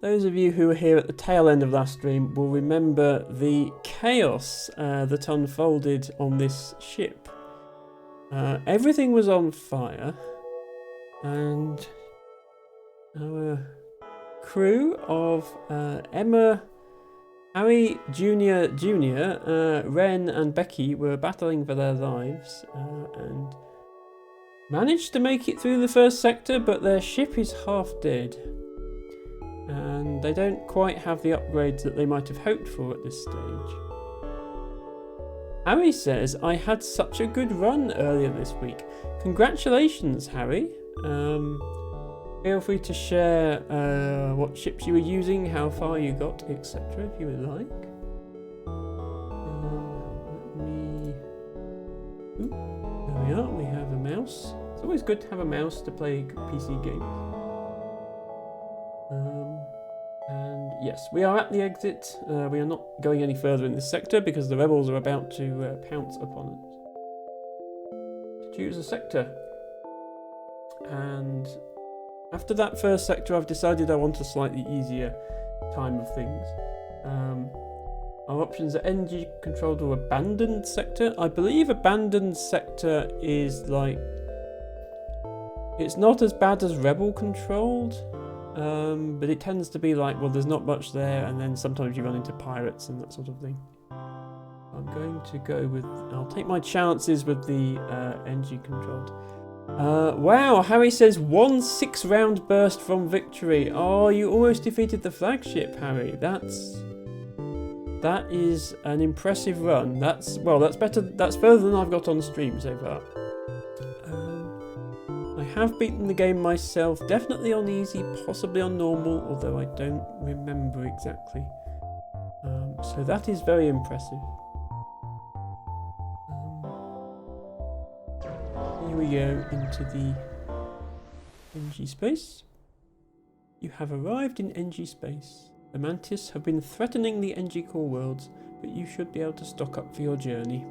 Those of you who were here at the tail end of last stream will remember the chaos that unfolded on this ship. Everything was on fire, and our crew of Emma, Harry Jr., Ren and Becky were battling for their lives and managed to make it through the first sector, but their ship is half dead. And they don't quite have the upgrades that they might have hoped for at this stage. Harry says, I had such a good run earlier this week. Congratulations, Harry. Feel free to share what ships you were using, how far you got, etc. if you would like. There we are, we have a mouse. It's always good to have a mouse to play PC games. And yes, we are at the exit. We are not going any further in this sector because the rebels are about to pounce upon us. Choose a sector. And after that first sector, I've decided I want a slightly easier time of things. Our options are NG controlled or abandoned sector. I believe abandoned sector is like... It's not as bad as rebel controlled. But it tends to be like, well, there's not much there, and then sometimes you run into pirates and that sort of thing. I'm going to go with... I'll take my chances with the NG controlled. Wow, Harry says 1 6-round burst from victory. Oh, you almost defeated the flagship, Harry. That is an impressive run. That's better. That's further than I've got on stream so far. I have beaten the game myself, definitely on easy, possibly on normal, although I don't remember exactly. So that is very impressive. Here we go into the NG space. You have arrived in NG space. The Mantis have been threatening the NG core worlds, but you should be able to stock up for your journey.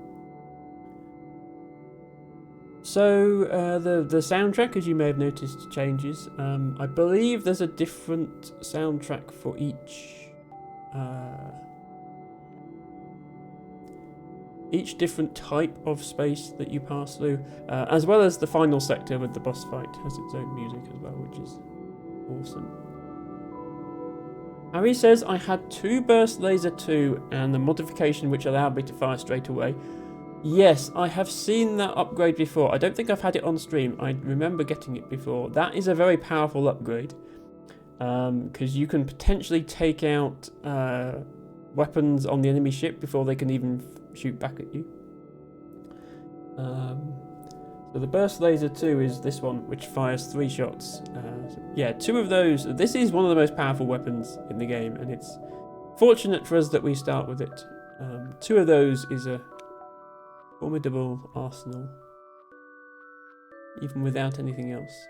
So the soundtrack, as you may have noticed, changes. I believe there's a different soundtrack for each different type of space that you pass through, as well as the final sector with the boss fight has its own music as well, which is awesome. Harry says, I had 2 burst laser 2 and the modification which allowed me to fire straight away. Yes, I have seen that upgrade before. I don't think I've had it on stream. I remember getting it before. That is a very powerful upgrade, because you can potentially take out weapons on the enemy ship before they can even shoot back at you. So the burst laser 2 is this one, which fires 3 shots. Yeah, 2 of those. This is one of the most powerful weapons in the game, and it's fortunate for us that we start with it. 2 of those is a formidable arsenal, even without anything else.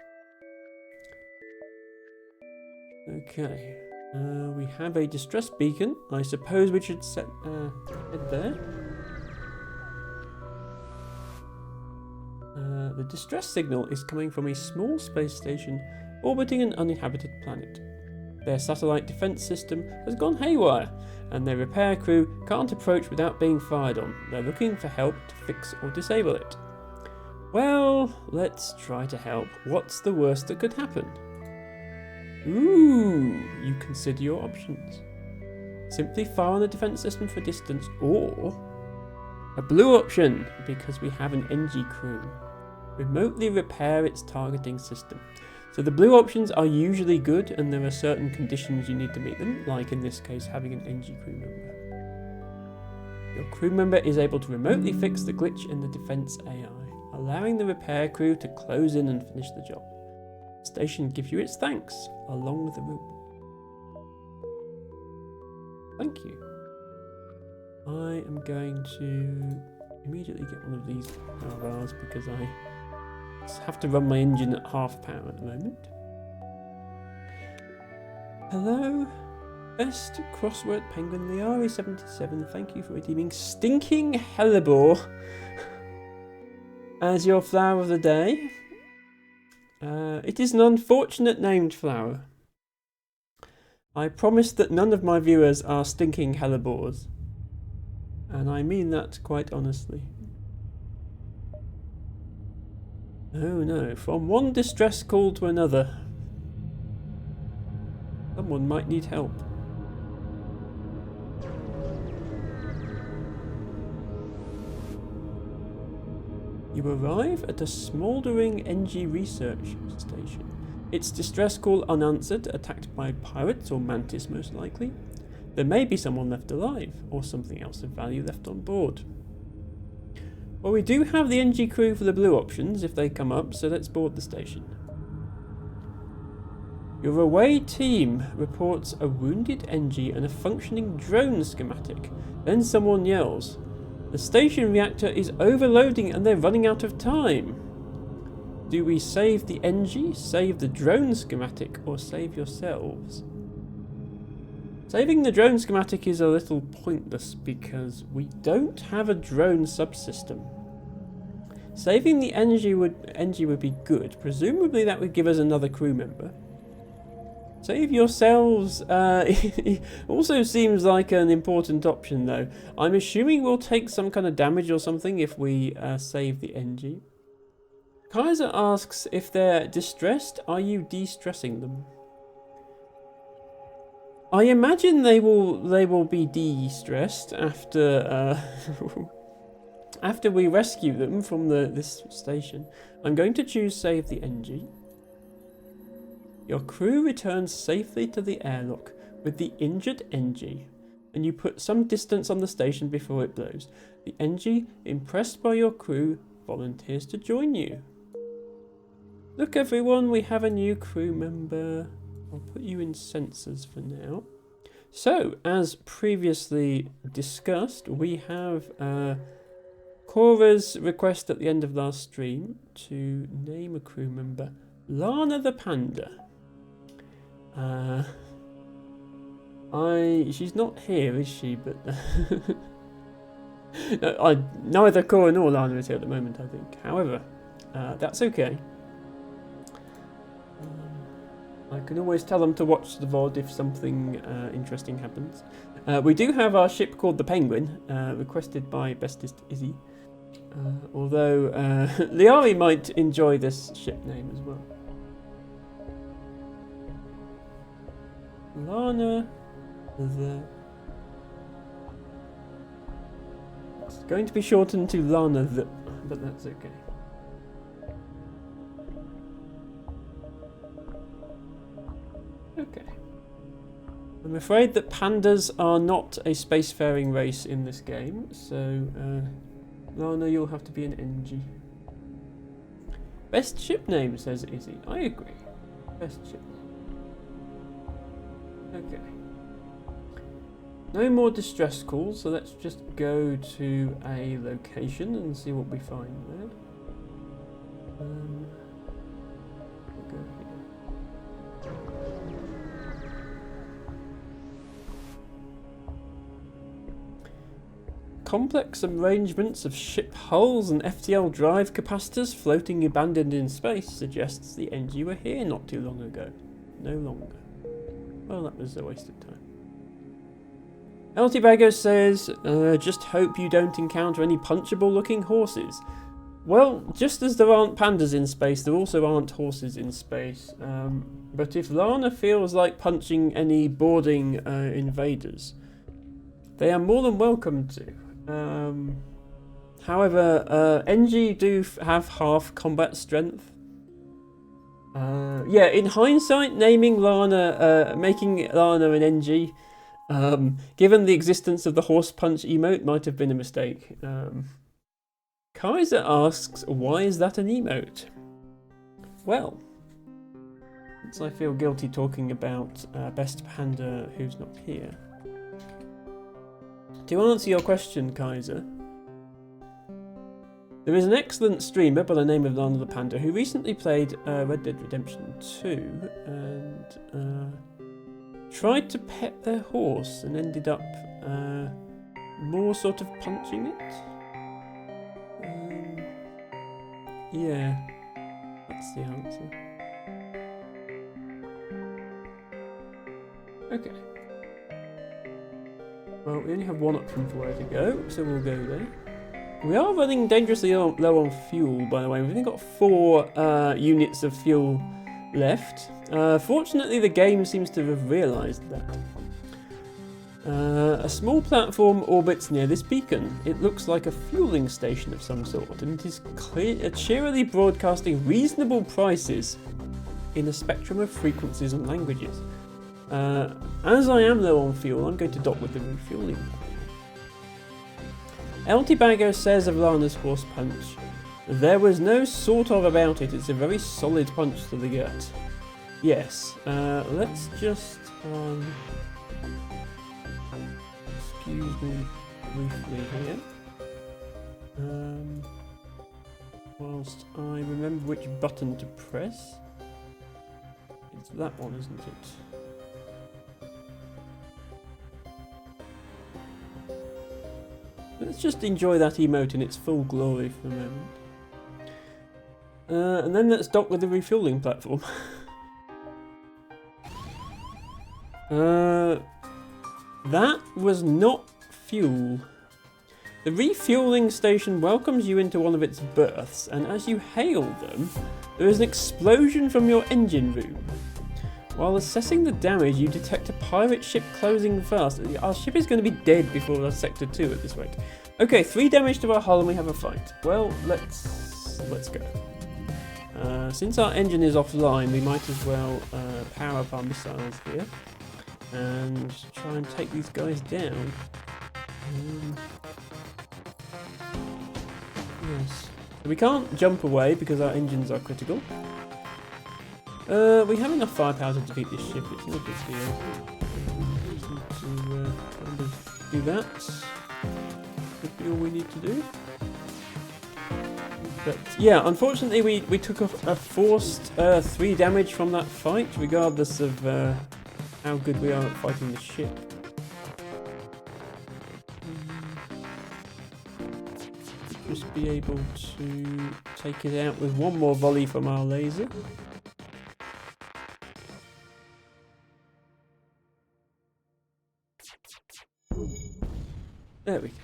Okay, we have a distress beacon. I suppose we should set head there. The distress signal is coming from a small space station orbiting an uninhabited planet. Their satellite defense system has gone haywire, and their repair crew can't approach without being fired on. They're looking for help to fix or disable it. Well, let's try to help. What's the worst that could happen? Ooh, you consider your options. Simply fire on the defense system for distance, or a blue option, because we have an NG crew. Remotely repair its targeting system. So the blue options are usually good, and there are certain conditions you need to meet them, like in this case having an NG crew member. Your crew member is able to remotely fix the glitch in the defense AI, allowing the repair crew to close in and finish the job. The station gives you its thanks, along with the rope. Thank you. I am going to immediately get one of these power bars because I have to run my engine at half power at the moment. Hello, best crossword penguin Liari77. Thank you for redeeming Stinking Hellebore as your flower of the day. It is an unfortunate named flower. I promise that none of my viewers are stinking hellebores. And I mean that quite honestly. Oh no, from one distress call to another. Someone might need help. You arrive at a smouldering NG research station. Its distress call unanswered, attacked by pirates or mantis most likely. There may be someone left alive, or something else of value left on board. Well, we do have the NG crew for the blue options if they come up, so let's board the station. Your away team reports a wounded NG and a functioning drone schematic. Then someone yells, "The station reactor is overloading and they're running out of time." Do we save the NG, save the drone schematic, or save yourselves? Saving the drone schematic is a little pointless because we don't have a drone subsystem. Saving the NG would be good. Presumably that would give us another crew member. Save yourselves also seems like an important option though. I'm assuming we'll take some kind of damage or something if we save the NG. Kaiser asks if they're distressed, are you de-stressing them? I imagine they will be de-stressed after after we rescue them from this station. I'm going to choose save the NG. Your crew returns safely to the airlock with the injured NG, and you put some distance on the station before it blows. The NG, impressed by your crew, volunteers to join you. Look everyone, we have a new crew member. I'll put you in sensors for now. So, as previously discussed, we have Cora's request at the end of last stream to name a crew member. Lana the Panda. She's not here, is she? But neither Cora nor Lana is here at the moment, I think. However, that's okay. I can always tell them to watch the VOD if something interesting happens. We do have our ship called the Penguin, requested by Bestest Izzy. Although Liari might enjoy this ship name as well. Lana the... It's going to be shortened to Lana the... but that's okay. Okay. I'm afraid that pandas are not a spacefaring race in this game, so Lana, you'll have to be an NG. Best ship name, says Izzy. I agree. Best ship. Okay. No more distress calls, so let's just go to a location and see what we find there. We'll go here. Complex arrangements of ship hulls and FTL drive capacitors floating abandoned in space suggests the NG were here not too long ago. No longer. Well, that was a waste of time. Altibago says, just hope you don't encounter any punchable looking horses. Well, just as there aren't pandas in space, there also aren't horses in space. But if Lana feels like punching any boarding invaders, they are more than welcome to. However, NG do have half combat strength. Yeah, in hindsight, naming Lana, making Lana an NG, given the existence of the horse punch emote, might have been a mistake. Kaiser asks, why is that an emote? Well, since I feel guilty talking about Best Panda who's not here. To answer your question, Kaiser, there is an excellent streamer by the name of Lana the Panda who recently played Red Dead Redemption 2 and tried to pet their horse and ended up more sort of punching it. Yeah, that's the answer. Okay. Well, we only have one option for where to go, so we'll go there. We are running dangerously low on fuel, by the way. We've only got 4 units of fuel left. Fortunately, the game seems to have realised that. A small platform orbits near this beacon. It looks like a fueling station of some sort, and it is cheerily broadcasting reasonable prices in a spectrum of frequencies and languages. As I am low on fuel, I'm going to dock with the refueling. El Tibago says of Lana's horse punch, "There was no sort of about it, it's a very solid punch to the gut." Yes, let's just, excuse me briefly here, whilst I remember which button to press. It's that one, isn't it? Let's just enjoy that emote in its full glory for a moment. And then let's dock with the refueling platform. That was not fuel. The refueling station welcomes you into one of its berths, and as you hail them, there is an explosion from your engine room. While assessing the damage, you detect a pirate ship closing fast. Our ship is going to be dead before our Sector 2 at this rate. Okay, 3 damage to our hull and we have a fight. Well, let's go. Since our engine is offline, we might as well power up our missiles here and try and take these guys down. Yes. We can't jump away because our engines are critical. We have enough firepower to defeat this ship, it's no big deal. Just need to kind of do that. Could be all we need to do. But yeah, unfortunately we took a forced 3 damage from that fight, regardless of how good we are at fighting the ship. Just be able to take it out with one more volley from our laser. There we go.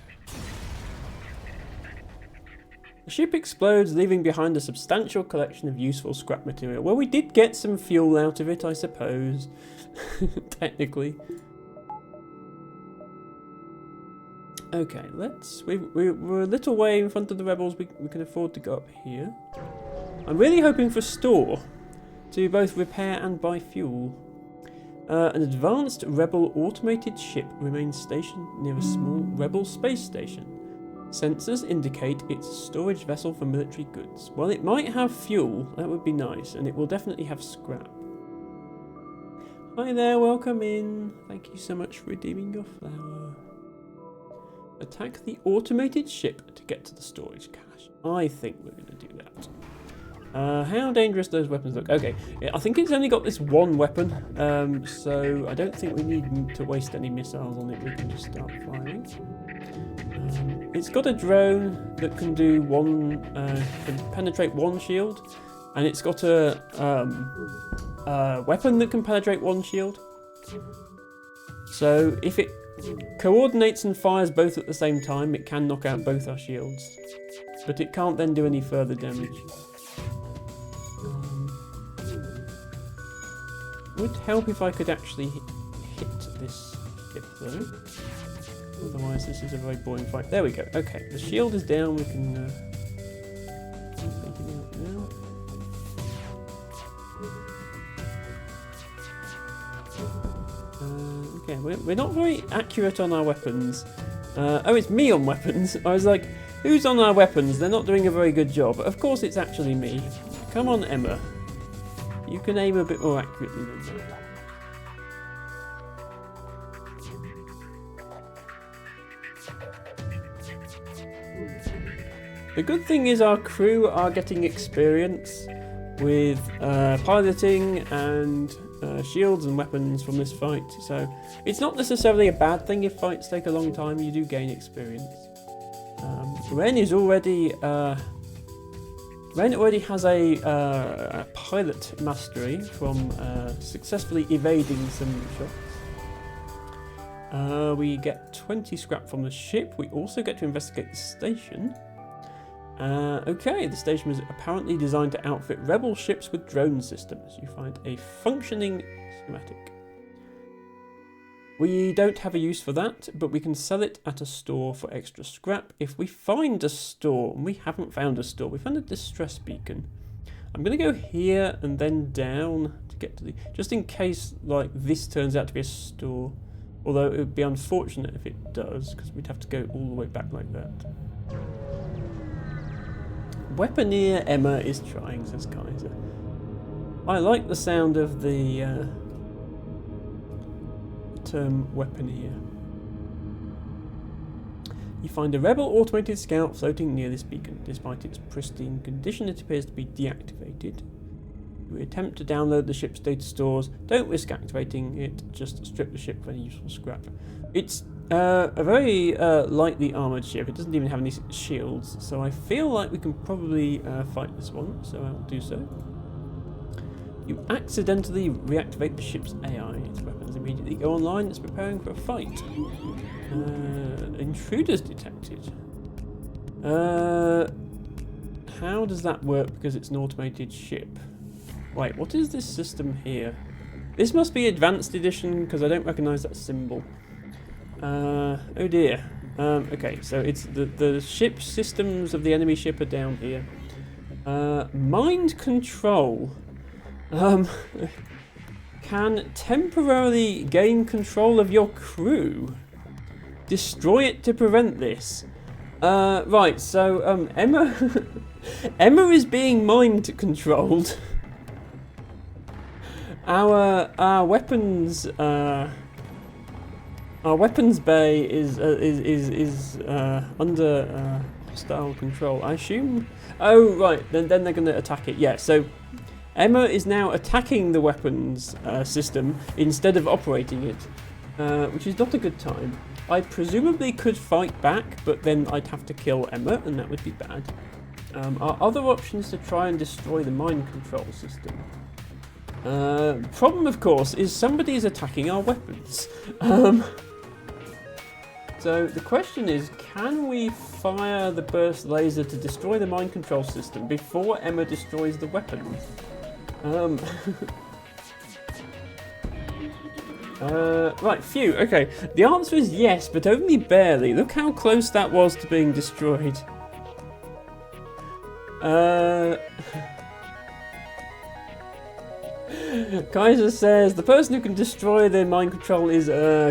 The ship explodes, leaving behind a substantial collection of useful scrap material. Well, we did get some fuel out of it, I suppose. Technically. Okay, we're a little way in front of the rebels. We can afford to go up here. I'm really hoping for store to both repair and buy fuel. An advanced rebel automated ship remains stationed near a small rebel space station. Sensors indicate it's a storage vessel for military goods. Well, it might have fuel, that would be nice, and it will definitely have scrap. Hi there, welcome in. Thank you so much for redeeming your flower. Attack the automated ship to get to the storage cache. I think we're going to do that. How dangerous those weapons look. Okay, I think it's only got this one weapon, so I don't think we need to waste any missiles on it. We can just start firing. It's got a drone that can do can penetrate one shield, and it's got a weapon that can penetrate one shield. So if it coordinates and fires both at the same time, it can knock out both our shields, but it can't then do any further damage. Would help if I could actually hit this ship though. Otherwise this is a very boring fight. There we go. Okay, the shield is down. We can take it out now. Okay, we're not very accurate on our weapons. Oh, it's me on weapons. I was like, who's on our weapons? They're not doing a very good job. Of course it's actually me. Come on, Emma. You can aim a bit more accurately than that. The good thing is our crew are getting experience with piloting and shields and weapons from this fight, so it's not necessarily a bad thing if fights take a long time. You do gain experience. Ren already has a pilot mastery from successfully evading some shots. We get 20 scrap from the ship. We also get to investigate the station. Okay, the station was apparently designed to outfit rebel ships with drone systems. You find a functioning schematic. We don't have a use for that, but we can sell it at a store for extra scrap. If we find a store, and we haven't found a store, we found a distress beacon. I'm going to go here and then down to get to the... just in case, like, this turns out to be a store. Although it would be unfortunate if it does, because we'd have to go all the way back like that. Weaponeer Emma is trying, says Kaiser. I like the sound of the term weaponeer. You find a rebel automated scout floating near this beacon. Despite its pristine condition, it appears to be deactivated. You attempt to download the ship's data stores. Don't risk activating it, just strip the ship of any useful scrap. It's a very lightly armoured ship. It doesn't even have any shields, so I feel like we can probably fight this one, so I'll do so. You accidentally reactivate the ship's AI. Its weapons immediately go online. It's preparing for a fight. Intruders detected. How does that work because it's an automated ship? Wait, what is this system here? This must be Advanced Edition because I don't recognise that symbol. Oh dear. Okay, so it's the ship systems of the enemy ship are down here. Mind control. Can temporarily gain control of your crew. Destroy it to prevent this. Right, so Emma Emma is being mind controlled. Our weapons bay is under hostile control. I assume. Oh right, then they're going to attack it. Yeah, so Emma is now attacking the weapons system instead of operating it, which is not a good time. I presumably could fight back, but then I'd have to kill Emma, and that would be bad. Our other option is to try and destroy the mind control system. Problem, of course, is somebody is attacking our weapons. So the question is, can we fire the burst laser to destroy the mind control system before Emma destroys the weapons? Right, phew, okay. The answer is yes, but only barely. Look how close that was to being destroyed. Kaiser says, the person who can destroy the mind control is,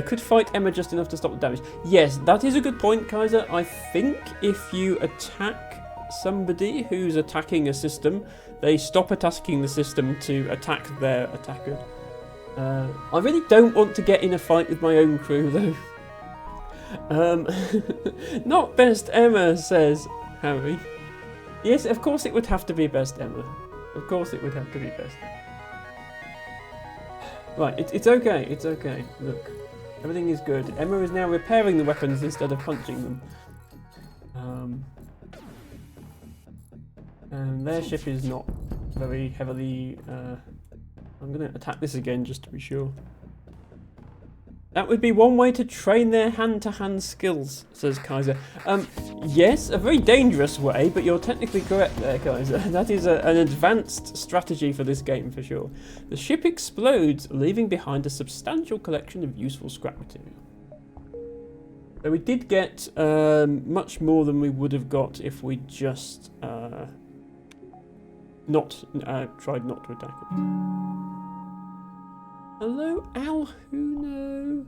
could fight Emma just enough to stop the damage. Yes, that is a good point, Kaiser. I think if you attack somebody who's attacking a system, they stop attacking the system to attack their attacker. I really don't want to get in a fight with my own crew, though. Not best Emma, says Harry. Yes, of course it would have to be best Emma. Of course it would have to be best Emma. Right, it's okay, it's okay. Look, everything is good. Emma is now repairing the weapons instead of punching them. And their ship is not very heavily... I'm going to attack this again just to be sure. That would be one way to train their hand-to-hand skills, says Kaiser. Yes, a very dangerous way, but you're technically correct there, Kaiser. That is an advanced strategy for this game, for sure. The ship explodes, leaving behind a substantial collection of useful scrap material. So we did get much more than we would have got if we just tried not to attack it. Hello, Alhuno.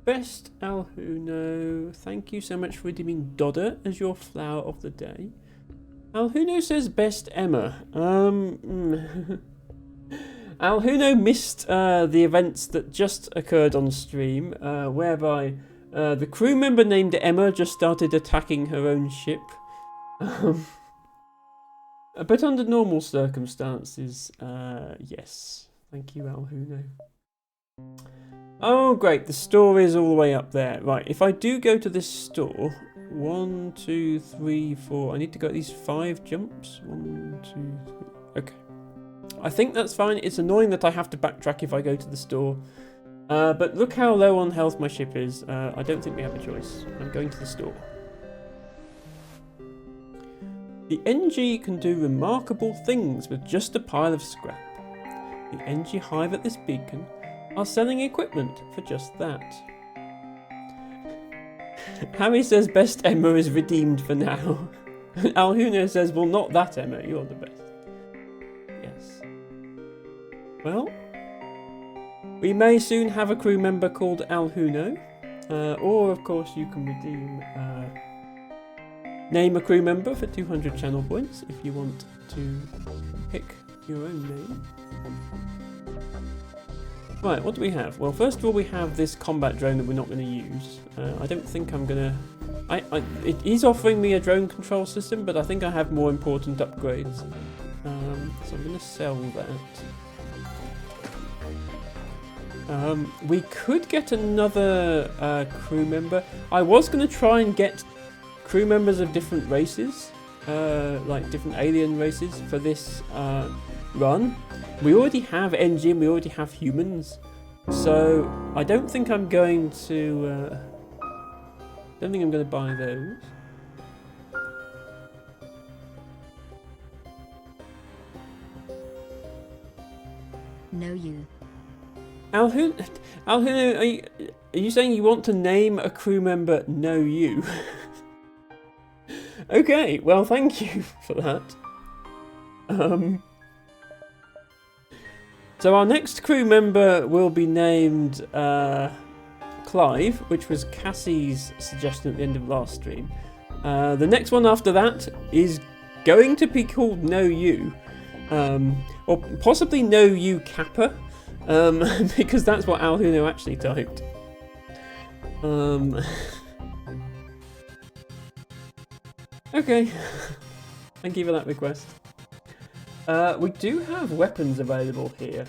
Best Alhuno. Thank you so much for redeeming Dodder as your flower of the day. Alhuno says best Emma. Alhuno missed the events that just occurred on stream, whereby the crew member named Emma just started attacking her own ship. But under normal circumstances, yes. Thank you, Alhuno. Oh, great. The store is all the way up there. Right, if I do go to this store... 1, 2, 3, 4... I need to go these 5 jumps. 1, 2, 3... Okay. I think that's fine. It's annoying that I have to backtrack if I go to the store. But look how low on health my ship is. I don't think we have a choice. I'm going to the store. The NG can do remarkable things with just a pile of scrap. The NG Hive at this beacon are selling equipment for just that. Harry says best Emma is redeemed for now. Alhuno says, well, not that Emma, you're the best. Yes. Well, we may soon have a crew member called Alhuno. Or, of course, you can redeem... name a crew member for 200 channel points if you want to pick your own name. Right, what do we have? Well, first of all, we have this combat drone that we're not going to use. I don't think I'm going to... It is offering me a drone control system, but I think I have more important upgrades. So I'm going to sell that. We could get another crew member. I was going to try and get crew members of different races, like different alien races for this run. We already have NG, we already have humans, so I don't think I'm going to buy those. No, you. Alhuno, are you saying you want to name a crew member No You? Okay, well, thank you for that. So our next crew member will be named Clive, which was Cassie's suggestion at the end of last stream. The next one after that is going to be called No You, or possibly No You Kappa, because that's what Alhuno actually typed. Okay, thank you for that request. We do have weapons available here.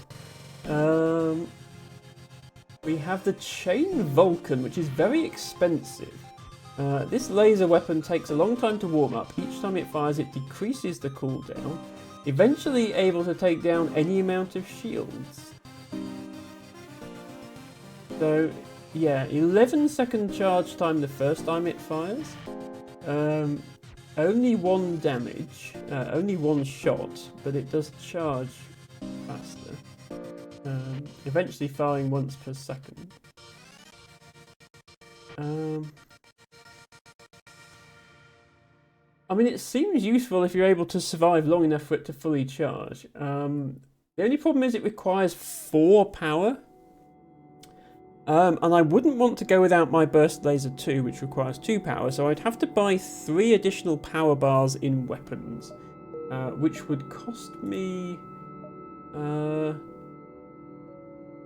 We have the Chain Vulcan, which is very expensive. This laser weapon takes a long time to warm up. Each time it fires, it decreases the cooldown, eventually able to take down any amount of shields. So, yeah, 11-second charge time the first time it fires. Only one damage, only one shot, but it does charge faster. Eventually firing once per second. I mean, it seems useful if you're able to survive long enough for it to fully charge. The only problem is it requires 4 power. And I wouldn't want to go without my Burst Laser 2, which requires 2 power, so I'd have to buy 3 additional power bars in weapons, which would cost me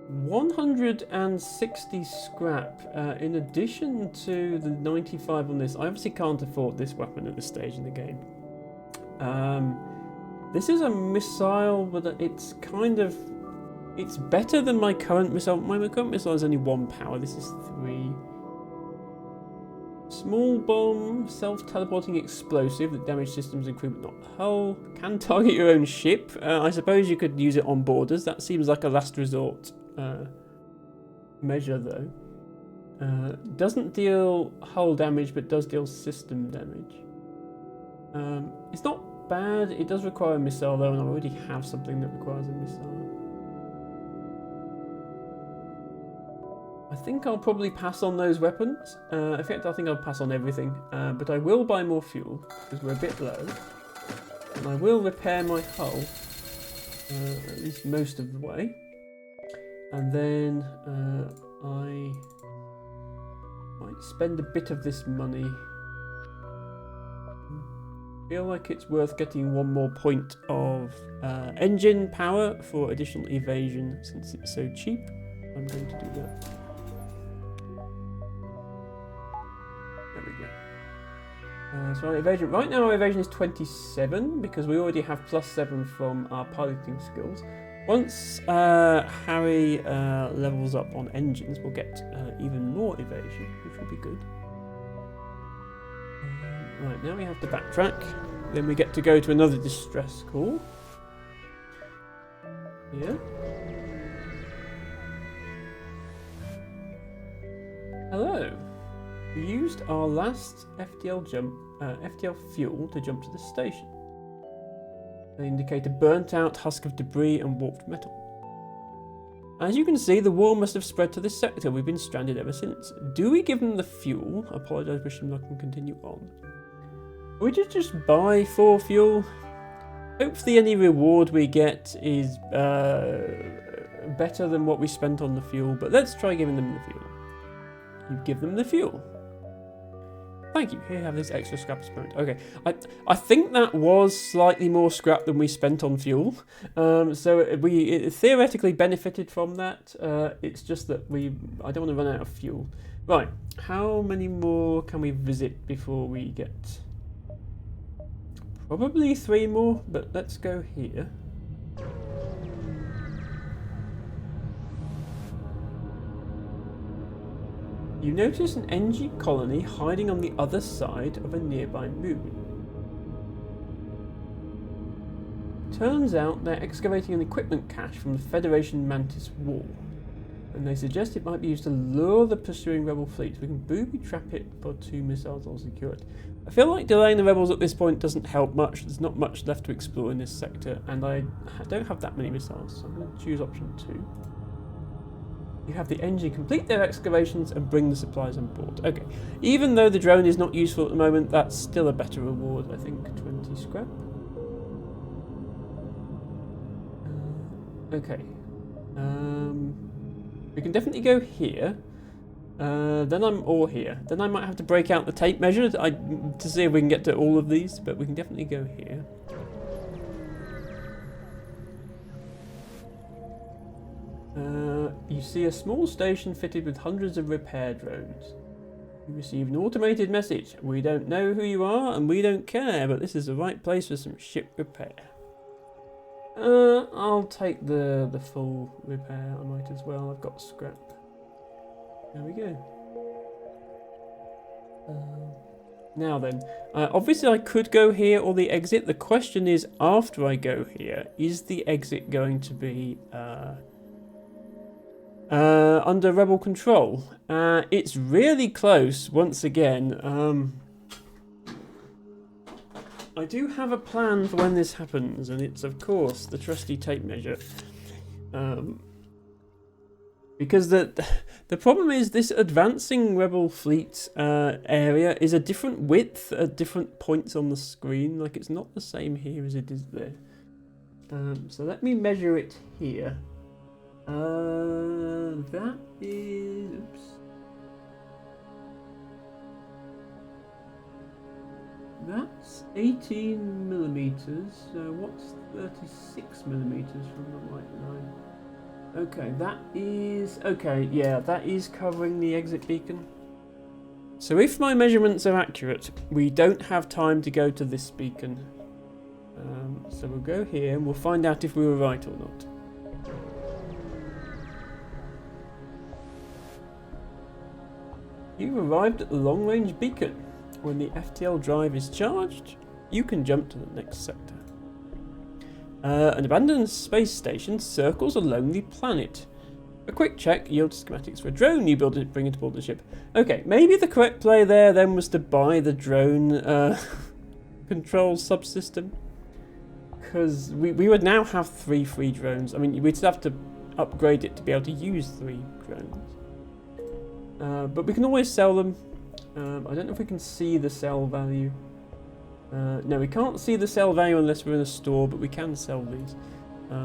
160 scrap, in addition to the 95 on this. I obviously can't afford this weapon at this stage in the game. This is a missile, but it's kind of... It's better than my current missile. My current missile is only 1 power. This is 3. Small bomb, self-teleporting explosive that damages systems and crew but not the hull. Can target your own ship. I suppose you could use it on borders. That seems like a last resort measure though. Doesn't deal hull damage but does deal system damage. It's not bad. It does require a missile though, and I already have something that requires a missile. I think I'll probably pass on those weapons. In fact, I think I'll pass on everything. But I will buy more fuel, because we're a bit low. And I will repair my hull, at least most of the way. And then I might spend a bit of this money. Feel like it's worth getting 1 more point of engine power for additional evasion, since it's so cheap. I'm going to do that. So our evasion, right now our evasion is 27 because we already have +7 from our piloting skills. Once Harry levels up on engines, we'll get even more evasion, which will be good. Right, now we have to backtrack. Then we get to go to another distress call. Yeah. Hello. We used our last FTL fuel to jump to the station. They indicate a burnt out husk of debris and warped metal. As you can see, the war must have spread to this sector. We've been stranded ever since. Do we give them the fuel? Apologise, wish them luck and continue on. Or we just buy 4 fuel? Hopefully any reward we get is better than what we spent on the fuel, but let's try giving them the fuel. You give them the fuel. Thank you. Here, have this extra scrap experiment. Okay, I think that was slightly more scrap than we spent on fuel. So we theoretically benefited from that. It's just that I don't want to run out of fuel. Right, how many more can we visit before we get... Probably 3 more, but let's go here. You notice an NG colony hiding on the other side of a nearby moon. Turns out they're excavating an equipment cache from the Federation Mantis Wall, and they suggest it might be used to lure the pursuing rebel fleet. We can booby trap it for 2 missiles or secure it. I feel like delaying the rebels at this point doesn't help much. There's not much left to explore in this sector, and I don't have that many missiles, so I'm going to choose option 2. You have the NG complete their excavations and bring the supplies on board. Okay, even though the drone is not useful at the moment, that's still a better reward, I think. 20 scrap. Okay. We can definitely go here. Or here. Then I might have to break out the tape measure to see if we can get to all of these, but we can definitely go here. You see a small station fitted with hundreds of repair drones. You receive an automated message. We don't know who you are and we don't care, but this is the right place for some ship repair. I'll take the full repair. I might as well. I've got scrap. There we go. Now then, obviously I could go here or the exit. The question is, after I go here, is the exit going to be under rebel control? It's really close once again. I do have a plan for when this happens, and it's of course the trusty tape measure. Because the problem is this advancing rebel fleet area is a different width at different points on the screen. Like, it's not the same here as it is there. So let me measure it here. That is... Oops. That's 18 millimeters. So what's 36 millimeters from the white line? Okay, that is... Okay, yeah, that is covering the exit beacon. So if my measurements are accurate, we don't have time to go to this beacon. So we'll go here and we'll find out if we were right or not. You've arrived at the long-range beacon. When the FTL drive is charged, you can jump to the next sector. An abandoned space station circles a lonely planet. A quick check yields schematics for a drone you build it, bring it aboard the ship. Okay, maybe the correct play there then was to buy the drone control subsystem. Because we would now have 3 free drones. I mean, we'd have to upgrade it to be able to use 3 drones. But we can always sell them. I don't know if we can see the sell value. No, we can't see the sell value unless we're in a store, but we can sell these.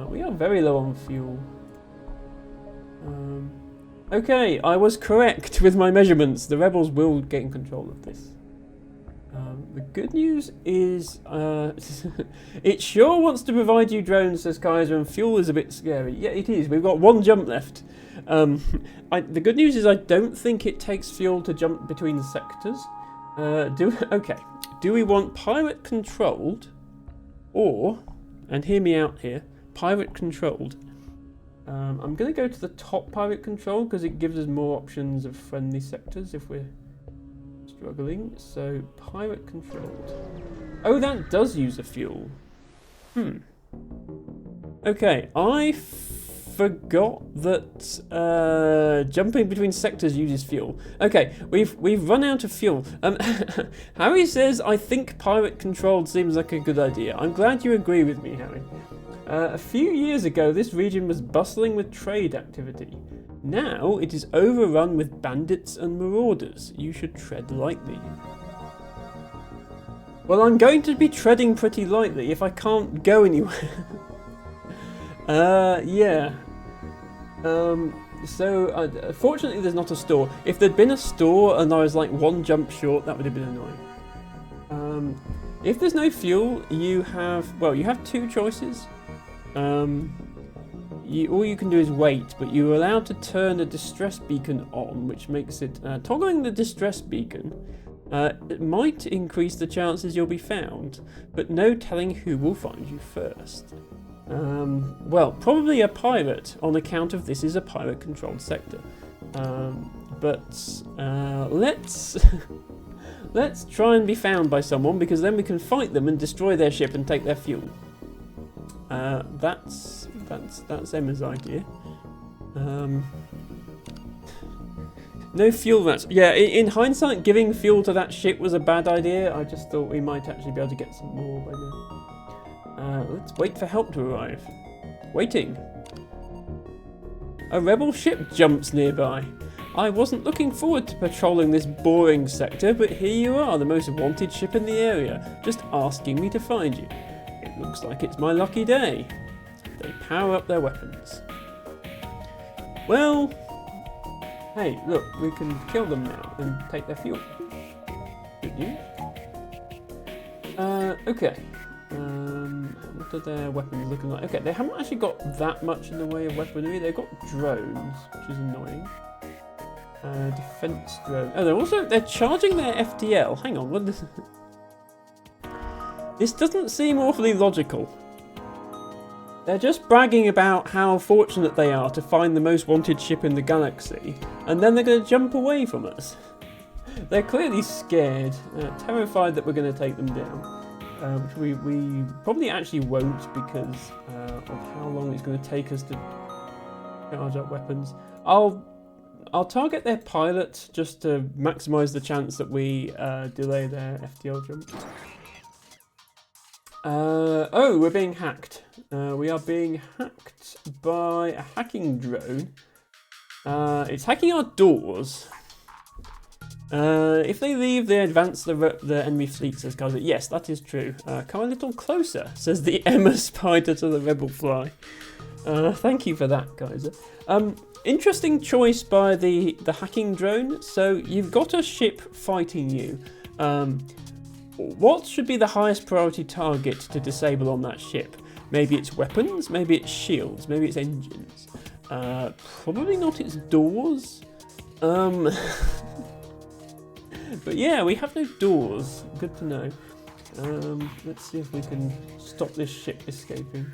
We are very low on fuel. Okay, I was correct with my measurements. The rebels will gain control of this. The good news is it sure wants to provide you drones, says Kaiser, and fuel is a bit scary. Yeah, it is. We've got 1 jump left. The good news is I don't think it takes fuel to jump between sectors. Okay. Do we want pirate controlled or, and hear me out here, pirate controlled? I'm going to go to the top pirate control because it gives us more options of friendly sectors if we're struggling. So pirate controlled. Oh, that does use a fuel. Okay, I forgot that jumping between sectors uses fuel. Okay, we've run out of fuel. Harry says, I think pirate controlled seems like a good idea. I'm glad you agree with me, Harry. A few years ago, this region was bustling with trade activity. Now it is overrun with bandits and marauders. You should tread lightly. Well, I'm going to be treading pretty lightly if I can't go anywhere. Yeah. Fortunately there's not a store. If there'd been a store and I was like one jump short, that would have been annoying. If there's no fuel, you have two choices. All you can do is wait, but you're allowed to turn a distress beacon on, which makes it toggling the distress beacon. It might increase the chances you'll be found, but no telling who will find you first. Well, probably a pirate, on account of this is a pirate-controlled sector. Let's let's try and be found by someone, because then we can fight them and destroy their ship and take their fuel. That's Emma's idea. No fuel. That's in hindsight, giving fuel to that ship was a bad idea. I just thought we might actually be able to get some more by now. Let's wait for help to arrive. Waiting. A rebel ship jumps nearby. I wasn't looking forward to patrolling this boring sector, but here you are, the most wanted ship in the area, just asking me to find you. It looks like it's my lucky day. They power up their weapons. Well, hey, look, we can kill them now and take their fuel. Good news. Okay. What are their weapons looking like? Okay, they haven't actually got that much in the way of weaponry. They've got drones, which is annoying. Defense drone. Oh, they're charging their FTL. Hang on, what is this? This doesn't seem awfully logical. They're just bragging about how fortunate they are to find the most wanted ship in the galaxy, and then they're going to jump away from us. They're clearly scared, terrified that we're going to take them down. Which we probably actually won't, because of how long it's going to take us to charge up weapons. I'll target their pilot just to maximise the chance that we delay their FTL jump. Oh, we're being hacked. We are being hacked by a hacking drone. It's hacking our doors. If they leave, they advance the enemy fleet, says Kaiser. Yes, that is true. Come a little closer, says the Emma spider to the rebel fly. Thank you for that, Kaiser. Interesting choice by the hacking drone. So you've got a ship fighting you. What should be the highest priority target to disable on that ship? Maybe it's weapons, maybe it's shields, maybe it's engines. Probably not its doors. But yeah, we have no doors. Good to know. Let's see if we can stop this ship escaping.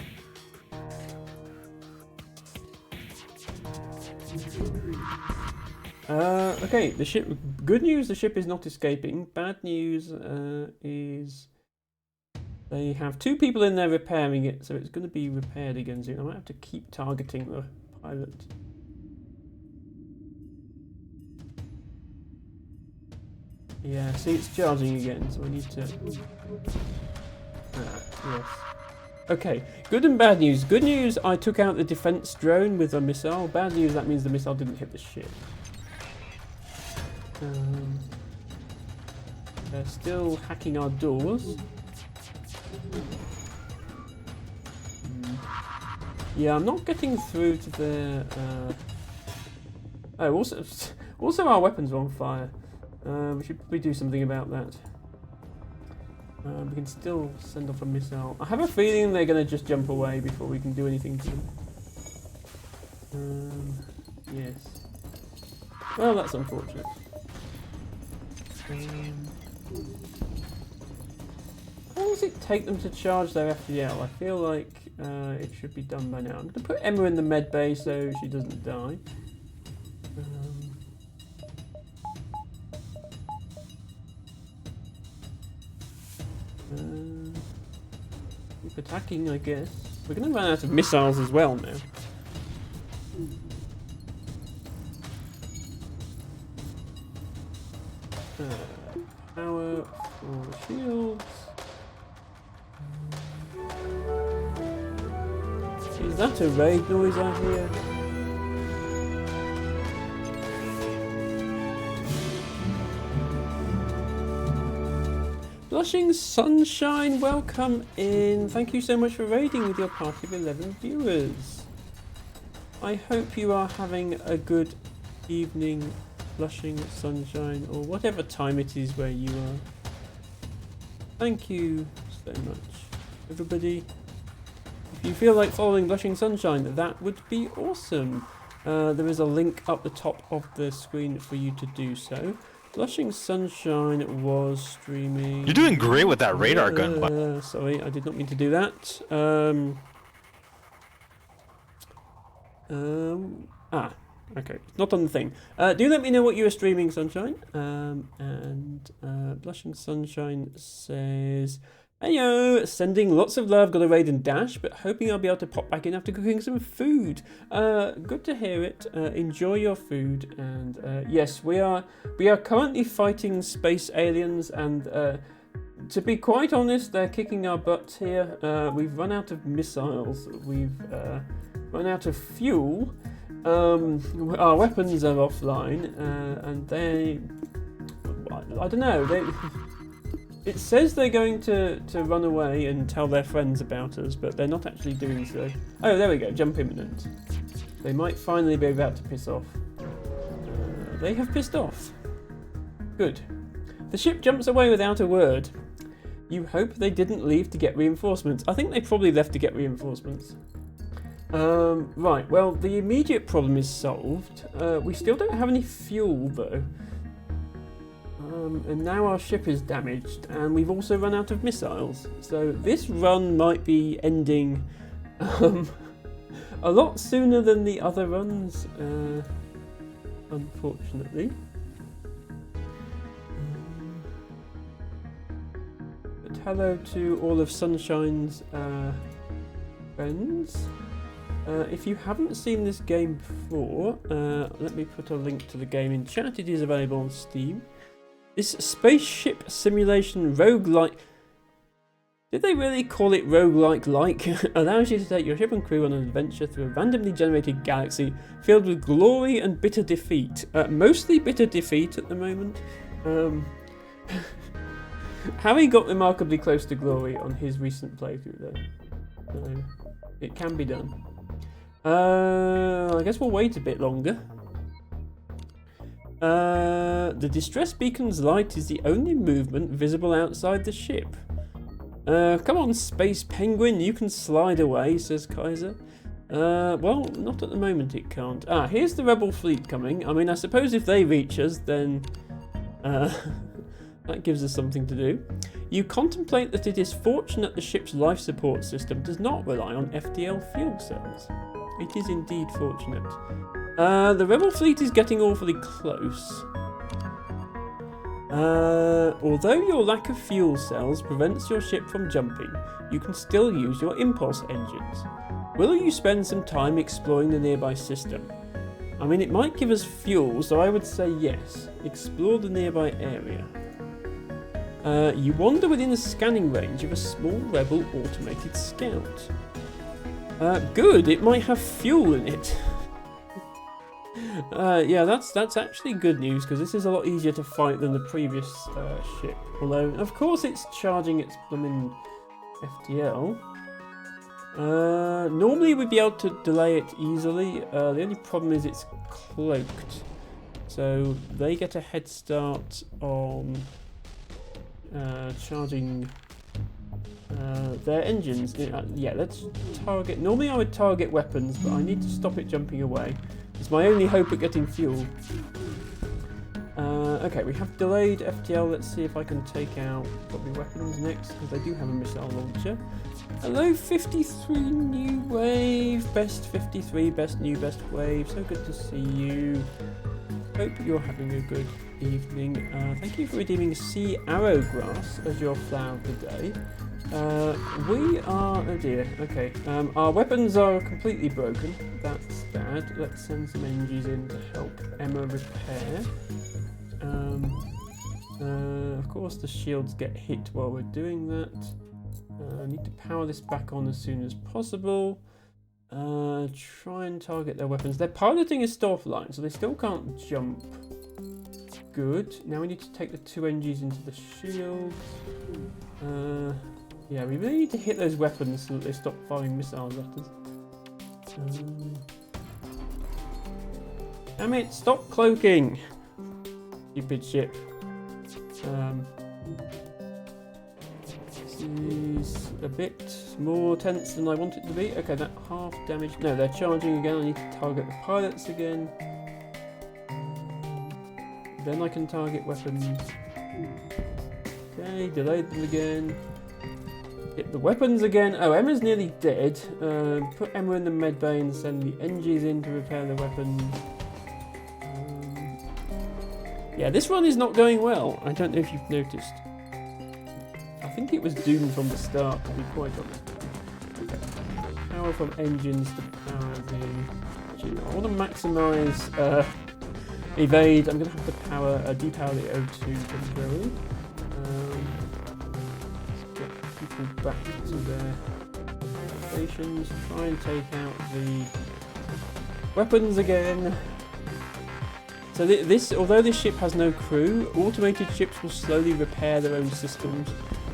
Okay, the ship. Good news, the ship is not escaping. Bad news is they have two people in there repairing it, so it's going to be repaired again soon. I might have to keep targeting the pilot. Yeah, see, it's charging again, so I need to... yes. Okay, good and bad news. Good news, I took out the defense drone with a missile. Bad news, that means the missile didn't hit the ship. They're still hacking our doors. Yeah, I'm not getting through to their... Oh, also our weapons are on fire. We should probably do something about that. We can still send off a missile. I have a feeling they're going to just jump away before we can do anything to them. Yes. Well, that's unfortunate. How long does it take them to charge their FTL? I feel like it should be done by now. I'm going to put Emma in the med bay so she doesn't die. Keep attacking, I guess. We're going to run out of missiles as well now. Power for shields. Is that a raid noise I hear? Blushing Sunshine, welcome in. Thank you so much for raiding with your party of 11 viewers. I hope you are having a good evening, Blushing Sunshine, or whatever time it is where you are. Thank you so much, everybody. If you feel like following Blushing Sunshine, that would be awesome. There is a link up the top of the screen for you to do so. Blushing Sunshine was streaming... You're doing great with that radar gun. Sorry, I did not mean to do that. Okay, it's not on the thing. Do let me know what you are streaming, Sunshine. Blushing Sunshine says... Heyo, sending lots of love, got a raid and dash, but hoping I'll be able to pop back in after cooking some food. Good to hear it. Enjoy your food, and yes, we are currently fighting space aliens, and to be quite honest, they're kicking our butts here. We've run out of missiles, we've run out of fuel, our weapons are offline, and they, I don't know, it says they're going to run away and tell their friends about us, but they're not actually doing so. Oh, there we go, jump imminent. They might finally be about to piss off. They have pissed off. Good. The ship jumps away without a word. You hope they didn't leave to get reinforcements. I think they probably left to get reinforcements. Right, well, the immediate problem is solved. We still don't have any fuel, though. And now our ship is damaged, and we've also run out of missiles. So this run might be ending a lot sooner than the other runs, unfortunately. But hello to all of Sunshine's friends. If you haven't seen this game before, let me put a link to the game in chat. It is available on Steam. This spaceship simulation roguelike... Did they really call it roguelike-like? Allows you to take your ship and crew on an adventure through a randomly generated galaxy filled with glory and bitter defeat. Mostly bitter defeat at the moment. Harry got remarkably close to glory on his recent playthrough though. So it can be done. I guess we'll wait a bit longer. The distress beacon's light is the only movement visible outside the ship. Come on, Space Penguin, you can slide away, says Kaiser. Well, not at the moment it can't. Here's the rebel fleet coming. I mean, I suppose if they reach us, then that gives us something to do. You contemplate that it is fortunate the ship's life support system does not rely on FTL fuel cells. It is indeed fortunate. The rebel fleet is getting awfully close. Although your lack of fuel cells prevents your ship from jumping, you can still use your impulse engines. Will you spend some time exploring the nearby system? I mean, it might give us fuel, so I would say yes. Explore the nearby area. You wander within the scanning range of a small rebel automated scout. Good, it might have fuel in it. Yeah, that's actually good news, because this is a lot easier to fight than the previous ship. Although, of course, it's charging its blooming FTL. Normally we'd be able to delay it easily. The only problem is it's cloaked. So they get a head start on charging their engines. Yeah, let's target... Normally I would target weapons, but I need to stop it jumping away. It's my only hope at getting fuel. Okay, we have delayed FTL. Let's see if I can take out probably weapons next, because they do have a missile launcher. Hello, 53 new wave. Best 53, best new, best wave. So good to see you. Hope you're having a good evening. Thank you for redeeming Sea Arrowgrass as your flower of the day. We are... Oh dear, okay. Our weapons are completely broken. That's bad. bad. Let's send some NGs in to help Emma repair. Of course the shields get hit while we're doing that. I need to power this back on as soon as possible. Try and target their weapons. Their piloting is still offline, so they still can't jump. Good. Now we need to take the 2 NGs into the shields. Yeah, we really need to hit those weapons so that they stop firing missiles at us. Damn it, stop cloaking! Stupid ship. This is a bit more tense than I want it to be. Okay, that half damage. No, they're charging again. I need to target the pilots again. Then I can target weapons. Okay, delay them again. Hit the weapons again. Oh, Emma's nearly dead. Put Emma in the med bay and send the NGs in to repair the weapons. Yeah, this run is not going well. I don't know if you've noticed. I think it was doomed from the start, to be quite honest. Okay. Power from engines to power the engine. I want to maximise evade. I'm going to have to depower the O2 temporarily. Get people back to their stations. Try and take out the weapons again. So although this ship has no crew, automated ships will slowly repair their own systems.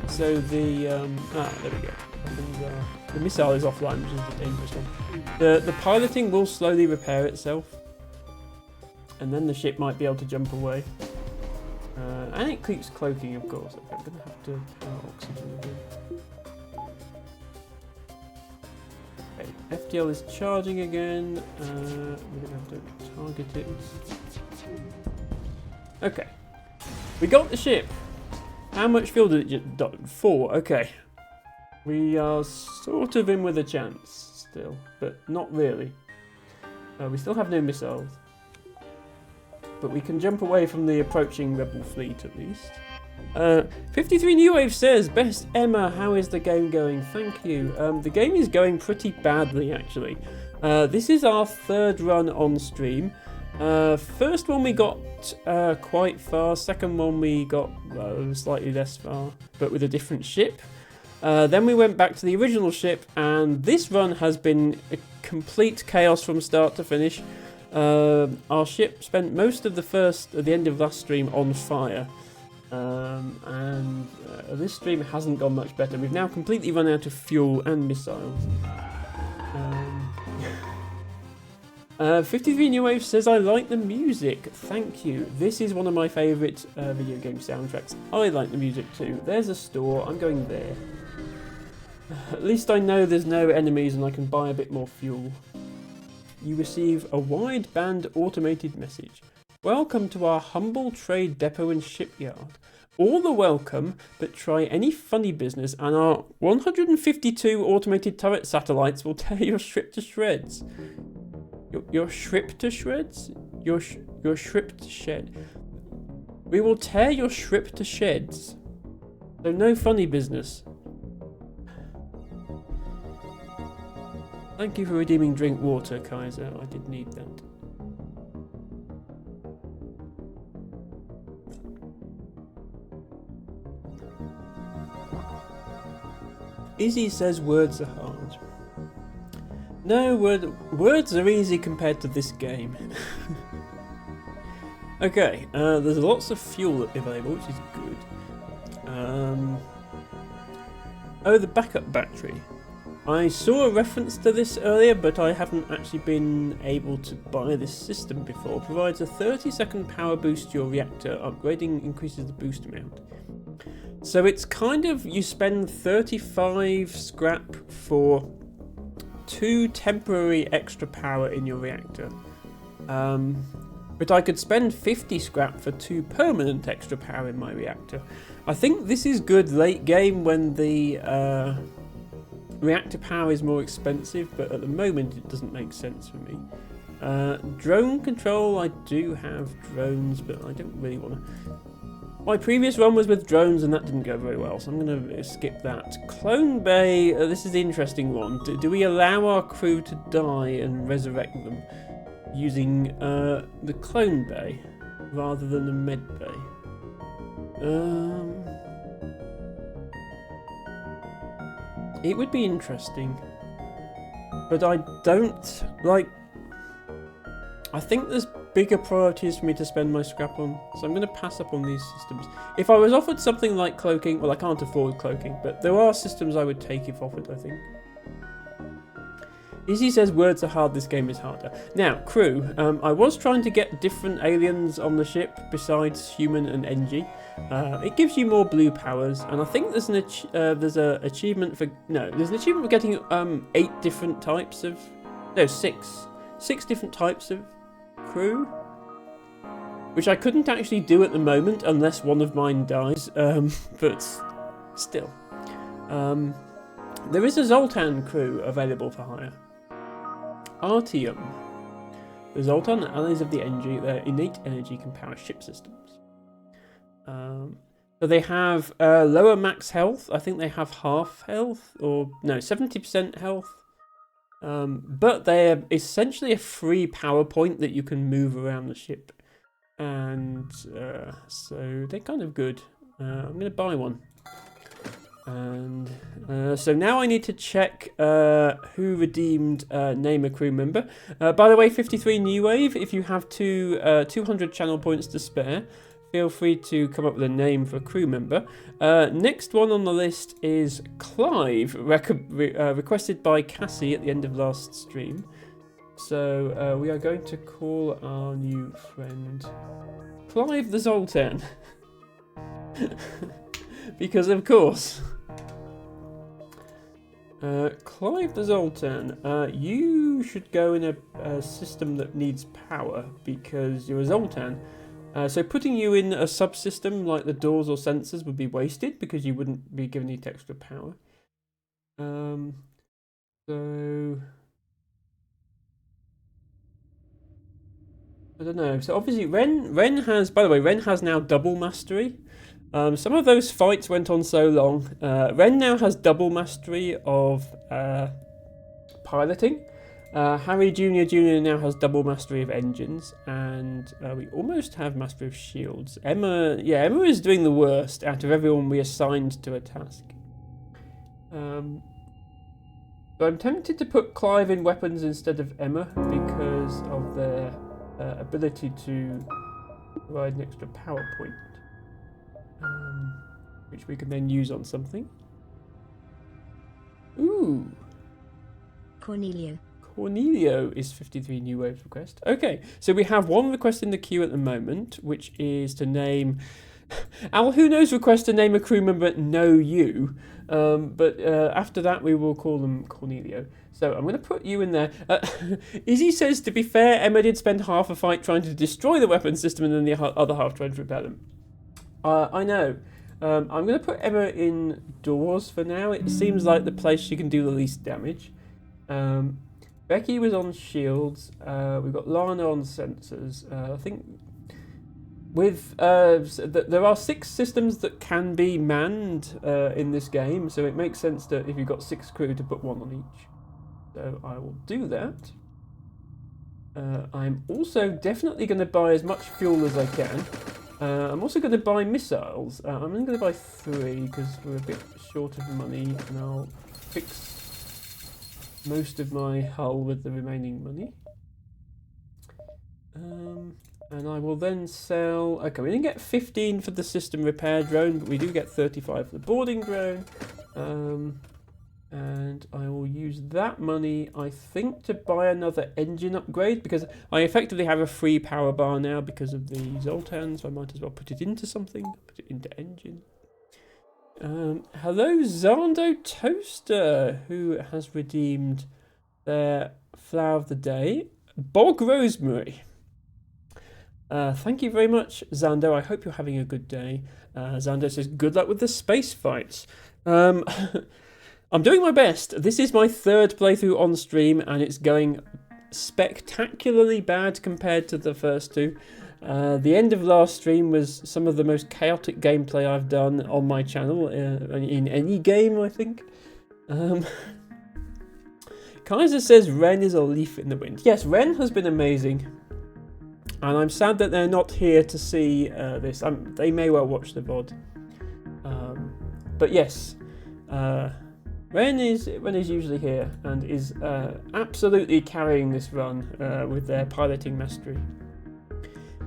So the there we go. The missile is offline, which is the dangerous one. The piloting will slowly repair itself, and then the ship might be able to jump away. And it keeps cloaking, of course. Okay, I'm gonna have to power oxygen again. Okay, FTL is charging again. We're gonna have to target it. Okay, we got the ship. How much fuel did it get? 4. Okay, we are sort of in with a chance still, but not really. We still have no missiles, but we can jump away from the approaching rebel fleet at least. 53 New Wave says, "Best Emma, how is the game going?" Thank you. The game is going pretty badly actually. This is our 3rd run on stream. First one we got quite far, second one we got slightly less far, but with a different ship. Then we went back to the original ship, and this run has been a complete chaos from start to finish. Our ship spent most of the end of last stream on fire, and this stream hasn't gone much better. We've now completely run out of fuel and missiles. 53 New Wave says, "I like the music." Thank you. This is one of my favourite video game soundtracks. I like the music too. There's a store. I'm going there. At least I know there's no enemies and I can buy a bit more fuel. You receive a wideband automated message. "Welcome to our humble trade depot and shipyard. All the welcome, but try any funny business and our 152 automated turret satellites will tear your ship to shreds." Your ship to shreds? Your ship to shed. "We will tear your ship to sheds." So no funny business. Thank you for redeeming drink water, Kaiser. I did need that. Izzy says words are hard. No, words are easy compared to this game. Okay, there's lots of fuel available, which is good. Oh, the backup battery. I saw a reference to this earlier, but I haven't actually been able to buy this system before. Provides a 30-second power boost to your reactor. Upgrading increases the boost amount. So it's kind of, you spend 35 scrap for 2 temporary extra power in your reactor. But I could spend 50 scrap for 2 permanent extra power in my reactor. I think this is good late game when the reactor power is more expensive, but at the moment it doesn't make sense for me. Drone control, I do have drones, but I don't really want to My previous run was with drones and that didn't go very well, so I'm going to skip that. Clone Bay, this is the interesting one. Do we allow our crew to die and resurrect them using the Clone Bay rather than the Med Bay? It would be interesting, but I don't like. I think there's bigger priorities for me to spend my scrap on, so I'm going to pass up on these systems. If I was offered something like cloaking, well, I can't afford cloaking, but there are systems I would take if offered, I think. Izzy says words are hard, this game is harder. Now, crew, I was trying to get different aliens on the ship besides human and NG. It gives you more blue powers, and I think there's an achievement for getting 8 different types of, no, 6 different types of crew, which I couldn't actually do at the moment unless one of mine dies, but still. There is a Zoltan crew available for hire. Artium. The Zoltan allies of the NG, their innate energy can power ship systems. So they have lower max health. I think they have half health, or no, 70% health. But they're essentially a free power point that you can move around the ship. And so they're kind of good. I'm going to buy one. And so now I need to check who redeemed name a crew member. By the way, 53 New Wave, if you have 200 channel points to spare, feel free to come up with a name for a crew member. Next one on the list is Clive, requested by Cassie at the end of last stream. So we are going to call our new friend Clive the Zoltan. Because of course. Clive the Zoltan, you should go in a system that needs power because you're a Zoltan. So putting you in a subsystem like the doors or sensors would be wasted because you wouldn't be given any extra power. So I don't know. So obviously Ren has, by the way, Ren has now double mastery. Some of those fights went on so long. Ren now has double mastery of piloting. Harry Jr. now has double mastery of engines, and we almost have mastery of shields. Emma is doing the worst out of everyone we assigned to a task. So I'm tempted to put Clive in weapons instead of Emma because of their ability to provide an extra power point. Which we can then use on something. Ooh. Cornelio is 53 New Waves request. Okay, so we have one request in the queue at the moment, which is to name... Al Who Knows request to name a crew member Know You, but after that we will call them Cornelio. So I'm going to put you in there. Izzy says, to be fair, Emma did spend half a fight trying to destroy the weapon system and then the other half trying to repair them. I know. I'm going to put Emma in doors for now. It seems like the place she can do the least damage. Becky was on shields. We've got Lana on sensors. I think with there are 6 systems that can be manned in this game, so it makes sense that if you've got 6 crew to put 1 on each. So I will do that. I'm also definitely going to buy as much fuel as I can. I'm also going to buy missiles. I'm only going to buy 3 because we're a bit short of money, and I'll fix most of my hull with the remaining money. And I will then sell... Okay, we didn't get 15 for the system repair drone, but we do get 35 for the boarding drone. And I will use that money, I think, to buy another engine upgrade, because I effectively have a free power bar now because of the Zoltan, so I might as well put it into something, put it into engine. Hello, Zando Toaster, who has redeemed their flower of the day, Bog Rosemary. Thank you very much, Zando. I hope you're having a good day. Zando says, good luck with the space fights. I'm doing my best. This is my 3rd playthrough on stream, and it's going spectacularly bad compared to the first 2. The end of last stream was some of the most chaotic gameplay I've done on my channel, in any game, I think. Kaiser says Ren is a leaf in the wind. Yes, Ren has been amazing. And I'm sad that they're not here to see this. They may well watch the VOD. But yes, Ren is usually here and is absolutely carrying this run with their piloting mastery.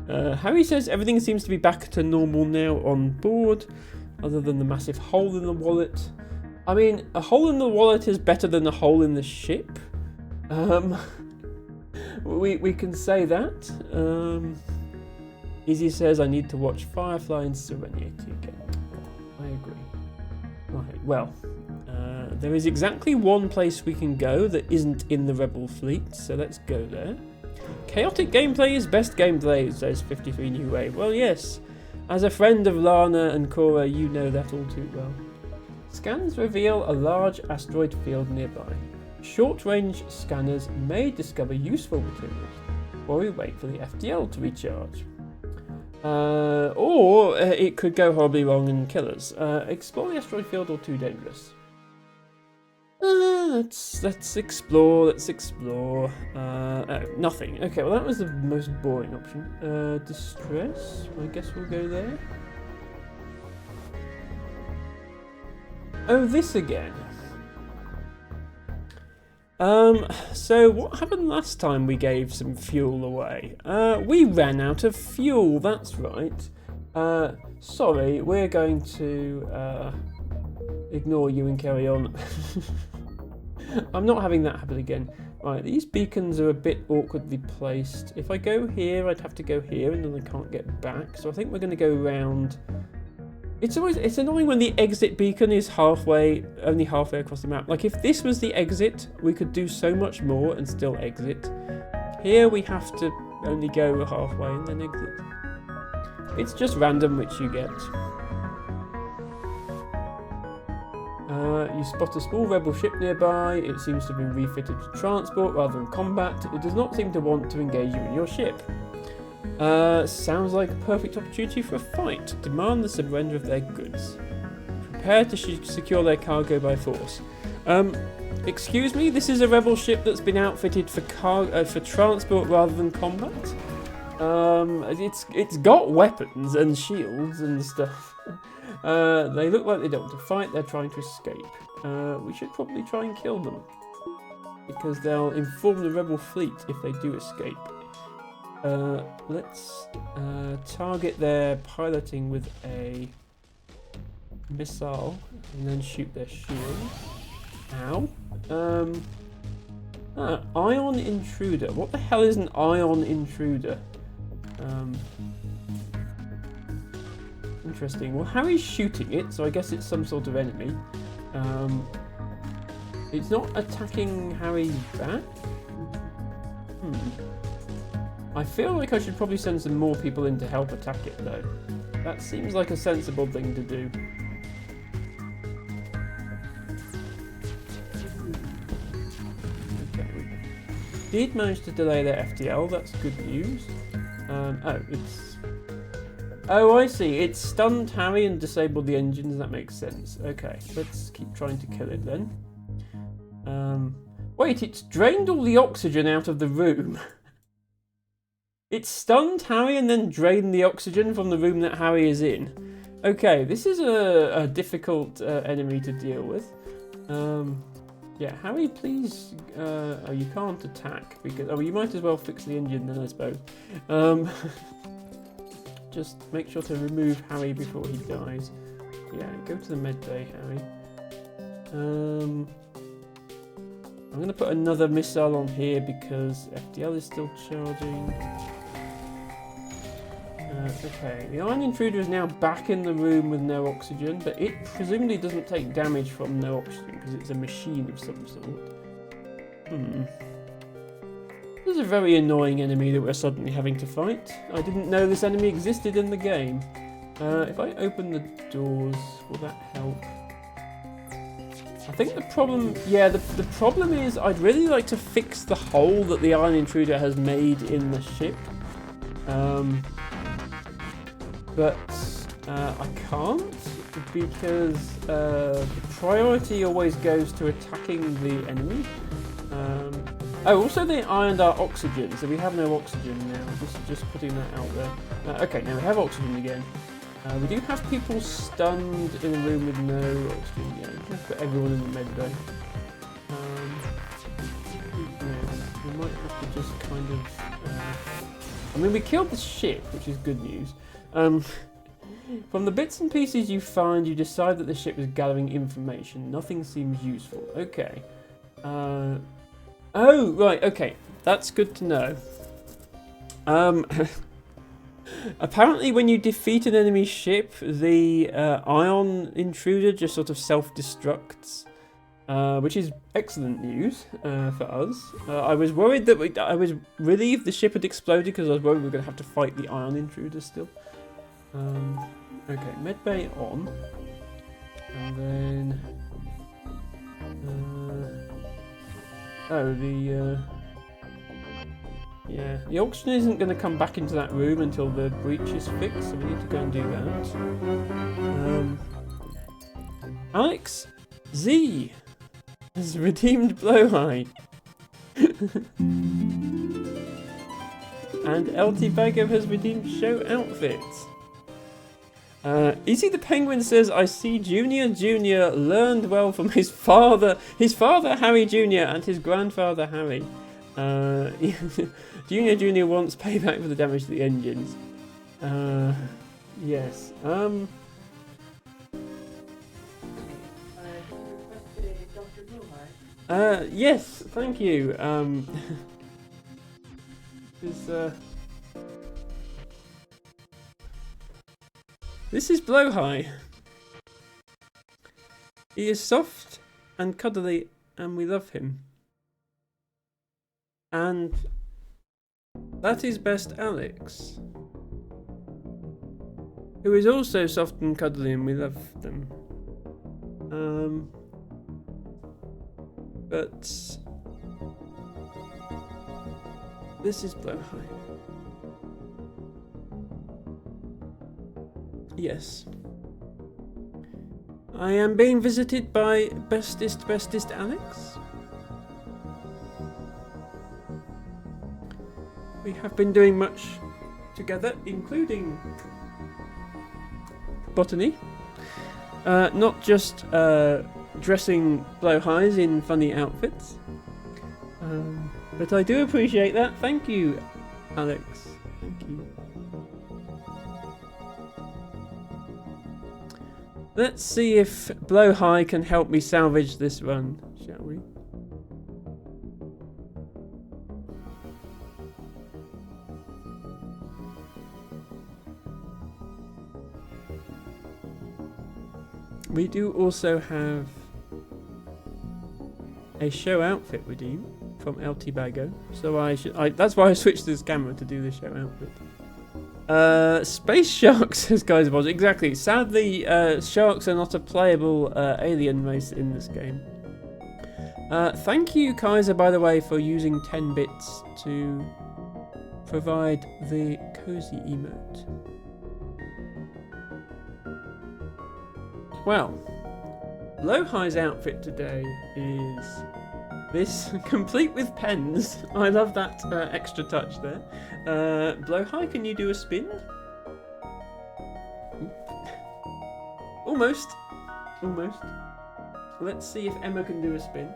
Harry says everything seems to be back to normal now on board, other than the massive hole in the wallet. I mean, a hole in the wallet is better than a hole in the ship. We can say that. Izzy says I need to watch Firefly and Serenity again. I agree. Right, well, there is exactly one place we can go that isn't in the Rebel fleet, so let's go there. Chaotic gameplay is best gameplay, says 53 New Wave. Well, yes. As a friend of Lana and Cora, you know that all too well. Scans reveal a large asteroid field nearby. Short-range scanners may discover useful materials, while we wait for the FTL to recharge. Or it could go horribly wrong and kill us. Explore the asteroid field or too dangerous? Let's explore. Nothing. Okay, well that was the most boring option. Distress. I guess we'll go there. Oh, this again. So what happened last time we gave some fuel away? We ran out of fuel, that's right. Sorry, we're going to ignore you and carry on. I'm not having that happen again. Right, these beacons are a bit awkwardly placed. If I go here, I'd have to go here and then I can't get back. So I think we're going to go round. It's annoying when the exit beacon is only halfway across the map. Like if this was the exit, we could do so much more and still exit. Here we have to only go halfway and then exit. It's just random which you get. You spot a small rebel ship nearby. It seems to have been refitted for transport rather than combat. It does not seem to want to engage you in your ship. Sounds like a perfect opportunity for a fight. Demand the surrender of their goods. Prepare to secure their cargo by force. Excuse me, this is a rebel ship that's been outfitted for transport rather than combat. It's got weapons and shields and stuff. They look like they don't want to fight. They're trying to escape. We should probably try and kill them because they'll inform the rebel fleet if they do escape. Let's target their piloting with a missile and then shoot their shields. Ow. Ion intruder. What the hell is an ion intruder? Interesting. Well, Harry's shooting it, so I guess it's some sort of enemy. It's not attacking Harry's back? I feel like I should probably send some more people in to help attack it, though. That seems like a sensible thing to do. Okay, we did manage to delay their FTL, that's good news. Oh, I see. It stunned Harry and disabled the engines. That makes sense. Okay, let's keep trying to kill it then. Wait, it's drained all the oxygen out of the room. It stunned Harry and then drained the oxygen from the room that Harry is in. Okay, this is a difficult enemy to deal with. Yeah, Harry, please. Oh, you can't attack because. Oh, you might as well fix the engine then, I suppose. Just make sure to remove Harry before he dies. Yeah, go to the med bay, Harry. I'm going to put another missile on here because FTL is still charging. Okay, the ion intruder is now back in the room with no oxygen, but it presumably doesn't take damage from no oxygen because it's a machine of some sort. This is a very annoying enemy that we're suddenly having to fight. I didn't know this enemy existed in the game. If I open the doors, will that help? I think the problem... Yeah, the problem is I'd really like to fix the hole that the ion intruder has made in the ship. but I can't because the priority always goes to attacking the enemy. Oh, also they ironed our oxygen, so we have no oxygen now. Just putting that out there. Okay, now we have oxygen again. We do have people stunned in a room with no oxygen. Yeah, we have to put everyone in the med bay. We might have to just kind of... I mean, we killed the ship, which is good news. From the bits and pieces you find, you decide that the ship is gathering information. Nothing seems useful. Okay. Oh, right, okay. That's good to know. Apparently when you defeat an enemy ship, the ion intruder just sort of self-destructs. Which is excellent news for us. I was worried that I was relieved the ship had exploded because I was worried we were going to have to fight the ion intruder still. Okay, medbay on, and then yeah, the oxygen isn't going to come back into that room until the breach is fixed, so we need to go and do that. Alex Z has redeemed Blowhigh. And LT Bagger has redeemed Show Outfits. Easy the Penguin says, I see Junior learned well from his father Harry Jr. and his grandfather Harry. Junior wants payback for the damage to the engines. Yes. Yes, thank you. This is Blowhigh. He is soft and cuddly, and we love him. And that is best Alex, who is also soft and cuddly, and we love them. But this is Blowhigh. Yes. I am being visited by bestest Alex. We have been doing much together, including botany. Not just dressing Blowhighs in funny outfits. But I do appreciate that. Thank you, Alex. Thank you. Let's see if Blowhigh can help me salvage this run, shall we? We do also have a show outfit redeem from LT Bago, so that's why I switched this camera to do the show outfit. Space sharks, says Guys was exactly. Sadly, sharks are not a playable alien race in this game. Thank you, Kaiser, by the way, for using 10 bits to provide the cozy emote. Well, Blowhigh's outfit today is this, complete with pens. I love that extra touch there. Blowhigh, can you do a spin? Almost. Almost. Let's see if Emma can do a spin.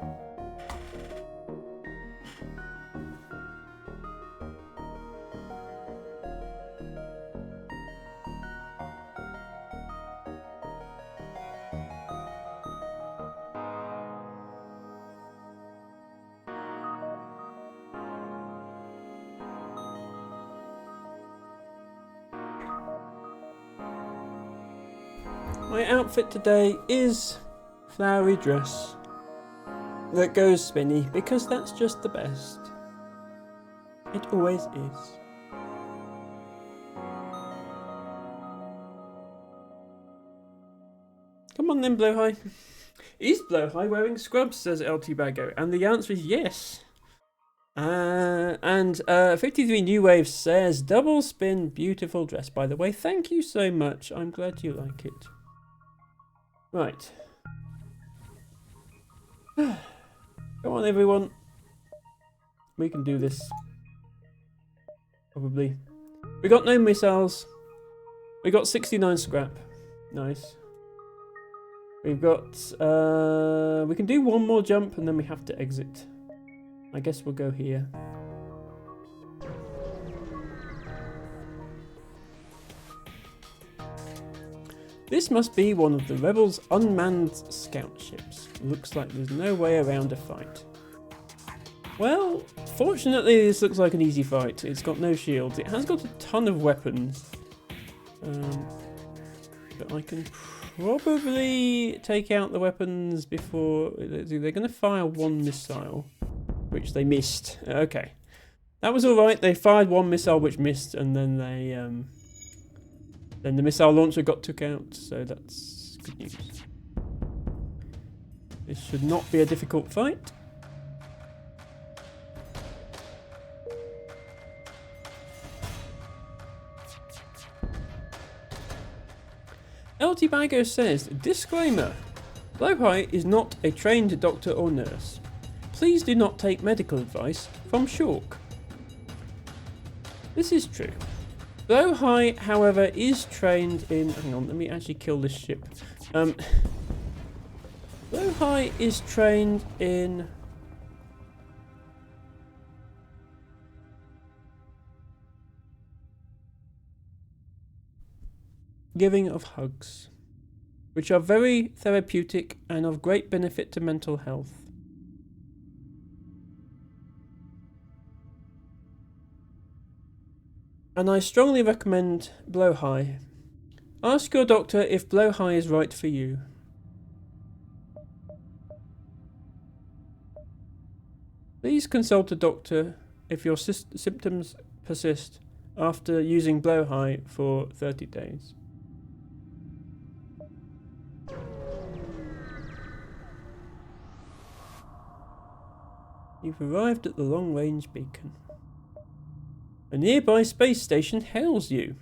My outfit today is flowery dress that goes spinny because that's just the best. It always is. Come on then, Blowhigh. Is Blowhigh wearing scrubs, says LT Bago? And the answer is yes. And 53 New Wave says, double spin, beautiful dress, by the way. Thank you so much. I'm glad you like it. Right. Come on, everyone. We can do this. Probably. We got no missiles. We got 69 scrap. Nice. We've got... we can do one more jump and then we have to exit. I guess we'll go here. This must be one of the rebels' unmanned scout ships. Looks like there's no way around a fight. Well, fortunately this looks like an easy fight. It's got no shields. It has got a ton of weapons. But I can probably take out the weapons before... They're going to fire one missile, which they missed. Okay. That was alright. They fired one missile which missed, and then they... Then the missile launcher got took out, so that's good news. This should not be a difficult fight. LT Bago says, disclaimer, Blowhigh is not a trained doctor or nurse. Please do not take medical advice from Shulk. This is true. Blowhigh, however, is trained in... Hang on, let me actually kill this ship. Blowhigh is trained in... giving of hugs, which are very therapeutic and of great benefit to mental health. And I strongly recommend Blowhigh. Ask your doctor if Blowhigh is right for you. Please consult a doctor if your symptoms persist after using Blowhigh for 30 days. You've arrived at the long-range beacon. A nearby space station hails you.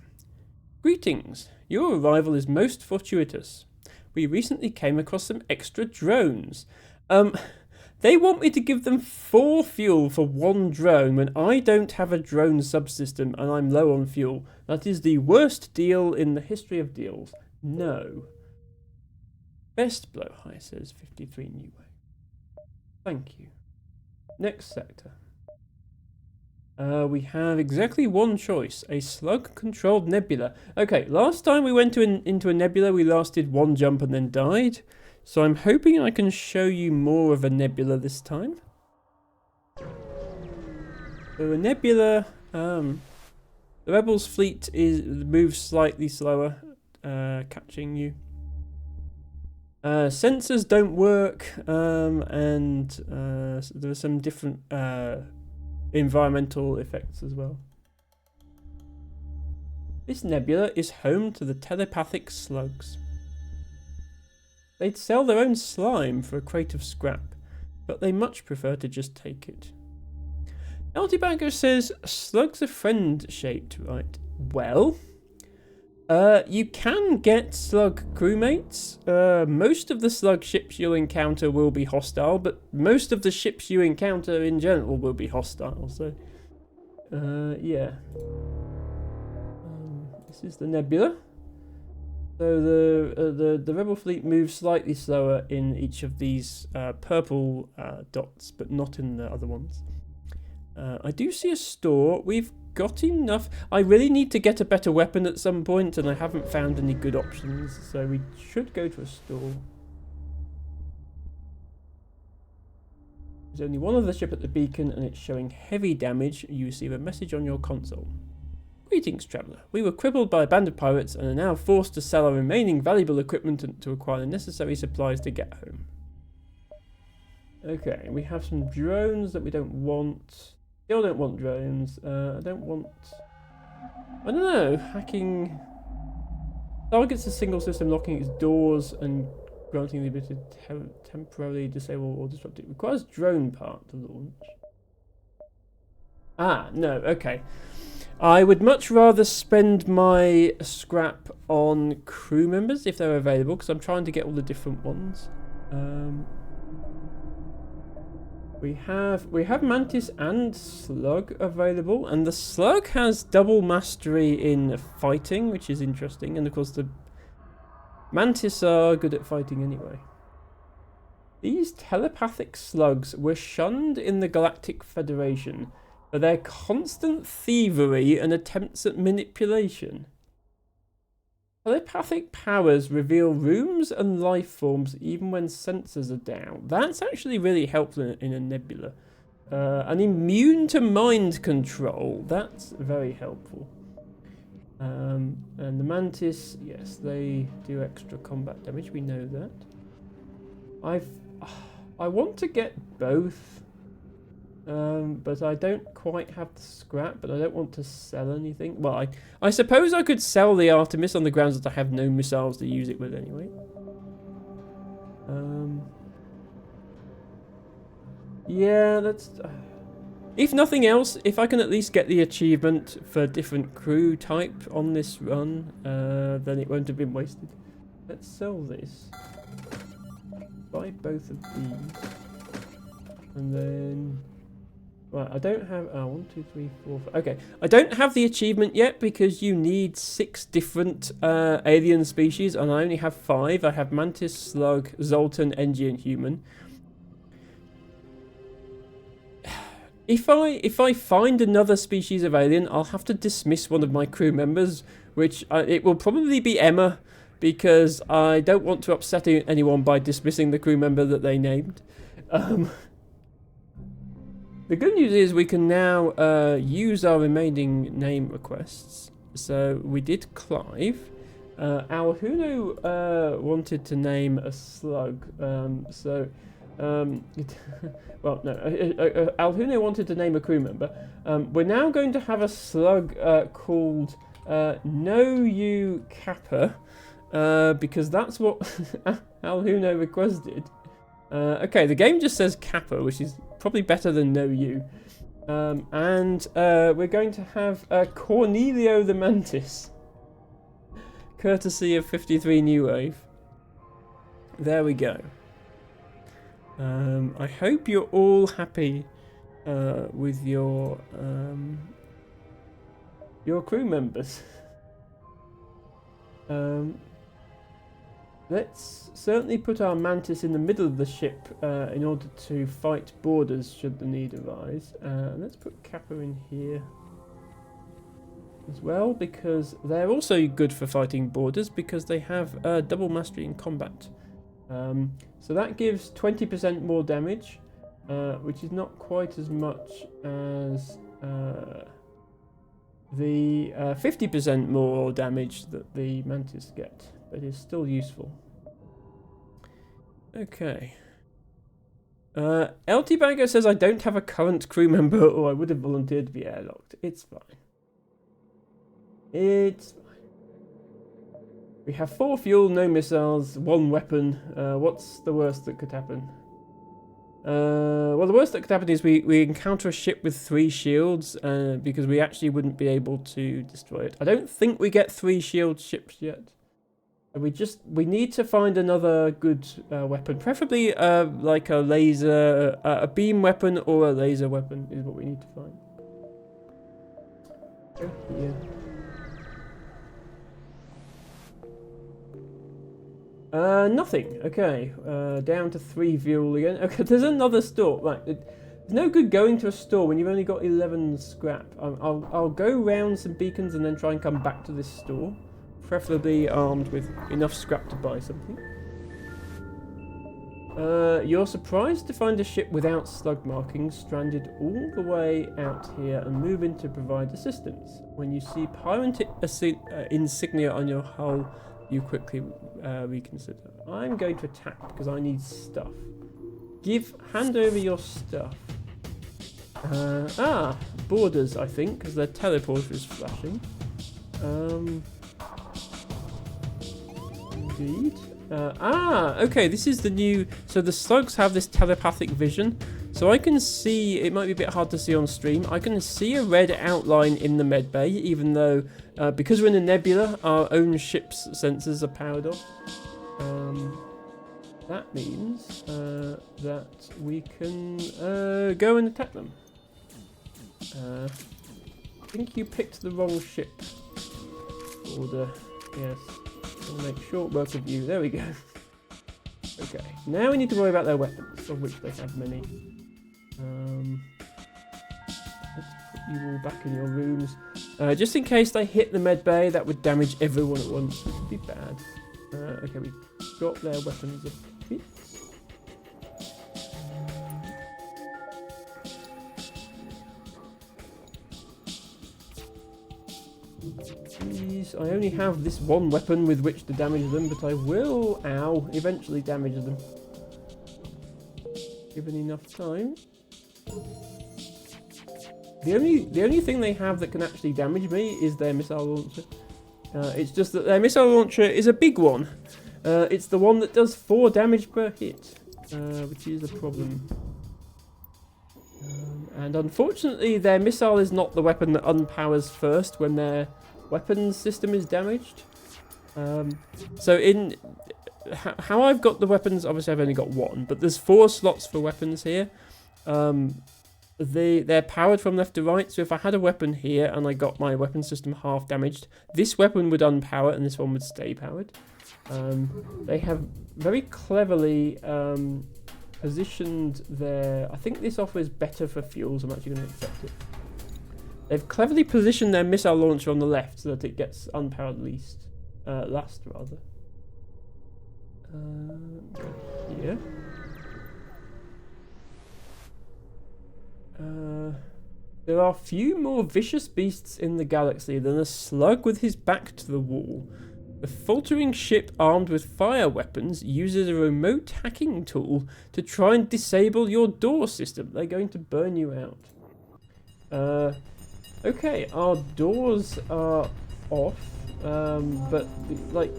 Greetings. Your arrival is most fortuitous. We recently came across some extra drones. They want me to give them 4 fuel for 1 drone when I don't have a drone subsystem and I'm low on fuel. That is the worst deal in the history of deals. No. Best Blowhigh, says 53 New Way. Thank you. Next sector. We have exactly one choice, a slug-controlled nebula. Okay, last time we went into a nebula, we lasted 1 jump and then died. So I'm hoping I can show you more of a nebula this time. So a nebula, the Rebels fleet moves slightly slower, catching you. Sensors don't work, and there are some different environmental effects as well. This nebula is home to the telepathic slugs. They'd sell their own slime for a crate of scrap, but they much prefer to just take it. Altibango says, slugs are friend-shaped, right? Well, you can get slug crewmates. Most of the slug ships you'll encounter will be hostile, but most of the ships you encounter in general will be hostile, so... yeah. This is the nebula. So the Rebel fleet moves slightly slower in each of these purple dots, but not in the other ones. I do see a store. We've got enough. I really need to get a better weapon at some point, and I haven't found any good options, so we should go to a store. There's only one other ship at the beacon, and it's showing heavy damage. You receive a message on your console. Greetings, traveller. We were crippled by a band of pirates and are now forced to sell our remaining valuable equipment to acquire the necessary supplies to get home. Okay, we have some drones that we don't want. Still don't want drones. I don't want... I don't know. Hacking... Targets a single system, locking its doors and granting the ability to temporarily disable or disrupt it. Requires drone part to launch. Ah, no, okay. I would much rather spend my scrap on crew members if they're available, because I'm trying to get all the different ones. We have Mantis and Slug available, and the Slug has double mastery in fighting, which is interesting, and of course the Mantis are good at fighting anyway. These telepathic slugs were shunned in the Galactic Federation for their constant thievery and attempts at manipulation. Telepathic powers reveal rooms and life forms even when sensors are down. That's actually really helpful in a nebula. And immune to mind control. That's very helpful. And the Mantis, yes, they do extra combat damage. We know that. I want to get both. But I don't quite have the scrap, but I don't want to sell anything. Well, I suppose I could sell the Artemis on the grounds that I have no missiles to use it with anyway. Yeah, that's... if nothing else, if I can at least get the achievement for different crew type on this run, then it won't have been wasted. Let's sell this. Buy both of these. And then... right, I don't have... oh, 1, 2, 3, 4, 5... okay, I don't have the achievement yet because you need 6 different alien species, and I only have 5. I have Mantis, Slug, Zoltan, Engi, and Human. If I find another species of alien, I'll have to dismiss one of my crew members, which it will probably be Emma, because I don't want to upset anyone by dismissing the crew member that they named. The good news is we can now use our remaining name requests. So we did Clive. Alhuno wanted to name a slug. Well, no, Alhuno wanted to name a crew member. We're now going to have a slug called No You Kappa, because that's what Alhuno requested. Okay, the game just says Kappa, which is probably better than No You. And we're going to have Cornelio the Mantis, courtesy of 53 New Wave. There we go. I hope you're all happy with your crew members. Let's certainly put our Mantis in the middle of the ship in order to fight boarders should the need arise. Let's put Kappa in here as well, because they're also good for fighting boarders because they have double mastery in combat. So that gives 20% more damage, which is not quite as much as the 50% more damage that the Mantis get, but is still useful. Okay. LT Bagger says I don't have a current crew member or I would have volunteered to be airlocked. It's fine. It's fine. We have 4 fuel, no missiles, 1 weapon. What's the worst that could happen? Well, the worst that could happen is we encounter a ship with 3 shields, because we actually wouldn't be able to destroy it. I don't think we get 3 shield ships yet. We need to find another good weapon, preferably like a laser, a beam weapon or a laser weapon is what we need to find. Go here. Nothing. Okay, down to 3 fuel again. Okay, there's another store. Right, it's no good going to a store when you've only got 11 scrap. I'll go round some beacons and then try and come back to this store, preferably armed with enough scrap to buy something. You're surprised to find a ship without slug markings stranded all the way out here and move in to provide assistance. When you see pirate insignia on your hull, you quickly reconsider. I'm going to attack because I need stuff. Hand over your stuff. Boarders, I think, because their teleporter is flashing. Indeed. Okay, this is the new... So the slugs have this telepathic vision. So I can see, it might be a bit hard to see on stream, I can see a red outline in the med bay, even though, because we're in a nebula, our own ship's sensors are powered off. That means that we can go and attack them. I think you picked the wrong ship. Order, yes. I'll make short work of you. There we go. Okay, now we need to worry about their weapons, of which they have many. Let's put you all back in your rooms. Just in case they hit the med bay, that would damage everyone at once, which would be bad. Okay, we got their weapons a bit. I only have this one weapon with which to damage them, but I will, eventually damage them. Given enough time. The only thing they have that can actually damage me is their missile launcher. It's just that their missile launcher is a big one. It's the one that does 4 damage per hit, which is a problem. And unfortunately, their missile is not the weapon that unpowers first when their weapons system is damaged. So in how I've got the weapons, obviously I've only got 1, but there's 4 slots for weapons here. They're powered from left to right, so if I had a weapon here and I got my weapon system half damaged, this weapon would unpower and this one would stay powered. They have very cleverly positioned their... I think this offer is better for fuels, I'm actually going to accept it. They've cleverly positioned their missile launcher on the left so that it gets unpowered last rather. Here. There are few more vicious beasts in the galaxy than a slug with his back to the wall. The faltering ship armed with fire weapons uses a remote hacking tool to try and disable your door system. They're going to burn you out. Okay, our doors are off, but like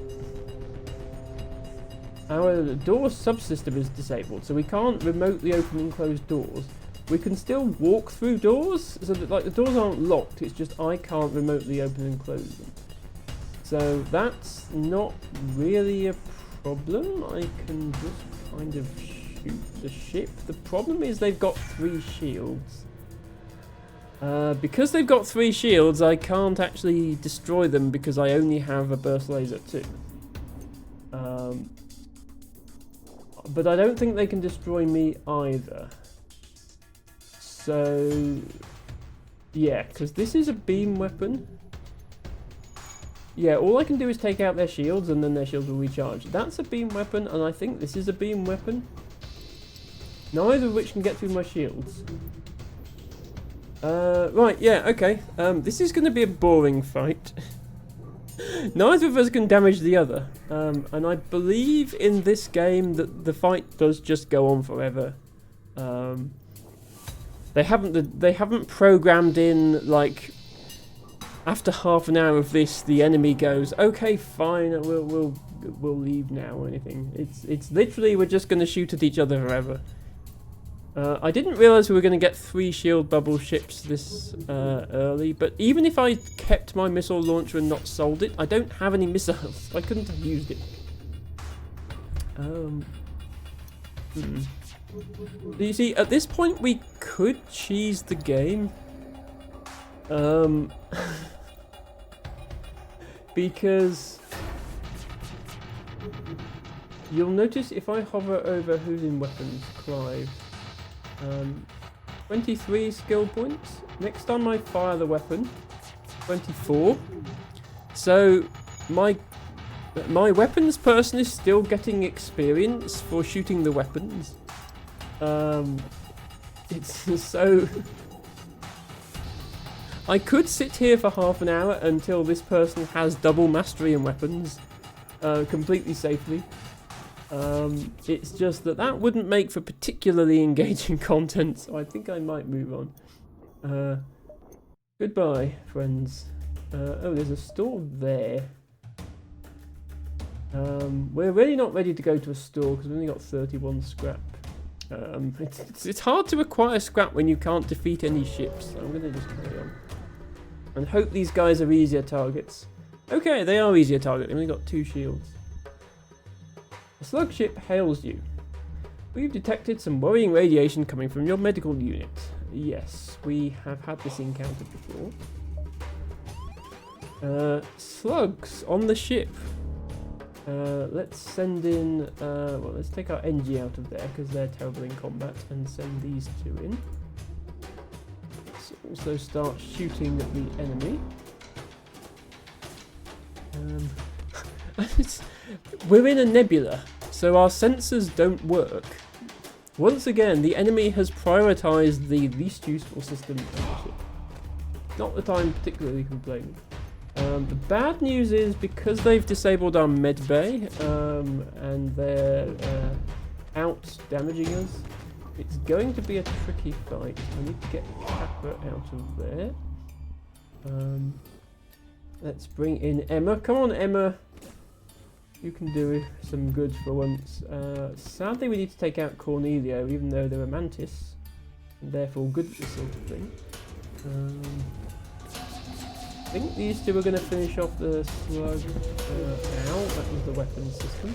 our door subsystem is disabled, so we can't remotely open and close doors. We can still walk through doors, so that like the doors aren't locked. It's just I can't remotely open and close them. So that's not really a problem. I can just kind of shoot the ship. The problem is they've got 3 shields. Because they've got 3 shields, I can't actually destroy them because I only have a burst laser too. But I don't think they can destroy me either. So, yeah, because this is a beam weapon. Yeah, all I can do is take out their shields and then their shields will recharge. That's a beam weapon, and I think this is a beam weapon. Neither of which can get through my shields. Right, yeah, okay. This is going to be a boring fight. Neither of us can damage the other. And I believe in this game that the fight does just go on forever. They haven't programmed in, like, after half an hour of this, the enemy goes, okay, fine, we'll leave now or anything. It's literally we're just going to shoot at each other forever. I didn't realise we were going to get 3 shield bubble ships this early, but even if I kept my missile launcher and not sold it, I don't have any missiles. I couldn't have used it. You see, at this point we could cheese the game. Because you'll notice if I hover over who's in weapons, Clive, 23 skill points. Next time I fire the weapon, 24. So my weapons person is still getting experience for shooting the weapons. It's so... I could sit here for half an hour until this person has double mastery in weapons, completely safely. It's just that wouldn't make for particularly engaging content, so I think I might move on. Goodbye, friends. Oh, there's a store there. We're really not ready to go to a store because we've only got 31 scrap. It's hard to acquire scrap when you can't defeat any ships. So I'm going to just carry on. And hope these guys are easier targets. Okay, they are easier targets. They've only got 2 shields. A slug ship hails you. We've detected some worrying radiation coming from your medical unit. Yes, we have had this encounter before. Slugs on the ship. Let's send in, well, let's take our NG out of there because they're terrible in combat and send these 2 in. Let's also start shooting at the enemy. We're in a nebula, so our sensors don't work. Once again, the enemy has prioritized the least useful system on the ship. Not that I'm particularly complaining. The bad news is because they've disabled our med bay and they're out damaging us, it's going to be a tricky fight. I need to get Kappa out of there. Let's bring in Emma. Come on, Emma. You can do some good for once. Sadly, we need to take out Cornelio, even though they're a mantis, and therefore good at this sort of thing. I think these 2 are going to finish off the slug. Ow, that was the weapon system.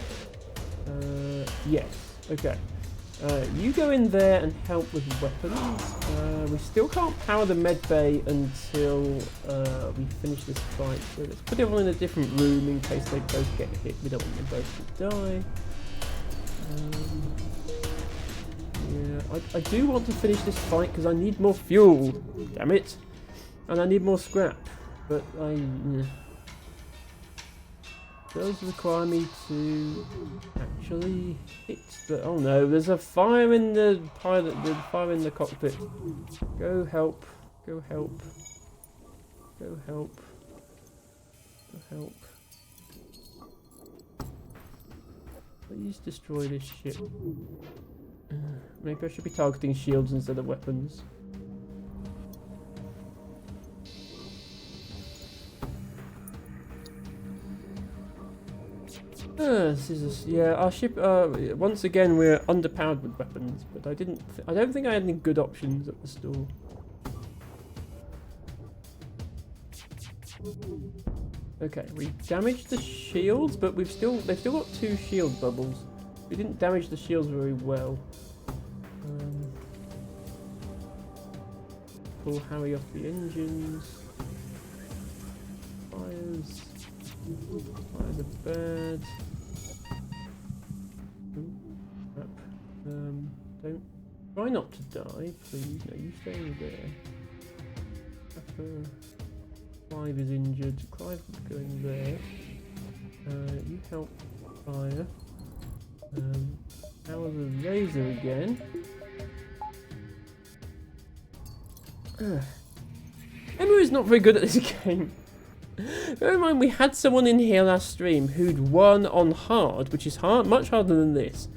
Yes, okay. You go in there and help with weapons. We still can't power the med bay until we finish this fight. So let's put everyone in a different room in case they both get hit. We don't want them both to die. Yeah, I do want to finish this fight because I need more fuel. Damn it. And I need more scrap. But does require me to actually hit the... Oh no, there's a fire in the pilot, there's fire in the cockpit. Go help, go help, go help, go help. Please destroy this ship. Maybe I should be targeting shields instead of weapons. This is yeah. Our ship. Once again, we're underpowered with weapons, but I don't think I had any good options at the store. Okay, we damaged the shields, but they've still got 2 shield bubbles. We didn't damage the shields very well. Pull Harry off the engines. Fires. Fire the bird. Don't try not to die, please. No, you stay in there. Clive is injured. Clive is going there. You help fire. Power the laser again. Emma is not very good at this game. Bear in mind, we had someone in here last stream who'd won on hard, which is much harder than this,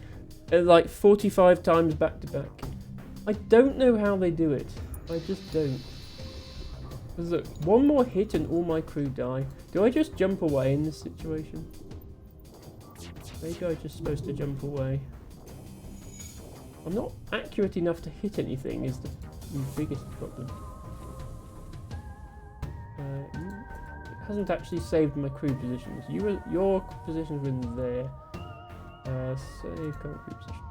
like 45 times back to back. I don't know how they do it. I just don't. Because look, one more hit and all my crew die. Do I just jump away in this situation? Maybe I'm just supposed to jump away. I'm not accurate enough to hit anything is the biggest problem. It hasn't actually saved my crew positions. Your positions were in there. Save current crew position.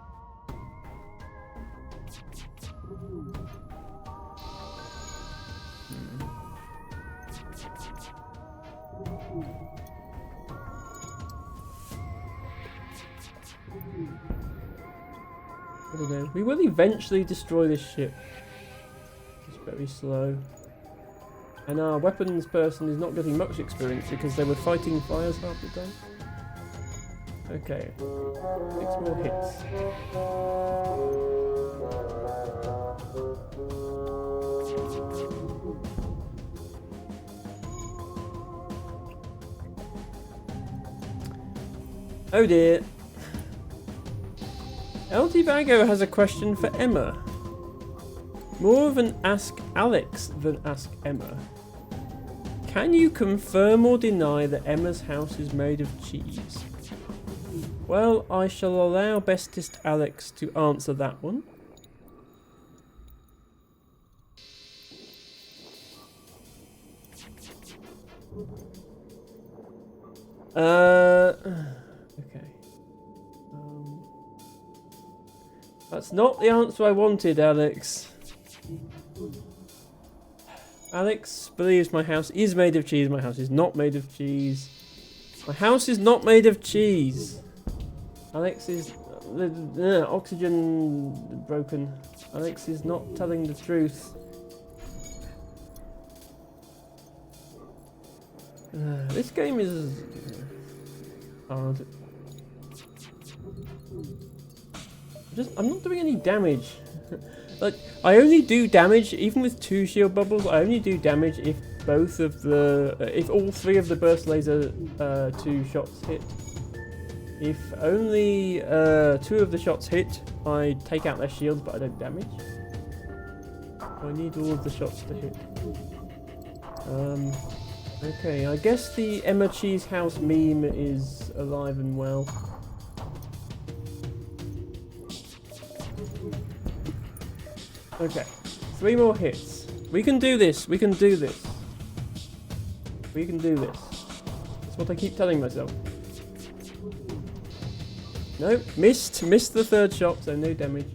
I don't know. We will eventually destroy this ship. It's very slow. And our weapons person is not getting much experience because they were fighting fires half the time. Okay. 6 more hits. Oh dear. LT Bago has a question for Emma. More of an ask Alex than ask Emma. Can you confirm or deny that Emma's house is made of cheese? Well, I shall allow Bestest Alex to answer that one. Okay. That's not the answer I wanted, Alex. Alex believes my house is made of cheese. My house is not made of cheese. My house is not made of cheese. Alex is... oxygen broken. Alex is not telling the truth. This game is hard. I'm not doing any damage. Like, I only do damage, even with 2 shield bubbles, I only do damage if both of the... if all 3 of the burst laser 2 shots hit. If only 2 of the shots hit, I take out their shields, but I don't damage. So I need all of the shots to hit. Okay, I guess the Emma Cheese House meme is alive and well. Okay, 3 more hits. We can do this. We can do this. We can do this. That's what I keep telling myself. Nope, missed. Missed the 3rd shot, so no damage.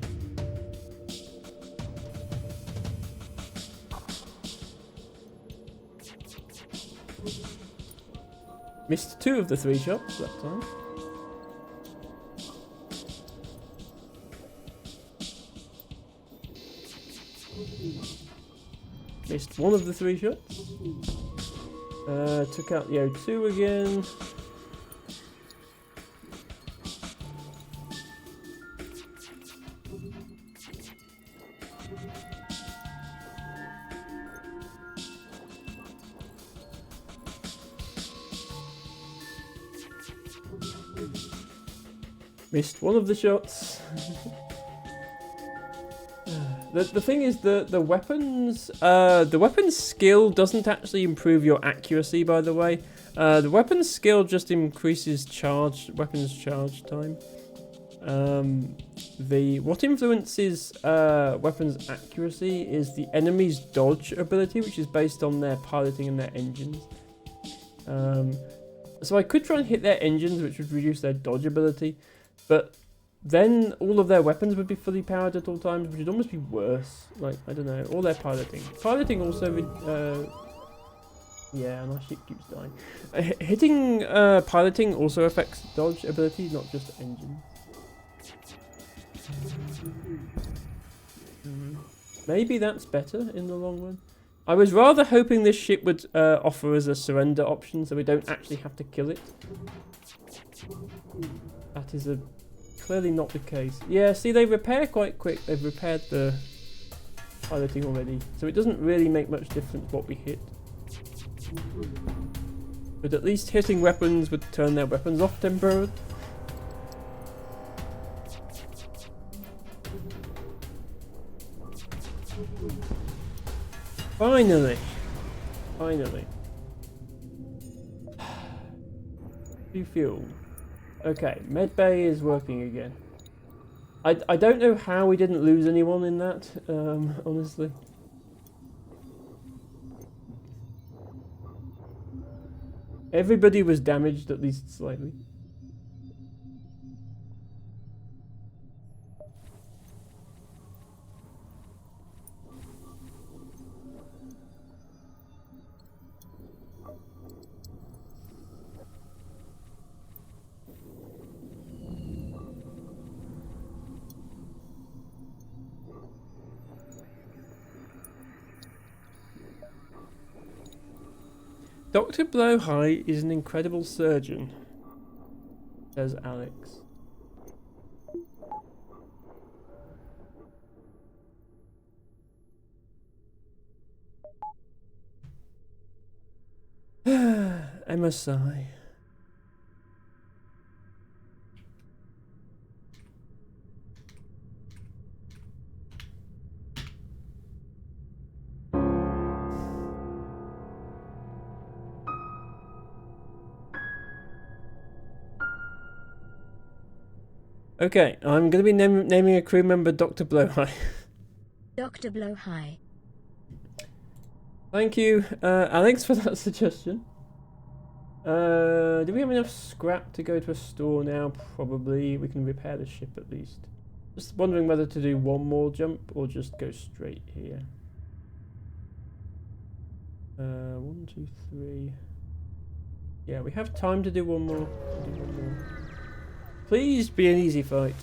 Missed 2 of the 3 shots that time. Missed 1 of the 3 shots. Took out the O2 again. Missed 1 of the shots. The thing is the weapons skill doesn't actually improve your accuracy, by the way. The weapons skill just increases weapons charge time. What influences weapons accuracy is the enemy's dodge ability, which is based on their piloting and their engines. So I could try and hit their engines, which would reduce their dodge ability, but then all of their weapons would be fully powered at all times, which would almost be worse. Like, I don't know, all their piloting. Piloting also, yeah, my ship keeps dying. Hitting piloting also affects dodge ability, not just engine. Maybe that's better in the long run. I was rather hoping this ship would offer us a surrender option, so we don't actually have to kill it. That is clearly not the case. Yeah, see, they repair quite quick. They've repaired the piloting already, so it doesn't really make much difference what we hit. But at least hitting weapons would turn their weapons off temporarily. Finally! Finally. Fuel. Okay, medbay is working again. I don't know how we didn't lose anyone in that, honestly. Everybody was damaged at least slightly. Dr. Blowhigh is an incredible surgeon, says Alex. MSI. Okay, I'm going to be naming a crew member Dr. Blowhigh. Dr. Blowhigh. Thank you, Alex, for that suggestion. Do we have enough scrap to go to a store now? Probably. We can repair the ship at least. Just wondering whether to do one more jump or just go straight here. 1, 2, 3. Yeah, we have time to do one more. Please be an easy fight.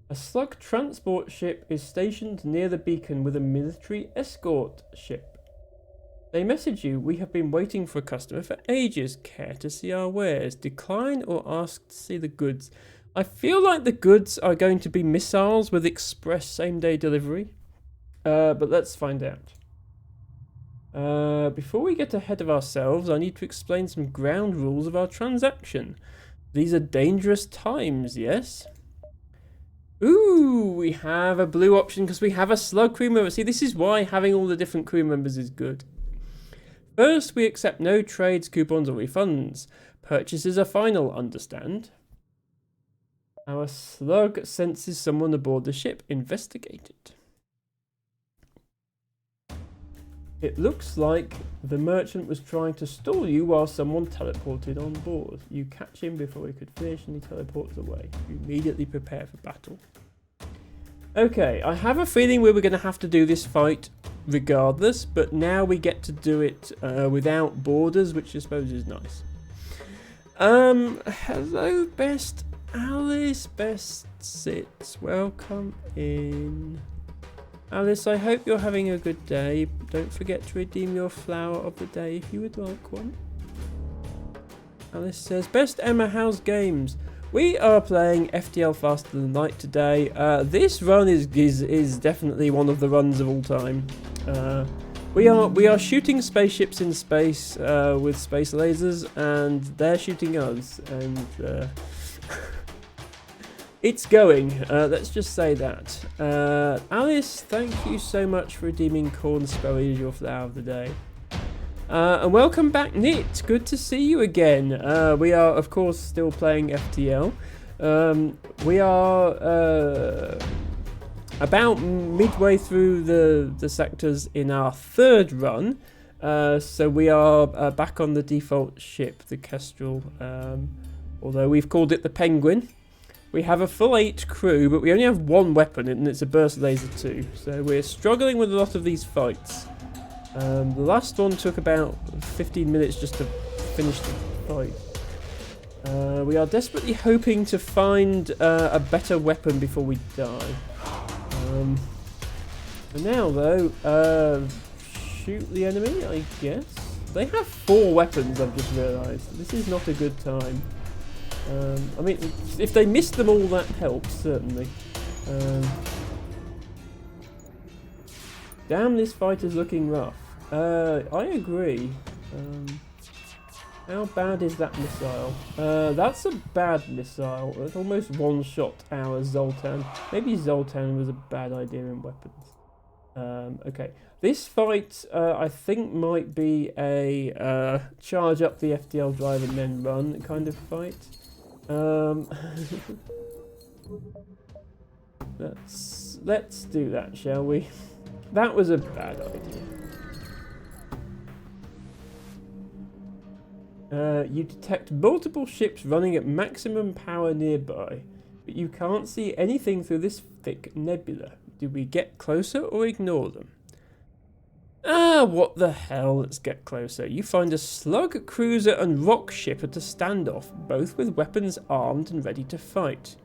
A slug transport ship is stationed near the beacon with a military escort ship. They message you, we have been waiting for a customer for ages. Care to see our wares? Decline or ask to see the goods? I feel like the goods are going to be missiles with express same-day delivery. But let's find out. Before we get ahead of ourselves, I need to explain some ground rules of our transaction. These are dangerous times, yes? Ooh, we have a blue option because we have a slug crew member. See, this is why having all the different crew members is good. First, we accept no trades, coupons, or refunds. Purchases are final, understand? Our slug senses someone aboard the ship. Investigate it. It looks like the merchant was trying to stall you while someone teleported on board. You catch him before he could finish and he teleports away. You immediately prepare for battle. Okay, I have a feeling we were going to have to do this fight regardless, but now we get to do it without borders, which I suppose is nice. Hello, Best Alice. Best Sits. Welcome in. Alice, I hope you're having a good day. Don't forget to redeem your flower of the day if you would like one. Alice says, Best Emma, how's games? We are playing FTL Faster Than Light today. This run is definitely one of the runs of all time. We are shooting spaceships in space with space lasers, and they're shooting us, and it's going. Let's just say that. Alice, thank you so much for redeeming Corn Sperry as your flower of the day. And welcome back, Nit. Good to see you again. We are, of course, still playing FTL. We are about midway through the sectors in our third run. So we are back on the default ship, the Kestrel. Although we've called it the Penguin. We have a full 8 crew, but we only have one weapon, and it's a burst laser too. So we're struggling with a lot of these fights. The last one took about 15 minutes just to finish the fight. We are desperately hoping to find a better weapon before we die. For now, though, shoot the enemy, I guess. They have 4 weapons, I've just realised. This is not a good time. I mean, if they miss them all, that helps, certainly. Damn, this fight is looking rough. I agree. How bad is that missile? That's a bad missile. It's almost one-shot our Zoltan. Maybe Zoltan was a bad idea in weapons. Okay. This fight, I think, might be a charge up the FTL drive and then run kind of fight. Let's do that, shall we? That was a bad idea. You detect multiple ships running at maximum power nearby, but you can't see anything through this thick nebula. Do we get closer or ignore them? What the hell, let's get closer. You find a slug, cruiser and rock ship at a standoff, both with weapons armed and ready to fight.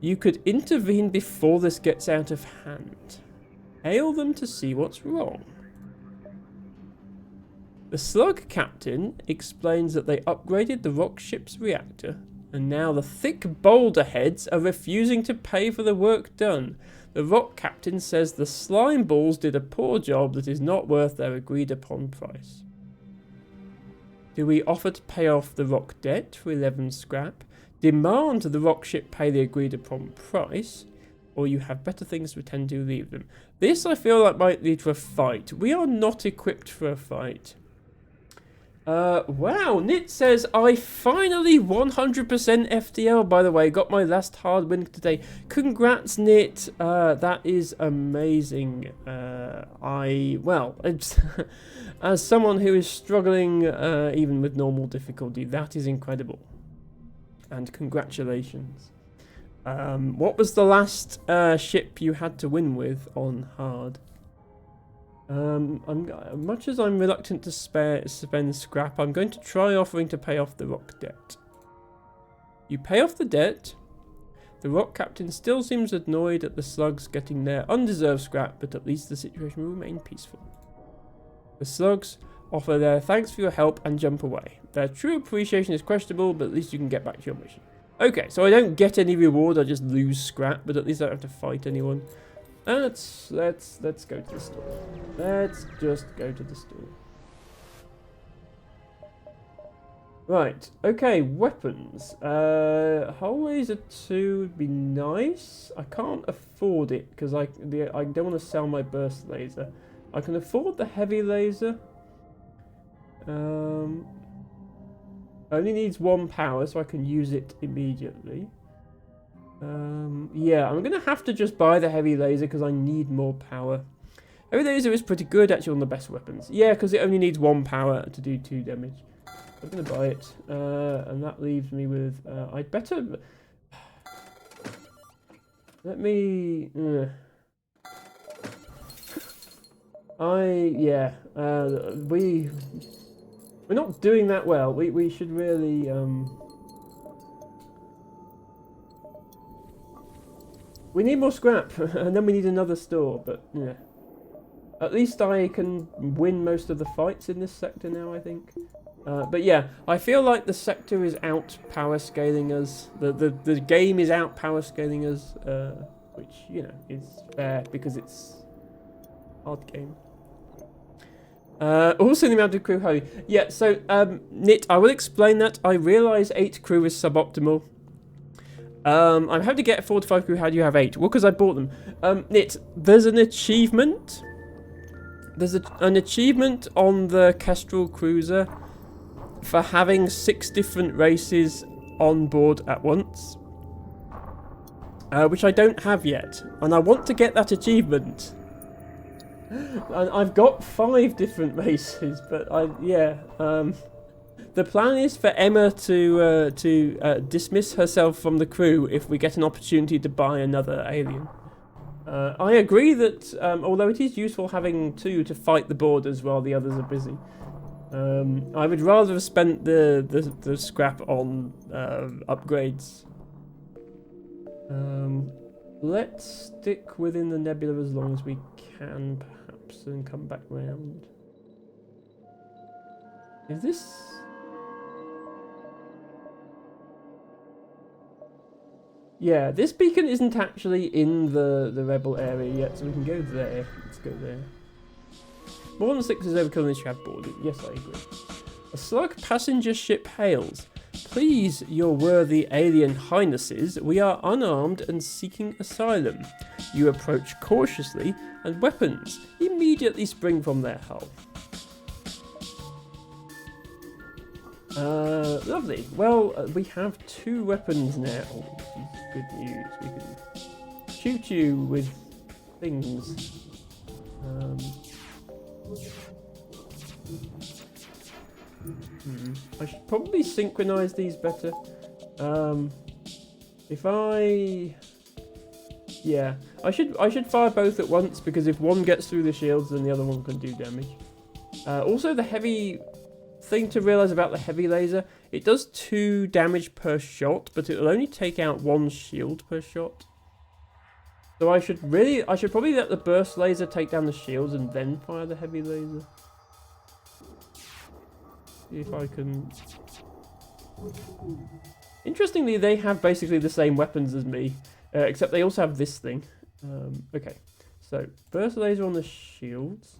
You could intervene before this gets out of hand. Hail them to see what's wrong. The slug captain explains that they upgraded the rock ship's reactor, and now the thick boulder heads are refusing to pay for the work done. The rock captain says the slime balls did a poor job that is not worth their agreed upon price. Do we offer to pay off the rock debt for 11 scrap, demand the rock ship pay the agreed upon price, or you have better things to attend to, leave them? This I feel like might lead to a fight. We are not equipped for a fight. Wow, Nit says, I finally 100% FTL, by the way. Got my last hard win today. Congrats, Nit. That is amazing. Well, as someone who is struggling even with normal difficulty, that is incredible. And congratulations. What was the last ship you had to win with on hard? Much as I'm reluctant to spend scrap, I'm going to try offering to pay off the rock debt. You pay off the debt. The rock captain still seems annoyed at the slugs getting their undeserved scrap, but at least the situation will remain peaceful. The slugs offer their thanks for your help and jump away. Their true appreciation is questionable, but at least you can get back to your mission. Okay, so I don't get any reward, I just lose scrap, but at least I don't have to fight anyone. Let's go to the store. Let's just go to the store. Right, okay, weapons. Hull laser 2 would be nice. I can't afford it because I don't want to sell my burst laser. I can afford the heavy laser. Only needs 1 power, so I can use it immediately. Yeah, I'm gonna have to just buy the heavy laser because I need more power. Heavy laser is pretty good, actually, on the best weapons. Yeah, because it only needs 1 power to do 2 damage. I'm gonna buy it, and that leaves me with. I'd better. Let me. We're not doing that well. We should really We need more scrap, and then we need another store, but yeah. At least I can win most of the fights in this sector now, I think. But yeah, I feel like the sector is out power scaling us. The game is out power scaling us, which, you know, is fair because it's a hard game. Also the amount of crew hurry. Yeah, so Nit, I will explain that. I realise 8 crew is suboptimal. I'm having to get 4 to 5 crew. How do you have 8? Well, because I bought them. Nit, there's an achievement. There's an achievement on the Kestrel Cruiser for having 6 different races on board at once. Which I don't have yet. And I want to get that achievement. And I've got 5 different races, but the plan is for Emma to dismiss herself from the crew if we get an opportunity to buy another alien. I agree that although it is useful having 2 to fight the borders while the others are busy, I would rather have spent the scrap on upgrades. Let's stick within the nebula as long as we can, perhaps, and come back round. Is this? Yeah, this beacon isn't actually in the rebel area yet, so we can go there. Let's go there. More than 6 is overkill in the Shad border. Yes, I agree. A slug passenger ship hails. Please, your worthy alien highnesses, we are unarmed and seeking asylum. You approach cautiously, and weapons immediately spring from their hull. Lovely. Well, we have 2 weapons now, which is good news. We can shoot you with things. I should probably synchronize these better. I should fire both at once, because if one gets through the shields, then the other one can do damage. Also, the heavy thing to realize about the heavy laser, it does 2 damage per shot, but it will only take out 1 shield per shot. So I should probably let the burst laser take down the shields and then fire the heavy laser. See if I can. Interestingly, they have basically the same weapons as me, except they also have this thing. Okay, so burst laser on the shields.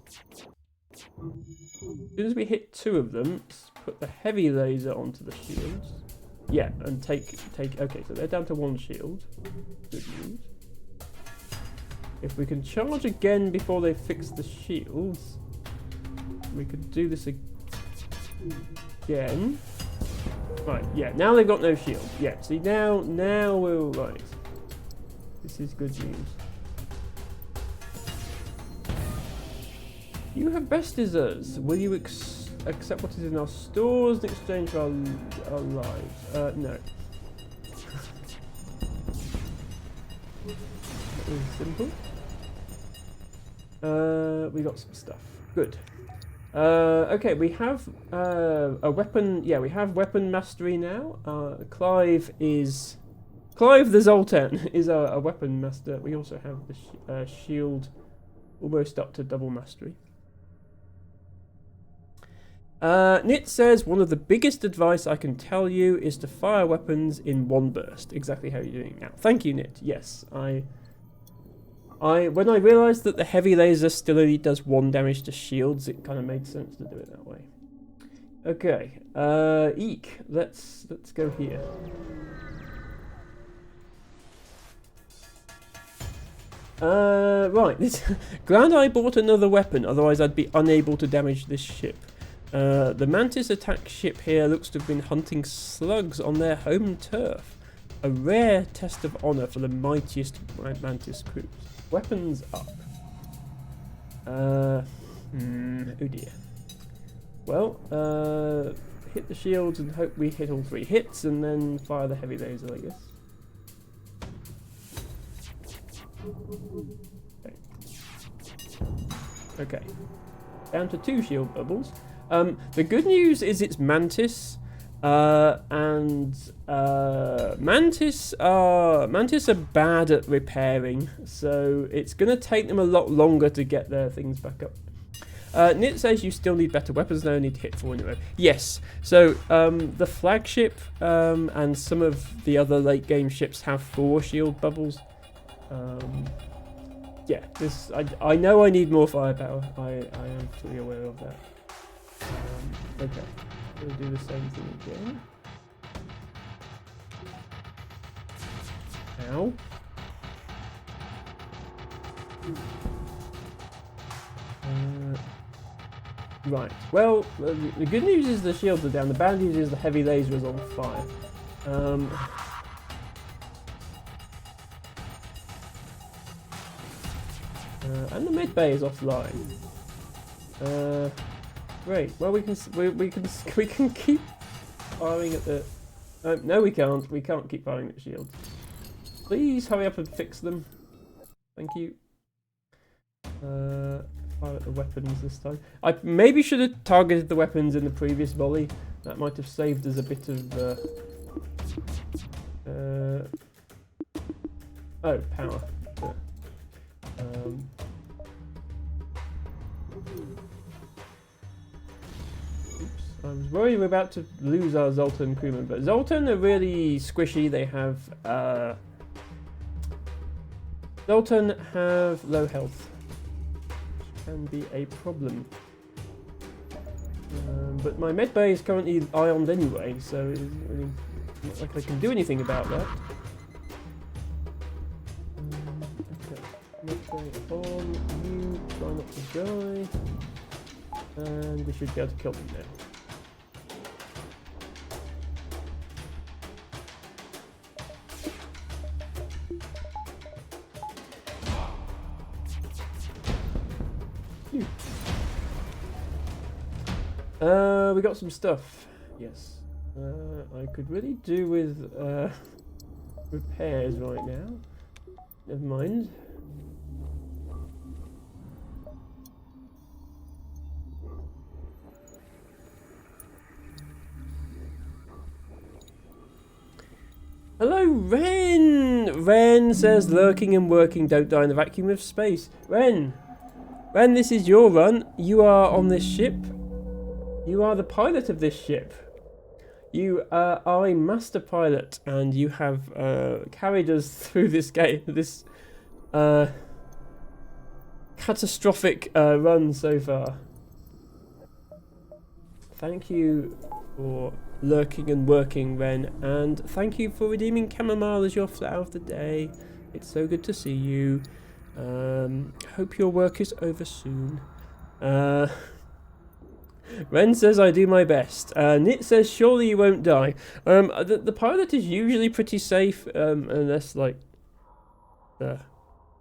As soon as we hit 2 of them, put the heavy laser onto the shields. Yeah, and take. Okay, so they're down to 1 shield. Good news. If we can charge again before they fix the shields, we could do this again. again. Right, yeah, now they've got no shield. Yeah, see, now we're all right. This is good news. You have bested us. Will you accept what is in our stores in exchange for our lives? No. That was simple. We got some stuff. Good. Okay, we have a weapon. Yeah, we have weapon mastery now. Clive the Zoltan is a weapon master. We also have the shield almost up to double mastery. Nit says, one of the biggest advice I can tell you is to fire weapons in one burst. Exactly how you're doing now. Thank you, Nit. Yes, when I realised that the heavy laser still only does 1 damage to shields, it kind of made sense to do it that way. Okay, Eek, let's go here. Right, glad I bought another weapon, otherwise I'd be unable to damage this ship. The Mantis attack ship here looks to have been hunting slugs on their home turf. A rare test of honour for the mightiest Mantis crews. Weapons up. Oh dear. Well, hit the shields and hope we hit all 3 hits and then fire the heavy laser, I guess. Okay. Down to 2 shield bubbles. The good news is it's Mantis. Mantis are bad at repairing, so it's going to take them a lot longer to get their things back up. Nit says you still need better weapons, no need to hit 4 in a row. Yes, so the flagship and some of the other late game ships have 4 shield bubbles. Yeah, I know I need more firepower, I am fully aware of that. Okay, we'll do the same thing again. Ow. Right, well, the good news is the shields are down, the bad news is the heavy laser is on fire. And the mid bay is offline. Great. Well, we can keep firing at the. No, we can't. We can't keep firing at the shields. Please hurry up and fix them. Thank you. Fire at the weapons this time. I maybe should have targeted the weapons in the previous volley. That might have saved us a bit of. Oh, power. I was worried we were about to lose our Zoltan crewmen, but Zoltan are really squishy. They have Zoltan have low health, which can be a problem. But my med bay is currently ioned anyway, so it's really not like I can do anything about that. Okay, med bay on. You try not to die, and we should be able to kill them now. We got some stuff. Yes. I could really do with repairs right now. Never mind. Hello, Ren! Ren says, lurking and working don't die in the vacuum of space. Ren, this is your run. You are on this ship. You are the pilot of this ship. You are a master pilot, and you have carried us through this game, this catastrophic run so far. Thank you for lurking and working, Ren, and thank you for redeeming chamomile as your flower of the day. It's so good to see you. Hope your work is over soon. Ren says I do my best. Nit says surely you won't die. The pilot is usually pretty safe, unless like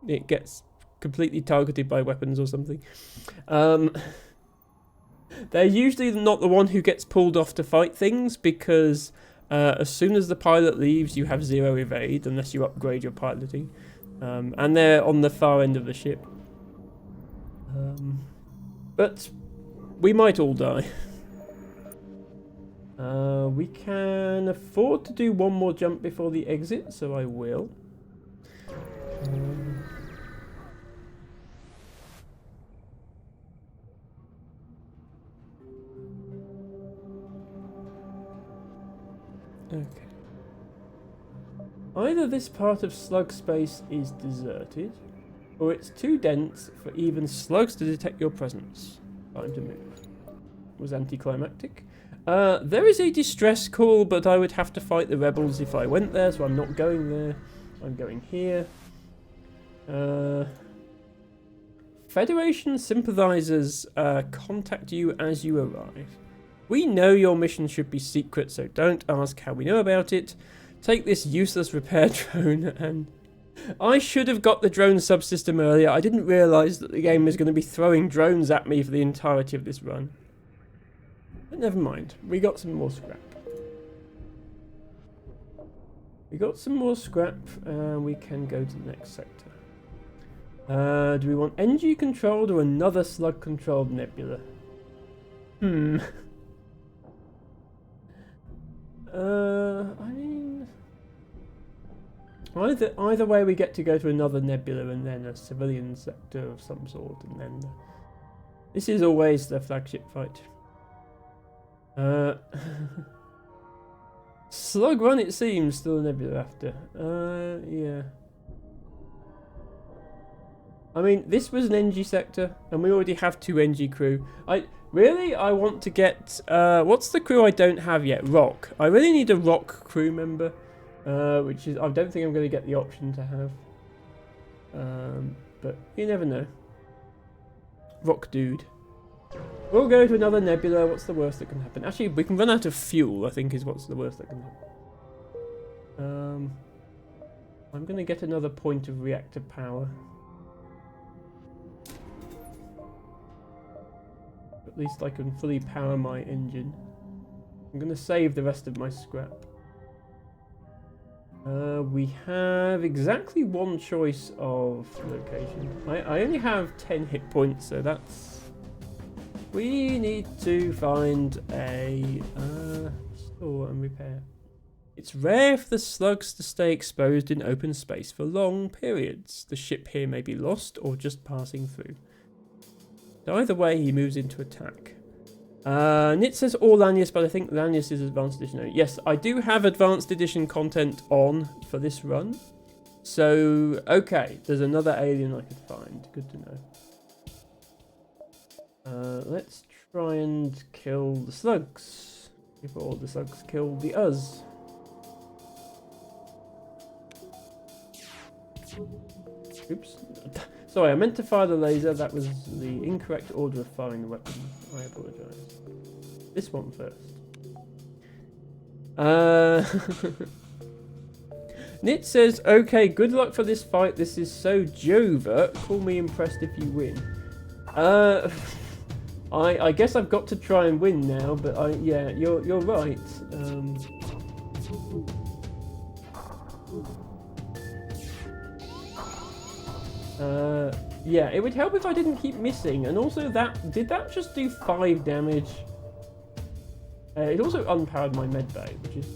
it gets completely targeted by weapons or something. They're usually not the one who gets pulled off to fight things because as soon as the pilot leaves, you have 0 evade unless you upgrade your piloting, and they're on the far end of the ship. But we might all die. We can afford to do one more jump before the exit, so I will. Okay. Either this part of slug space is deserted, or it's too dense for even slugs to detect your presence. Time to move. Was anticlimactic. There is a distress call, but I would have to fight the rebels if I went there, so I'm not going there. I'm going here. Federation sympathizers contact you as you arrive. We know your mission should be secret, so don't ask how we know about it. Take this useless repair drone and... I should have got the drone subsystem earlier. I didn't realise that the game was going to be throwing drones at me for the entirety of this run. But never mind. We got some more scrap. We can go to the next sector. Do we want NG controlled or another slug controlled nebula? I mean, either way, we get to go to another nebula and then a civilian sector of some sort, and then this is always the flagship fight. Slug Run, it seems, still a nebula after. Yeah. I mean, this was an NG sector, and we already have 2 NG crew. I want to get... what's the crew I don't have yet? Rock. I really need a Rock crew member, which is... I don't think I'm going to get the option to have. But you never know. Rock dude. We'll go to another nebula. What's the worst that can happen? Actually, we can run out of fuel, I think, is what's the worst that can happen. I'm going to get another point of reactor power. At least I can fully power my engine. I'm going to save the rest of my scrap. We have exactly 1 choice of location. I only have 10 hit points, so that's... We need to find a store and repair. It's rare for the slugs to stay exposed in open space for long periods. The ship here may be lost or just passing through. So either way, he moves into attack. Nit says all Lanius, but I think Lanius is Advanced Edition. No, yes, I do have Advanced Edition content on for this run. So, okay, there's another alien I could find. Good to know. Let's try and kill the slugs before the slugs kill the us. Oops. Sorry, I meant to fire the laser. That was the incorrect order of firing the weapon. I apologise. This one first. Nit says, okay, good luck for this fight. This is so Jova. Call me impressed if you win. I guess I've got to try and win now, but yeah, you're right. Yeah, it would help if I didn't keep missing, and also did that just do 5 damage? It also unpowered my medbay, which is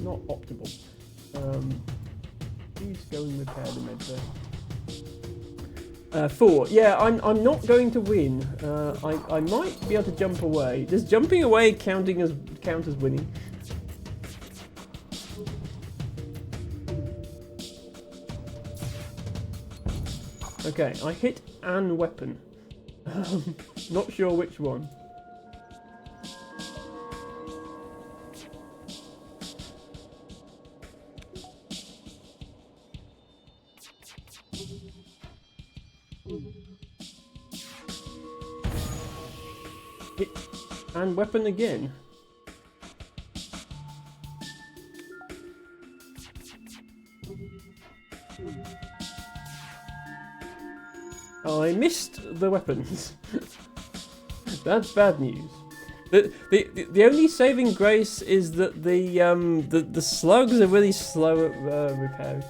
not optimal. Please go and repair the medbay. 4. Yeah, I'm not going to win. I might be able to jump away. Does jumping away count as winning? Okay, I hit an weapon. Not sure which one. Hit And weapon again. I missed the weapons. That's bad news. The only saving grace is that the slugs are really slow at repairing.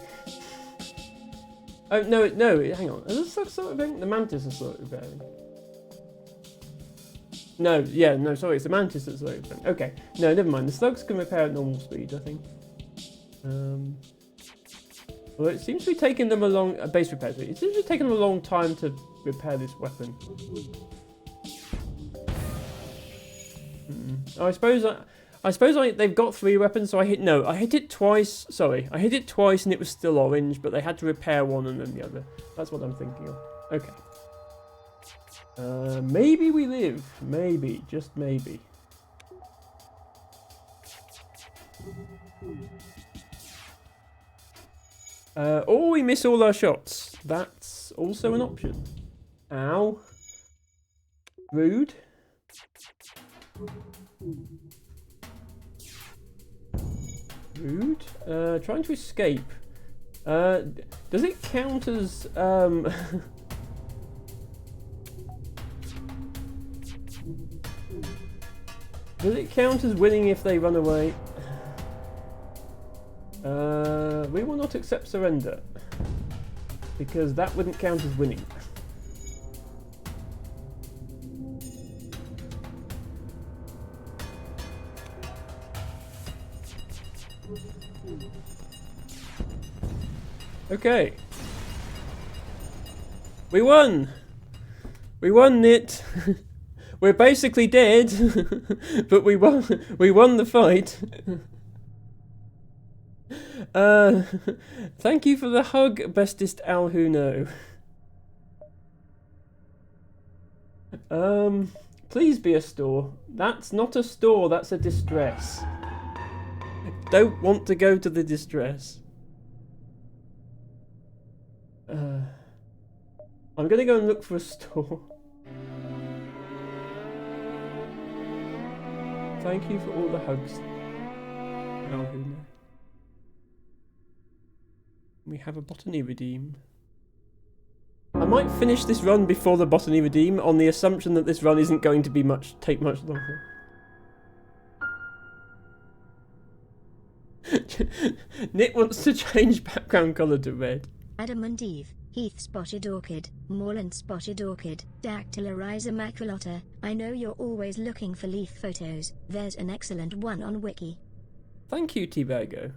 Oh no, hang on. Are the slugs slow at repairing? The mantis are slow at repairing. No, sorry, it's the mantis that's slow at repairing. Okay, no, never mind. The slugs can repair at normal speed, I think. Well, it seems to be taking them a long base repair speed. It seems to be taking them a long time to repair this weapon. Oh, I suppose they've got 3 weapons, so I hit it twice. Sorry, I hit it twice and it was still orange, but they had to repair one and then the other. That's what I'm thinking of. Okay. Maybe we live. Maybe, just maybe. Or we miss all our shots. That's also an option. Ow. Rude. Rude. Trying to escape. Does it count as does it count as winning if they run away? We will not accept surrender because that wouldn't count as winning. Okay. We won! We won it! We're basically dead, but we won the fight. Thank you for the hug, bestest Al Who Know. Please be a store. That's not a store, that's a distress. Don't want to go to the distress. I'm gonna go and look for a store. Thank you for all the hugs. Al Who Know. We have a botany redeem. I might finish this run before the botany redeem on the assumption that this run isn't going to be take much longer. Nick wants to change background colour to red. Adam and Eve, Heath Spotted Orchid, Moorland Spotted Orchid, Dactylorhiza maculata. I know you're always looking for leaf photos. There's an excellent one on Wiki. Thank you, T-Bago.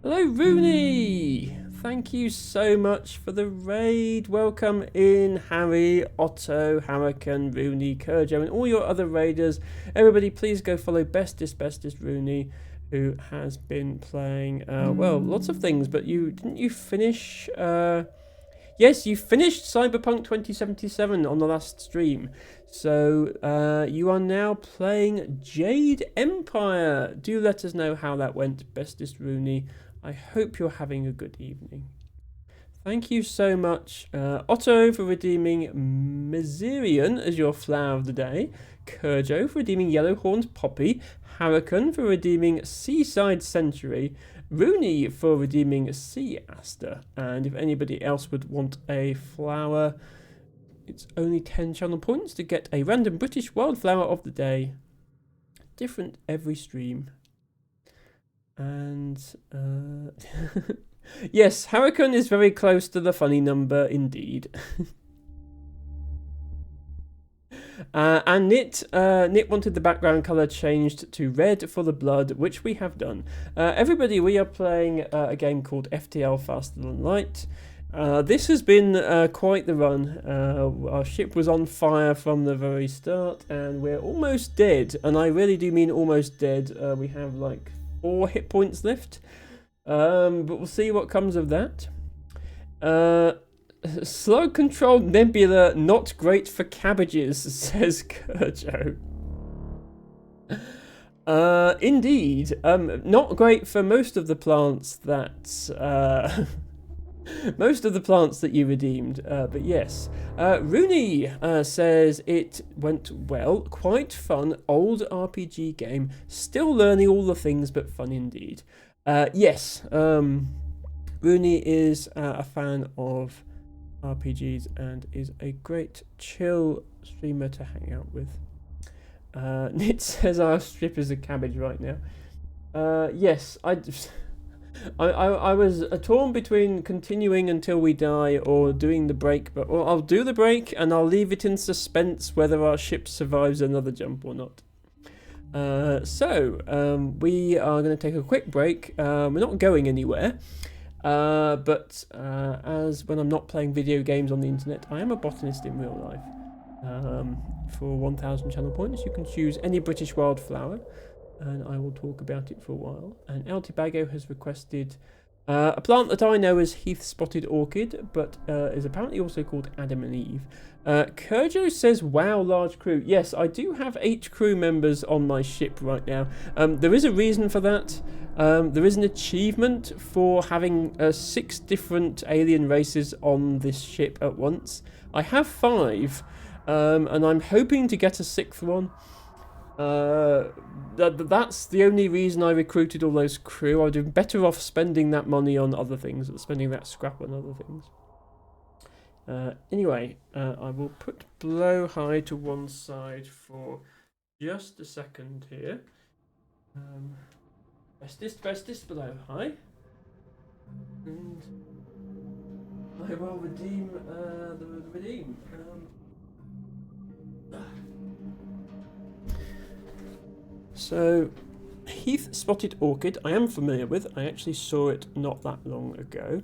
Hello, Rooney! Thank you so much for the raid. Welcome in, Harry, Otto, Hurricane, Rooney, Kurjo, and all your other raiders. Everybody, please go follow Bestest Rooney, who has been playing, well, lots of things, but didn't you finish, yes, you finished Cyberpunk 2077 on the last stream. So, you are now playing Jade Empire. Do let us know how that went, Bestest Rooney. I hope you're having a good evening. Thank you so much, Otto, for redeeming Mizerian as your flower of the day, Kurjo for redeeming Yellowhorned Poppy, Hurricane for redeeming Seaside Century, Rooney for redeeming Sea Aster, and if anybody else would want a flower, it's only 10 channel points to get a random British wildflower of the day. Different every stream. And, yes, Hurricane is very close to the funny number, indeed. And Nit wanted the background colour changed to red for the blood, which we have done. Everybody, we are playing a game called FTL Faster Than Light. This has been quite the run. Our ship was on fire from the very start, and we're almost dead. And I really do mean almost dead. We have like 4 hit points left, but we'll see what comes of that. Slug controlled nebula, not great for cabbages, says Kurjo. Indeed. Not great for most of the plants that most of the plants that you redeemed. But yes, Rooney says it went well. Quite fun old RPG game. Still learning all the things, but fun indeed. Yes. Rooney is a fan of RPGs and is a great chill streamer to hang out with. Nit says our strip is a cabbage right now. Yes, I was torn between continuing until we die or doing the break, but I'll do the break and I'll leave it in suspense whether our ship survives another jump or not. So we are going to take a quick break. We're not going anywhere. But as when I'm not playing video games on the internet, I am a botanist in real life. For 1,000 channel points, you can choose any British wildflower, and I will talk about it for a while. And Altibago has requested a plant that I know as Heath Spotted Orchid, but is apparently also called Adam and Eve. Kurjo says, wow, large crew. Yes, I do have 8 crew members on my ship right now. There is a reason for that. There is an achievement for having 6 different alien races on this ship at once. I have 5, and I'm hoping to get a 6th one. That's the only reason I recruited all those crew. I'd have been better off spending that money on other things, spending that scrap on other things. Anyway, I will put Blowhigh to one side for just a second here. Bestest Blowhigh. And I will redeem the redeem. So, Heath Spotted Orchid, I am familiar with. I actually saw it not that long ago.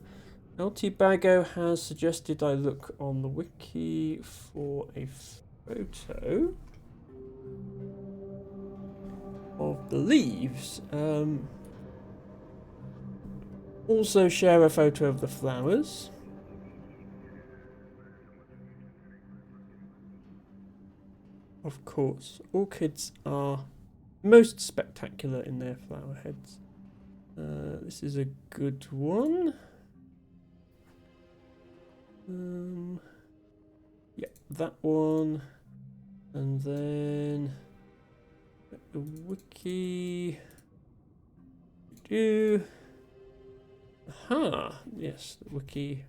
Altibago has suggested I look on the wiki for a photo of the leaves. Also share a photo of the flowers. Of course, orchids are most spectacular in their flower heads. This is a good one. Yeah, that one. And then the wiki. Aha, yes, the wiki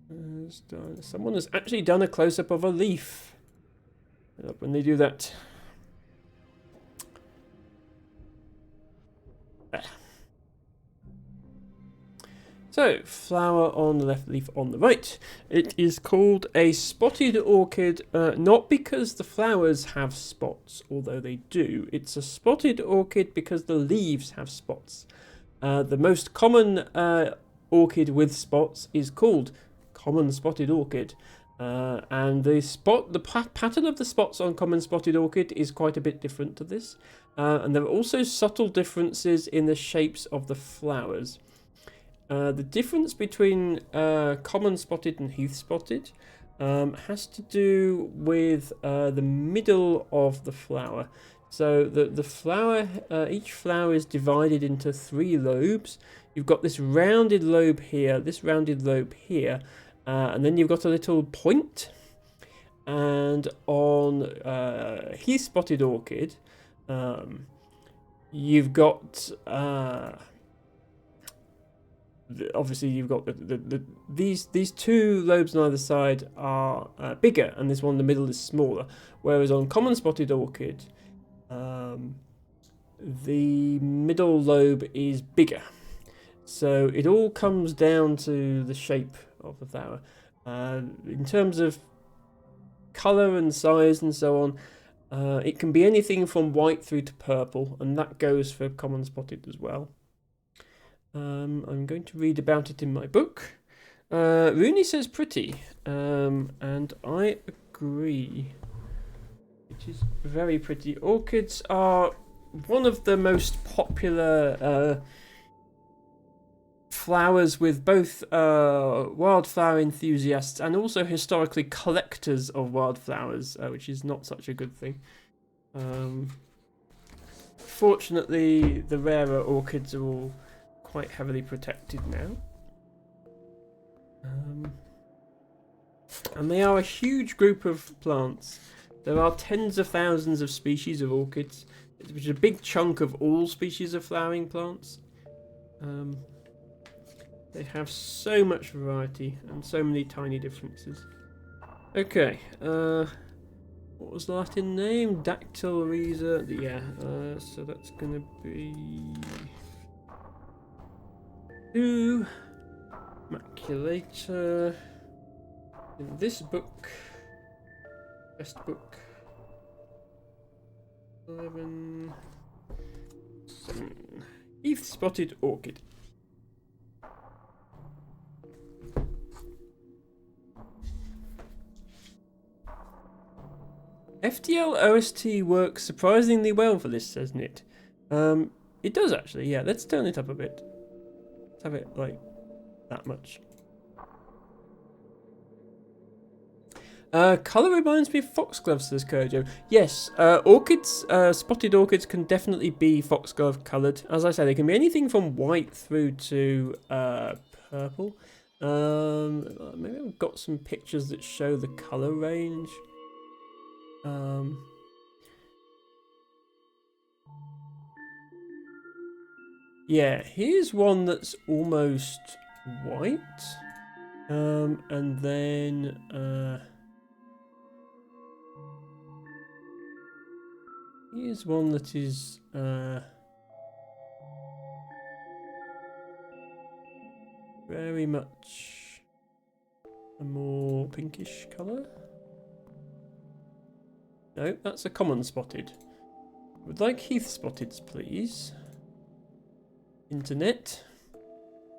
has done. Someone has actually done a close-up of a leaf. I love when they do that. So, flower on the left, leaf on the right. It is called a spotted orchid, not because the flowers have spots, although they do. It's a spotted orchid because the leaves have spots. The most common orchid with spots is called common spotted orchid. And the pattern of the spots on common spotted orchid is quite a bit different to this. And there are also subtle differences in the shapes of the flowers. The difference between common spotted and heath spotted has to do with the middle of the flower. So the flower, each flower is divided into 3 lobes. You've got this rounded lobe here, this rounded lobe here, and then you've got a little point. And on heath spotted orchid, you've got obviously you've got these 2 lobes on either side are bigger, and this one in the middle is smaller. Whereas on common spotted orchid, the middle lobe is bigger. So it all comes down to the shape of the flower. In terms of colour and size and so on, it can be anything from white through to purple, and that goes for common spotted as well. I'm going to read about it in my book. Rooney says pretty, and I agree. It is very pretty. Orchids are one of the most popular flowers with both wildflower enthusiasts and also historically collectors of wildflowers, which is not such a good thing. Fortunately, the rarer orchids are all quite heavily protected now. And they are a huge group of plants. There are tens of thousands of species of orchids, which is a big chunk of all species of flowering plants. They have so much variety and so many tiny differences. Okay, what was the Latin name? Dactylorhiza. Yeah, so that's gonna be 2 maculator in this book. Best book. 11. 7. Heath spotted orchid. FTL OST works surprisingly well for this, doesn't it? It does actually, yeah. Let's turn it up a bit. Let's have it like that much. Colour reminds me of foxglove, says Kojo. Yes, orchids, spotted orchids can definitely be foxglove coloured. As I say, they can be anything from white through to purple. Maybe I've got some pictures that show the colour range. Yeah, here's one that's almost white. And then here's one that is very much a more pinkish colour. No, that's a common spotted. Would like Heath spotteds, please. Internet.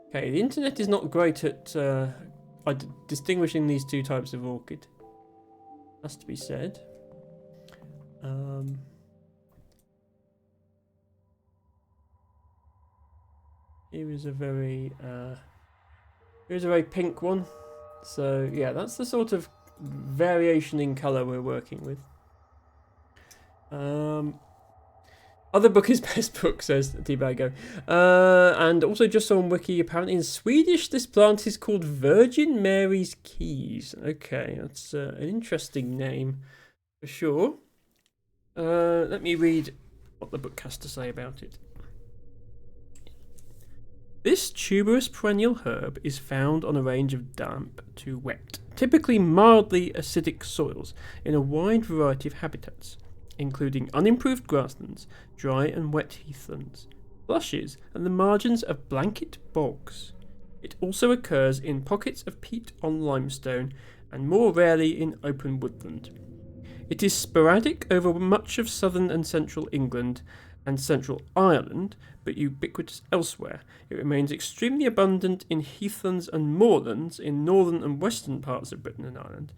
Okay, the internet is not great at distinguishing these two types of orchid. Has to be said. Here is a very pink one. So yeah, that's the sort of variation in colour we're working with. Other book is best book, says T-Bago. And also just on Wiki, apparently in Swedish, this plant is called Virgin Mary's Keys. Okay, that's an interesting name for sure. Let me read what the book has to say about it. This tuberous perennial herb is found on a range of damp to wet, typically mildly acidic soils in a wide variety of habitats, including unimproved grasslands, dry and wet heathlands, blushes, and the margins of blanket bogs. It also occurs in pockets of peat on limestone and more rarely in open woodland. It is sporadic over much of southern and central England and central Ireland, but ubiquitous elsewhere. It remains extremely abundant in heathlands and moorlands in northern and western parts of Britain and Ireland,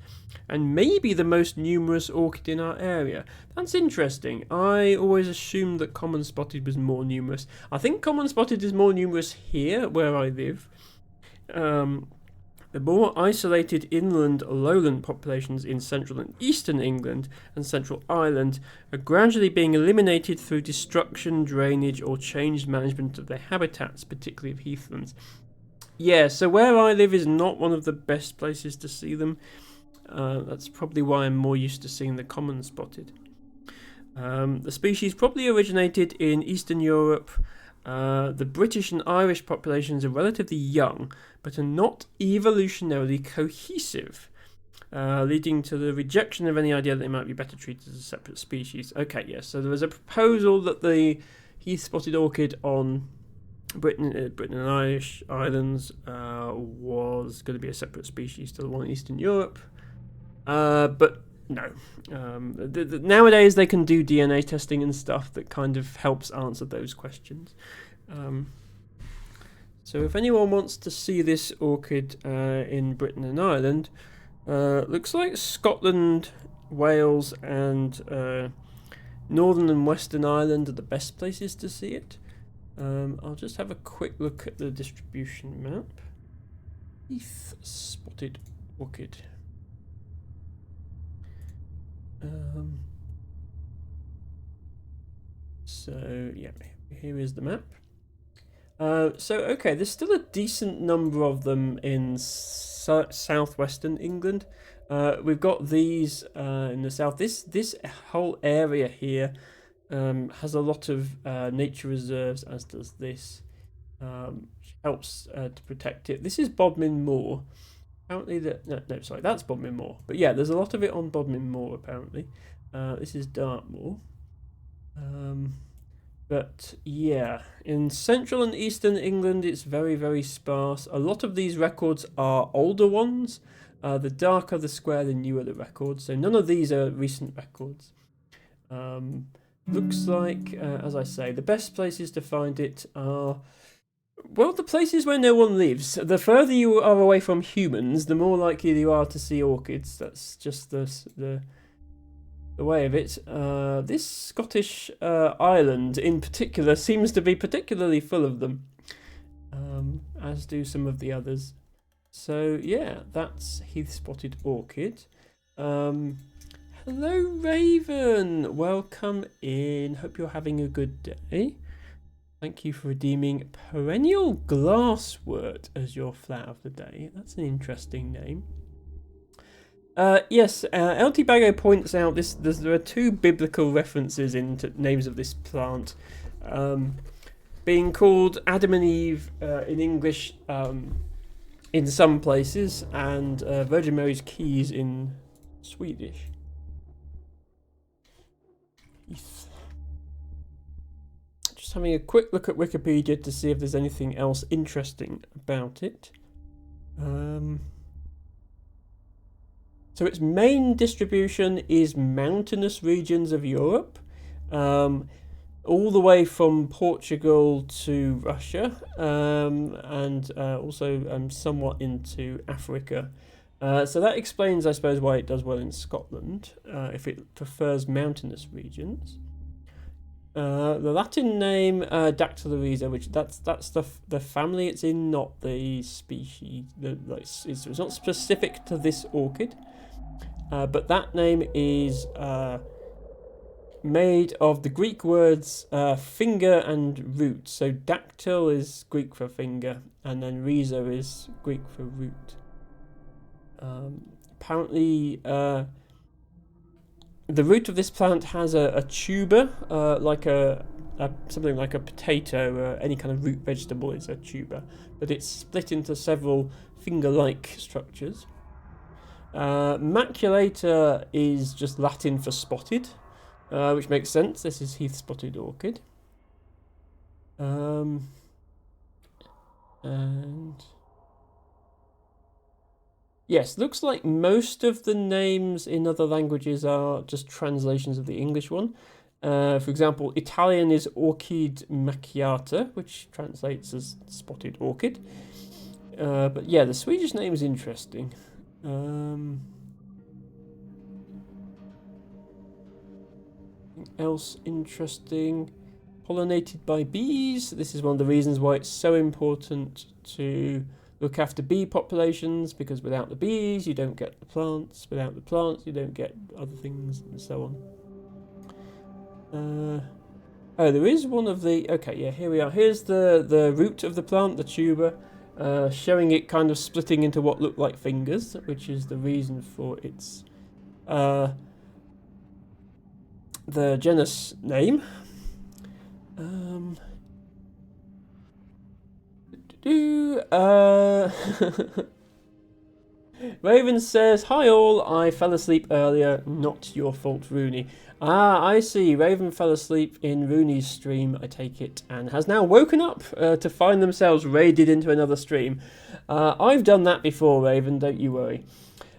and may be the most numerous orchid in our area. That's interesting. I always assumed that common spotted was more numerous. I think common spotted is more numerous here, where I live. The more isolated inland lowland populations in central and eastern England and central Ireland are gradually being eliminated through destruction, drainage, or changed management of their habitats, particularly of heathlands. Yeah, so where I live is not one of the best places to see them. That's probably why I'm more used to seeing the common spotted. The species probably originated in Eastern Europe. The British and Irish populations are relatively young, but are not evolutionarily cohesive, leading to the rejection of any idea that they might be better treated as a separate species. Okay, yes, so there was a proposal that the heath-spotted orchid on Britain and Irish islands was going to be a separate species to the one in Eastern Europe, but no. Nowadays they can do DNA testing and stuff that kind of helps answer those questions. So if anyone wants to see this orchid in Britain and Ireland, looks like Scotland, Wales, and Northern and Western Ireland are the best places to see it. I'll just have a quick look at the distribution map. Heath spotted orchid. So yeah, here is the map. Okay, there's still a decent number of them in southwestern England. We've got these in the south. This whole area here has a lot of nature reserves, as does this, which helps to protect it. This is Bodmin Moor. Apparently, sorry, that's Bodmin Moor. But yeah, there's a lot of it on Bodmin Moor apparently. This is Dartmoor. But yeah, in central and eastern England, it's very, very sparse. A lot of these records are older ones. The darker the square, the newer the records. So none of these are recent records. Looks like, as I say, the best places to find it are, well, the places where no one lives. The further you are away from humans, the more likely you are to see orchids. That's just the way of it. This Scottish island in particular seems to be particularly full of them, as do some of the others. So yeah, that's Heath-spotted orchid. Hello Raven, welcome in. Hope you're having a good day. Thank you for redeeming Perennial Glasswort as your flower of the day. That's an interesting name. Yes, LT Bago points out there are two biblical references into names of this plant, being called Adam and Eve in English in some places, and Virgin Mary's Keys in Swedish. Just having a quick look at Wikipedia to see if there's anything else interesting about it. So its main distribution is mountainous regions of Europe, all the way from Portugal to Russia, and also somewhat into Africa. So that explains, I suppose, why it does well in Scotland, if it prefers mountainous regions. The Latin name Dactylorhiza, which that's the family it's in, not the species. It's not specific to this orchid. But that name is made of the Greek words finger and root. So dactyl is Greek for finger, and then rhiza is Greek for root. Apparently, the root of this plant has a tuber, like something like a potato, any kind of root vegetable is a tuber, but it's split into several finger-like structures. Maculata is just Latin for spotted, which makes sense. This is Heath-spotted orchid. And yes, looks like most of the names in other languages are just translations of the English one. For example, Italian is Orchid macchiata, which translates as spotted orchid. But yeah, the Swedish name is interesting. Anything else interesting? Pollinated by bees. This is one of the reasons why it's so important to look after bee populations, because without the bees you don't get the plants, without the plants you don't get other things, and so on. Oh, there is one of the... Okay, yeah, here we are. Here's the root of the plant, the tuber, showing it kind of splitting into what look like fingers, which is the reason for its the genus name. Raven says, "Hi all, I fell asleep earlier, not your fault, Rooney." Ah, I see. Raven fell asleep in Rooney's stream, I take it, and has now woken up to find themselves raided into another stream. I've done that before, Raven, don't you worry.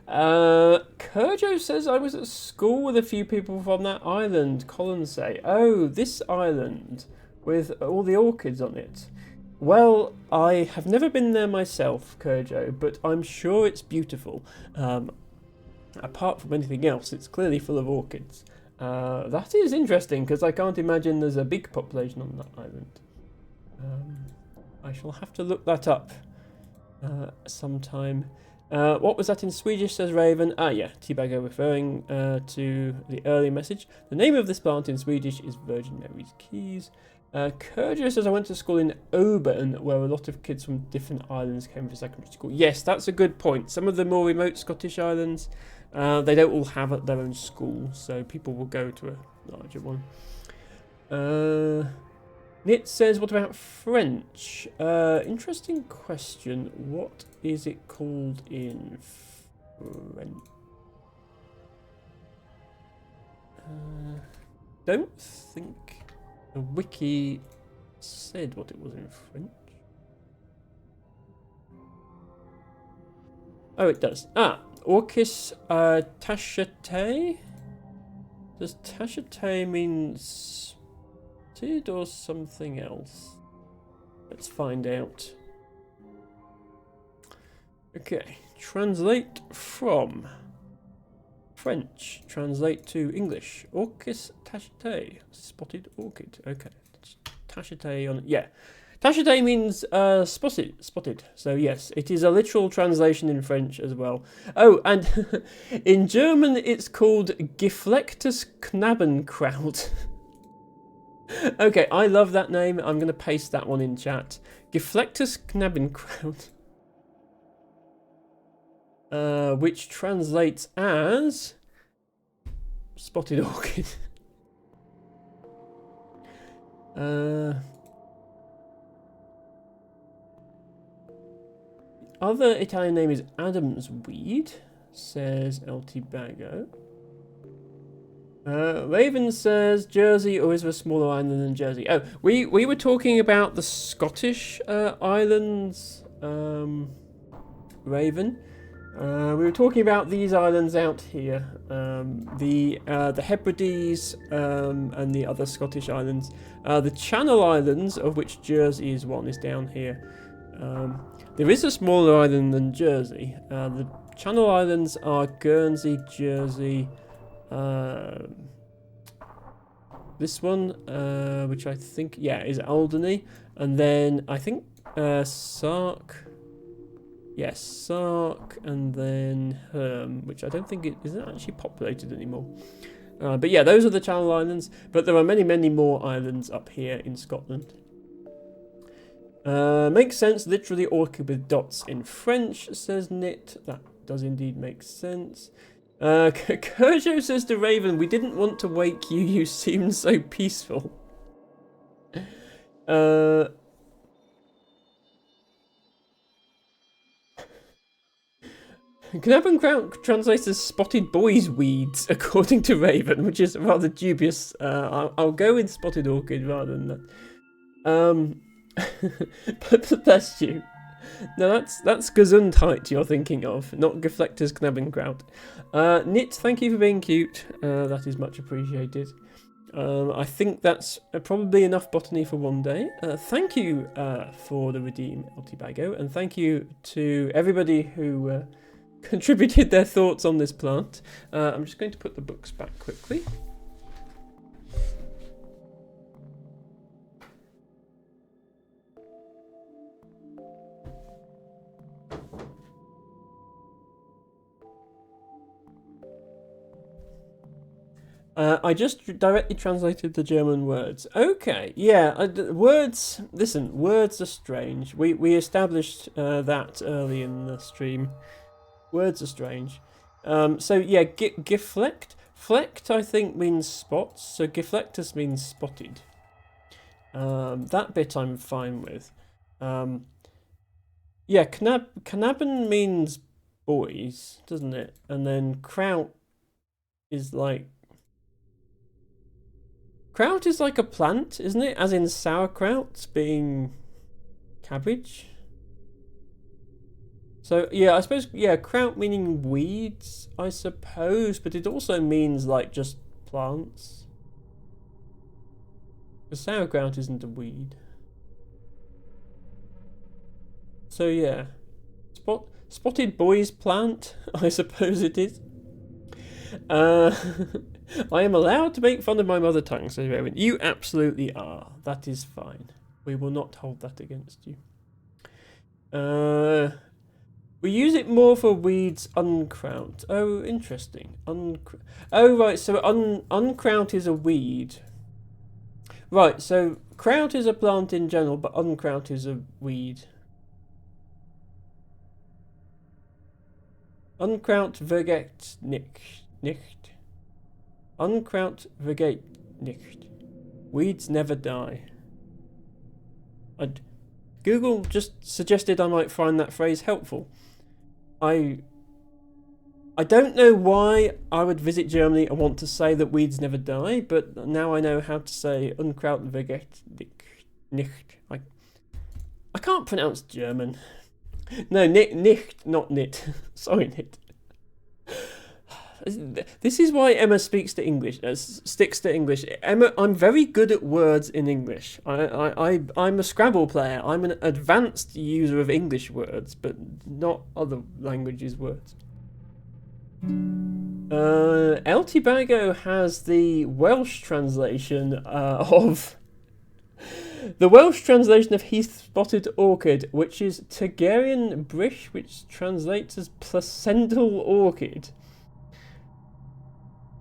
Kurjo says, "I was at school with a few people from that island." Colin say, "Oh, this island with all the orchids on it." Well, I have never been there myself, Kurjo, but I'm sure it's beautiful. Apart from anything else, it's clearly full of orchids. That is interesting, because I can't imagine there's a big population on that island. I shall have to look that up sometime What was that in Swedish, says Raven? Ah, yeah, Teabagger referring to the earlier message. The name of this plant in Swedish is Virgin Mary's Keys. Kurjo says, I went to school in Oban, where a lot of kids from different islands came for secondary school. Yes, that's a good point. Some of the more remote Scottish islands, they don't all have their own school, so people will go to a larger one. Nit says, what about French? Interesting question. What is it called in French? Don't think the wiki said what it was in French. Oh, it does. Ah, Orchis Tachete? Does Tachete mean spotted or something else? Let's find out. Okay, translate from French, translate to English. Orchis Tachete, spotted orchid. Okay, Tachete on, yeah. Tachete means spotted. So yes, it is a literal translation in French as well. Oh, and in German it's called Geflecktes Knabenkraut. Okay, I love that name. I'm going to paste that one in chat. Geflecktes Knabenkraut. Which translates as spotted orchid. Other Italian name is Adam's weed, says LT Bago. Raven says Jersey, or is there a smaller island than Jersey? Oh, we were talking about the Scottish islands, Raven. We were talking about these islands out here, the Hebrides and the other Scottish islands. The Channel Islands, of which Jersey is one, is down here. There is a smaller island than Jersey. The Channel Islands are Guernsey, Jersey, this one, which I think, yeah, is Alderney, and then I think Sark. Yes, Sark, and then Herm, which I don't think it isn't actually populated anymore. But yeah, those are the Channel Islands. But there are many, many more islands up here in Scotland. Makes sense. Literally orchid with dots in French, says Nit. That does indeed make sense. Kurjo says to Raven, we didn't want to wake you. You seemed so peaceful. Knabenkraut translates as spotted boys' weeds, according to Raven, which is rather dubious. I'll go with spotted orchid rather than that. But bless you. No, that's Gesundheit you're thinking of, not Geflecktes Knabenkraut. Nit, thank you for being cute. That is much appreciated. I think that's probably enough botany for one day. Thank you for the redeem, Altibago, and thank you to everybody who contributed their thoughts on this plant. I'm just going to put the books back quickly. I just directly translated the German words. Okay, yeah, words. Listen, words are strange. We established that early in the stream. Words are strange. So yeah, gefleckt. Flecked, I think, means spots. So geflecktes means spotted. That bit I'm fine with. Yeah, knaben means boys, doesn't it? And then kraut is like. Kraut is like a plant, isn't it? As in sauerkraut being cabbage. So, yeah, I suppose, yeah, kraut meaning weeds, I suppose, but it also means, like, just plants. Because sauerkraut isn't a weed. So, yeah. Spotted boys plant, I suppose it is. I am allowed to make fun of my mother tongue, says Rowan. You absolutely are. That is fine. We will not hold that against you. We use it more for weeds, unkraut. Oh, interesting. Oh, right, so unkraut is a weed. Right, so kraut is a plant in general, but unkraut is a weed. Unkraut vergeht nicht. Unkraut vergeht nicht. Weeds never die. Google just suggested I might find that phrase helpful. I don't know why I would visit Germany and want to say that weeds never die, but now I know how to say Unkraut vergeht nicht. I can't pronounce German. No, nicht, not nit. Sorry, nit. This is why Emma sticks to English. Emma, I'm very good at words in English. I'm a Scrabble player. I'm an advanced user of English words, but not other languages' words. El Tibago has the Welsh translation of heath-spotted orchid, which is Tegerian Brish, which translates as placental orchid.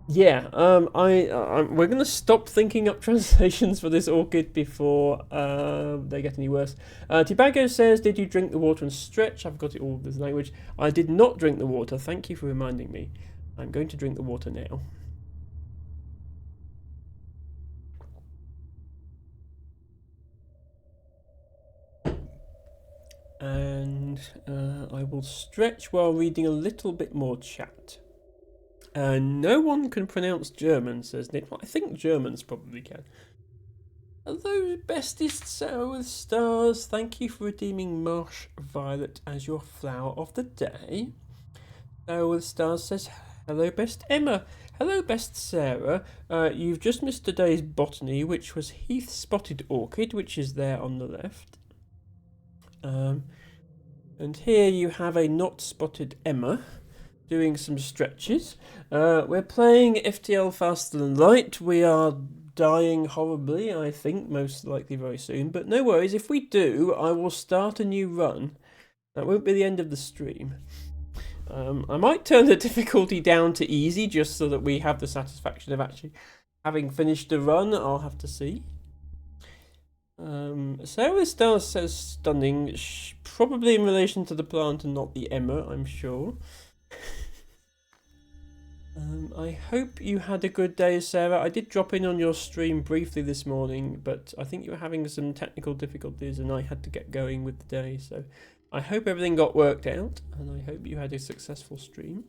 Yeah, we're going to stop thinking up translations for this orchid before they get any worse. Tibago says, did you drink the water and stretch? I've got it all in this language. I did not drink the water. Thank you for reminding me. I'm going to drink the water now. And I will stretch while reading a little bit more chat. No one can pronounce German, says Nick. Well, I think Germans probably can. Hello, bestest Sarah with stars. Thank you for redeeming Marsh Violet as your flower of the day. Sarah with stars says, hello, best Emma. Hello, best Sarah. You've just missed today's botany, which was heath-spotted orchid, which is there on the left. And here you have a not-spotted Emma doing some stretches. We're playing FTL Faster Than Light. We are dying horribly, I think, most likely very soon. But no worries, if we do, I will start a new run. That won't be the end of the stream. I might turn the difficulty down to easy, just so that we have the satisfaction of actually having finished a run. I'll have to see. Sarah Star says stunning, probably in relation to the plant and not the Emma, I'm sure. I hope you had a good day, Sarah. I did drop in on your stream briefly this morning, but I think you were having some technical difficulties and I had to get going with the day, so I hope everything got worked out and I hope you had a successful stream.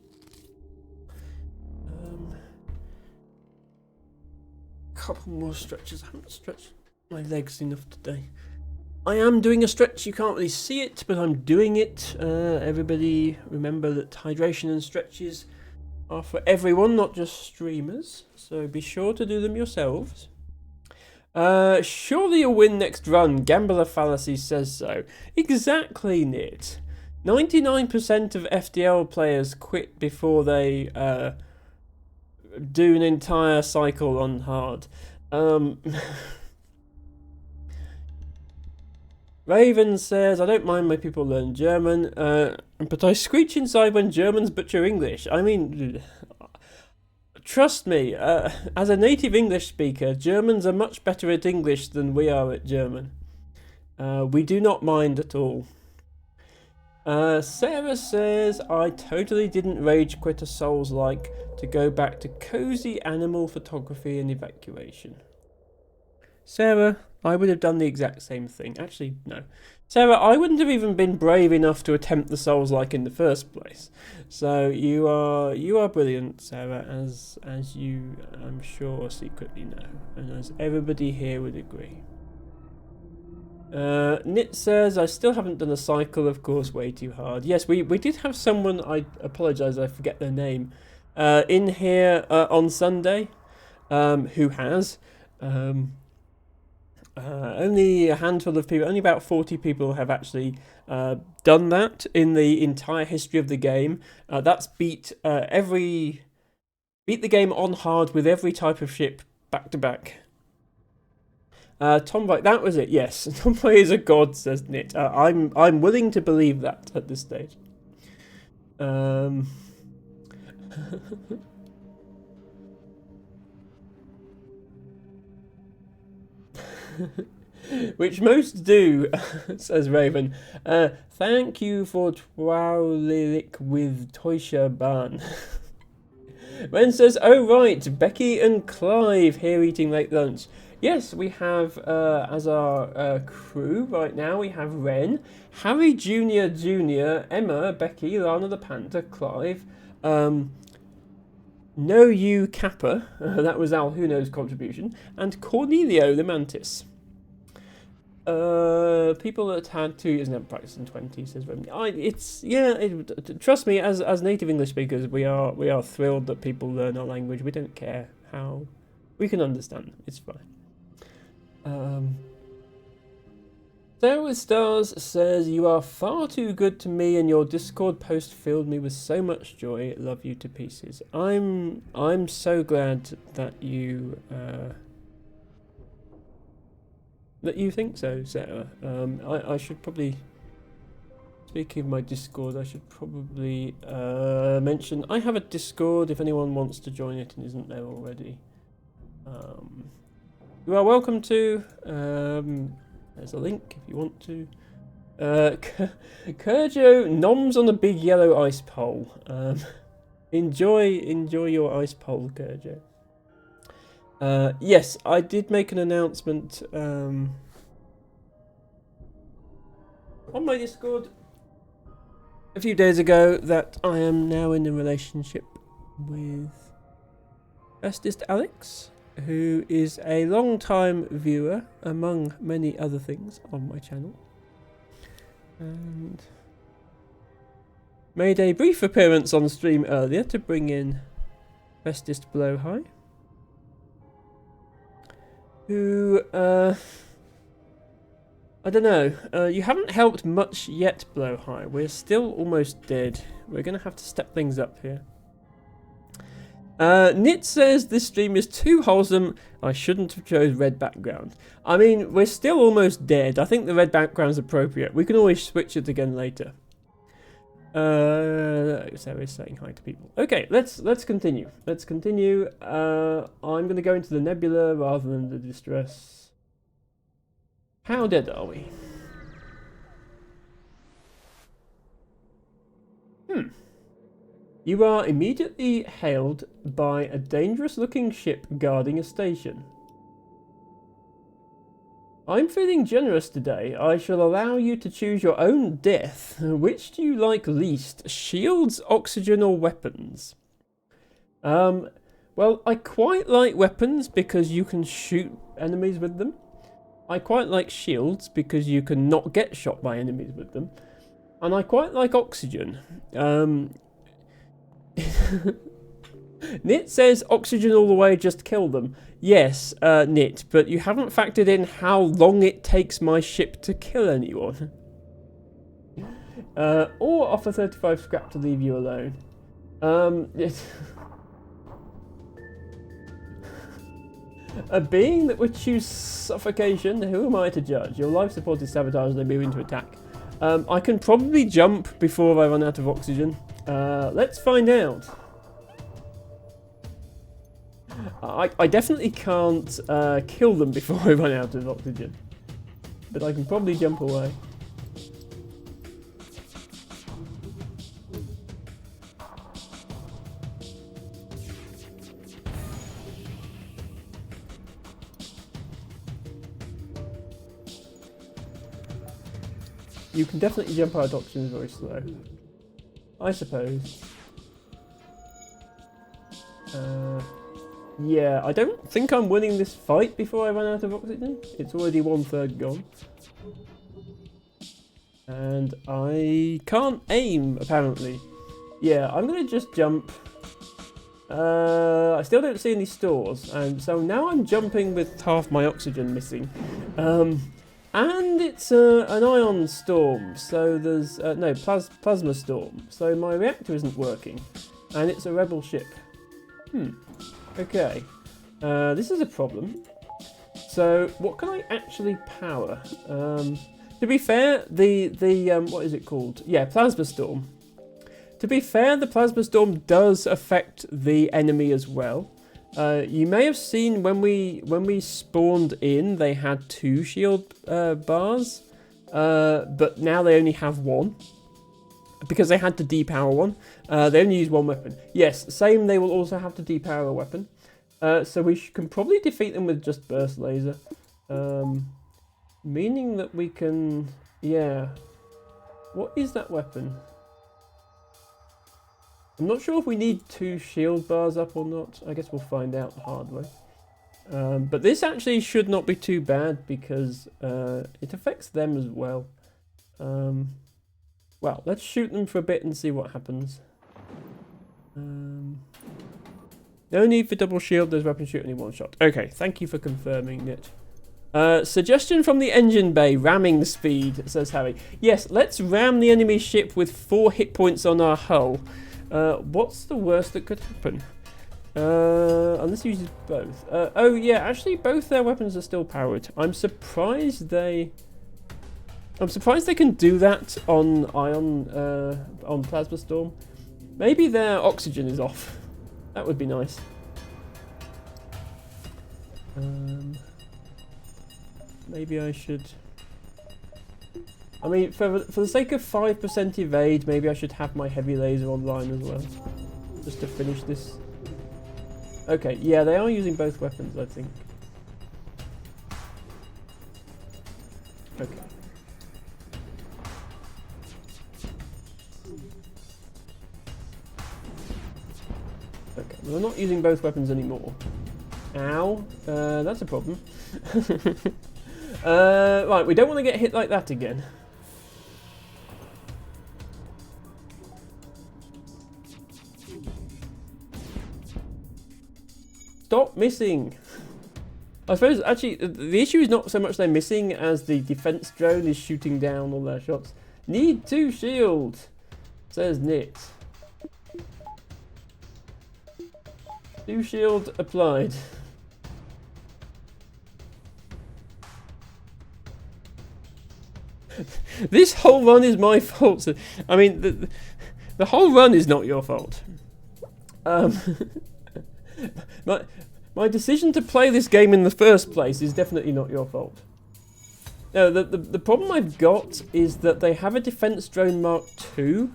Couple more stretches. I haven't stretched my legs enough today. I am doing a stretch. You can't really see it, but I'm doing it. Everybody remember that hydration and stretches are for everyone, not just streamers. So be sure to do them yourselves. Surely you'll win next run. Gambler Fallacy says so. Exactly, Nit. 99% of FDL players quit before they do an entire cycle on hard. Raven says, I don't mind when people learn German, but I screech inside when Germans butcher English. I mean, trust me, as a native English speaker, Germans are much better at English than we are at German. We do not mind at all. Sarah says, I totally didn't rage quit a Souls-like to go back to cozy animal photography and evacuation. Sarah, I would have done the exact same thing. Actually, no. Sarah, I wouldn't have even been brave enough to attempt the Souls-like in the first place. So you are brilliant, Sarah, as you, I'm sure, secretly know, and as everybody here would agree. Nit says, I still haven't done a cycle, of course, way too hard. Yes, we did have someone, I apologise, I forget their name, in here on Sunday, who has. Only a handful of people, only about 40 people have actually done that in the entire history of the game. That's beat the game on hard with every type of ship back to back. Tomboy, that was it, yes. Tomboy is a god, says Nit. I'm willing to believe that at this stage. Um, which most do, says Raven. Thank you for Twililik with Toysha Ban. Ren says, oh right, Becky and Clive here eating late lunch. Yes, we have, as our crew right now, we have Ren, Harry Jr., Emma, Becky, Lana the Panther, Clive, No You Kappa, that was Al Huno's contribution, and Cornelio the Mantis. People that had 2 years and haven't practiced in 20, says Ren. Trust me, as native English speakers, we are thrilled that people learn our language. We don't care how. We can understand. It's fine. Sarah with Stars says, you are far too good to me and your Discord post filled me with so much joy. Love you to pieces. I'm so glad that you think so, Sarah. I should probably, speaking of my Discord, I should probably mention I have a Discord if anyone wants to join it and isn't there already. You are welcome to. There's a link if you want to. Kurjo noms on a big yellow ice pole. Enjoy your ice pole, Kurjo. Yes, I did make an announcement on my Discord a few days ago that I am now in a relationship with Bestest Alex, who is a long-time viewer, among many other things, on my channel. And made a brief appearance on stream earlier to bring in Bestest Blowhigh, who, I don't know, you haven't helped much yet, Blowhigh. We're still almost dead. We're going to have to step things up here. Nit says this stream is too wholesome. I shouldn't have chose red background. I mean, we're still almost dead. I think the red background's appropriate. We can always switch it again later. Sarah's saying hi to people. Okay, let's continue. Let's continue. I'm going to go into the nebula rather than the distress. How dead are we? You are immediately hailed by a dangerous-looking ship guarding a station. I'm feeling generous today. I shall allow you to choose your own death. Which do you like least? Shields, oxygen, or weapons? Well, I quite like weapons because you can shoot enemies with them. I quite like shields because you can not get shot by enemies with them. And I quite like oxygen. Nit says oxygen all the way, just kill them. Yes, Nit, but you haven't factored in how long it takes my ship to kill anyone. Or offer 35 scrap to leave you alone. A being that would choose suffocation, who am I to judge? Your life support is sabotaged and they move into attack. I can probably jump before I run out of oxygen. Let's find out. I definitely can't kill them before I run out of oxygen. But I can probably jump away. You can definitely jump out of oxygen very slow, I suppose. Yeah, I don't think I'm winning this fight before I run out of oxygen. It's already 1/3 gone. And I can't aim, apparently. Yeah, I'm going to just jump. I still don't see any stores, and so now I'm jumping with half my oxygen missing. And it's an ion storm, so there's... no, plasma storm, so my reactor isn't working. And it's a rebel ship. Okay. This is a problem. So, what can I actually power? To be fair, the what is it called? Yeah, plasma storm. To be fair, the Plasma Storm does affect the enemy as well. You may have seen when we spawned in, they had 2 shield bars, but now they only have 1 because they had to depower one. They only use 1 weapon. Yes, same. They will also have to depower a weapon. So we can probably defeat them with just burst laser, meaning that we can. Yeah. What is that weapon? I'm not sure if we need 2 shield bars up or not. I guess we'll find out the hard way. But this actually should not be too bad because it affects them as well. Well, let's shoot them for a bit and see what happens. No need for double shield. Those weapons shoot only 1 shot. Okay, thank you for confirming it. Suggestion from the engine bay, ramming speed, says Harry. Yes, let's ram the enemy ship with 4 hit points on our hull. What's the worst that could happen? Unless he uses both. Oh yeah, actually both their weapons are still powered. I'm surprised they can do that on on Plasma Storm. Maybe their oxygen is off. That would be nice. Maybe I should. I mean, for the sake of 5% evade, maybe I should have my heavy laser online as well, just to finish this. Okay, yeah, they are using both weapons, I think. Okay. Okay, well, they're not using both weapons anymore. Ow, that's a problem. Right, we don't want to get hit like that again. Stop missing! I suppose, actually, the issue is not so much they're missing as the defense drone is shooting down all their shots. Need 2 shield, says Nit. 2 shield applied. This whole run is my fault. So, I mean, the whole run is not your fault. My decision to play this game in the first place is definitely not your fault. No, the problem I've got is that they have a Defense Drone Mark II.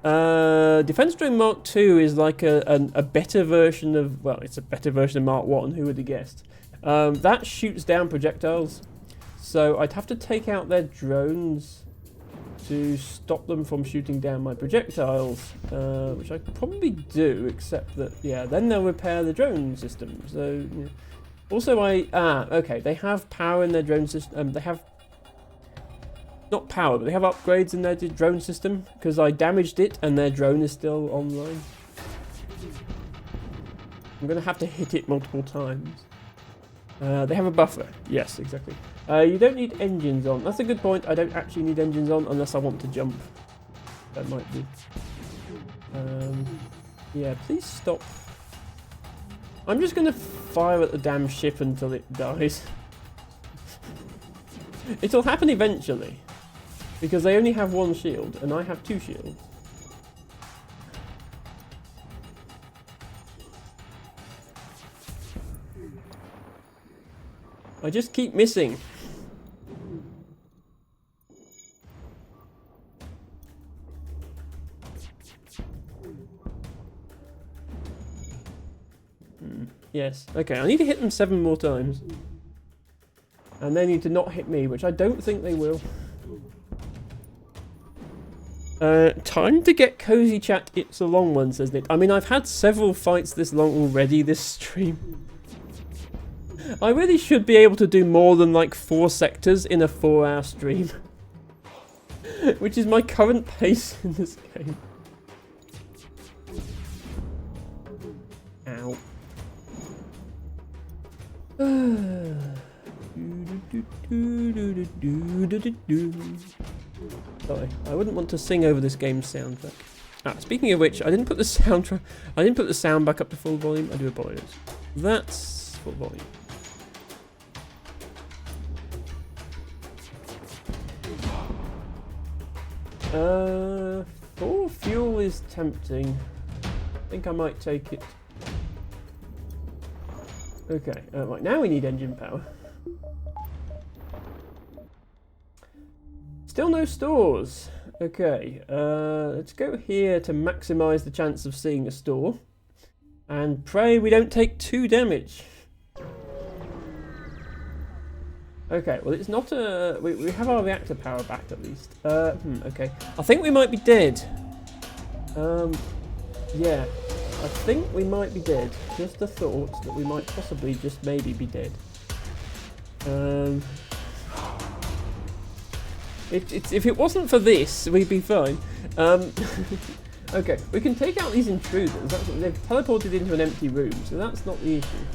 Defense Drone Mark II is like a better version of, well, it's a better version of Mark I, who would have guessed. That shoots down projectiles, so I'd have to take out their drones to stop them from shooting down my projectiles, which I could probably do, except that, yeah, then they'll repair the drone system. So, yeah. Also, okay, they have power in their drone system. They have, not power, but they have upgrades in their drone system, because I damaged it and their drone is still online. I'm going to have to hit it multiple times. They have a buffer. Yes, exactly. You don't need engines on. That's a good point. I don't actually need engines on unless I want to jump. That might be. Yeah, please stop. I'm just going to fire at the damn ship until it dies. It'll happen eventually. Because they only have 1 shield and I have 2 shields. I just keep missing. Yes. Okay, I need to hit them 7 more times. And they need to not hit me, which I don't think they will. Time to get cozy chat. It's a long one, says Nick. I mean, I've had several fights this long already this stream. I really should be able to do more than like 4 sectors in a 4-hour stream. Which is my current pace in this game. Ow. Sorry, I wouldn't want to sing over this game's soundtrack. Speaking of which, I didn't put the soundtrack. I didn't put the sound back up to full volume. I do apologize. That's full volume. 4 fuel is tempting. I think I might take it. Okay, right, now we need engine power. Still no stores. Okay, let's go here to maximise the chance of seeing a store. And pray we don't take 2 damage. Okay, well it's not a... We have our reactor power back at least. Okay. I think we might be dead. Yeah. I think we might be dead. Just a thought that we might possibly just maybe be dead. If it wasn't for this, we'd be fine. Okay, we can take out these intruders. They've teleported into an empty room, so that's not the issue.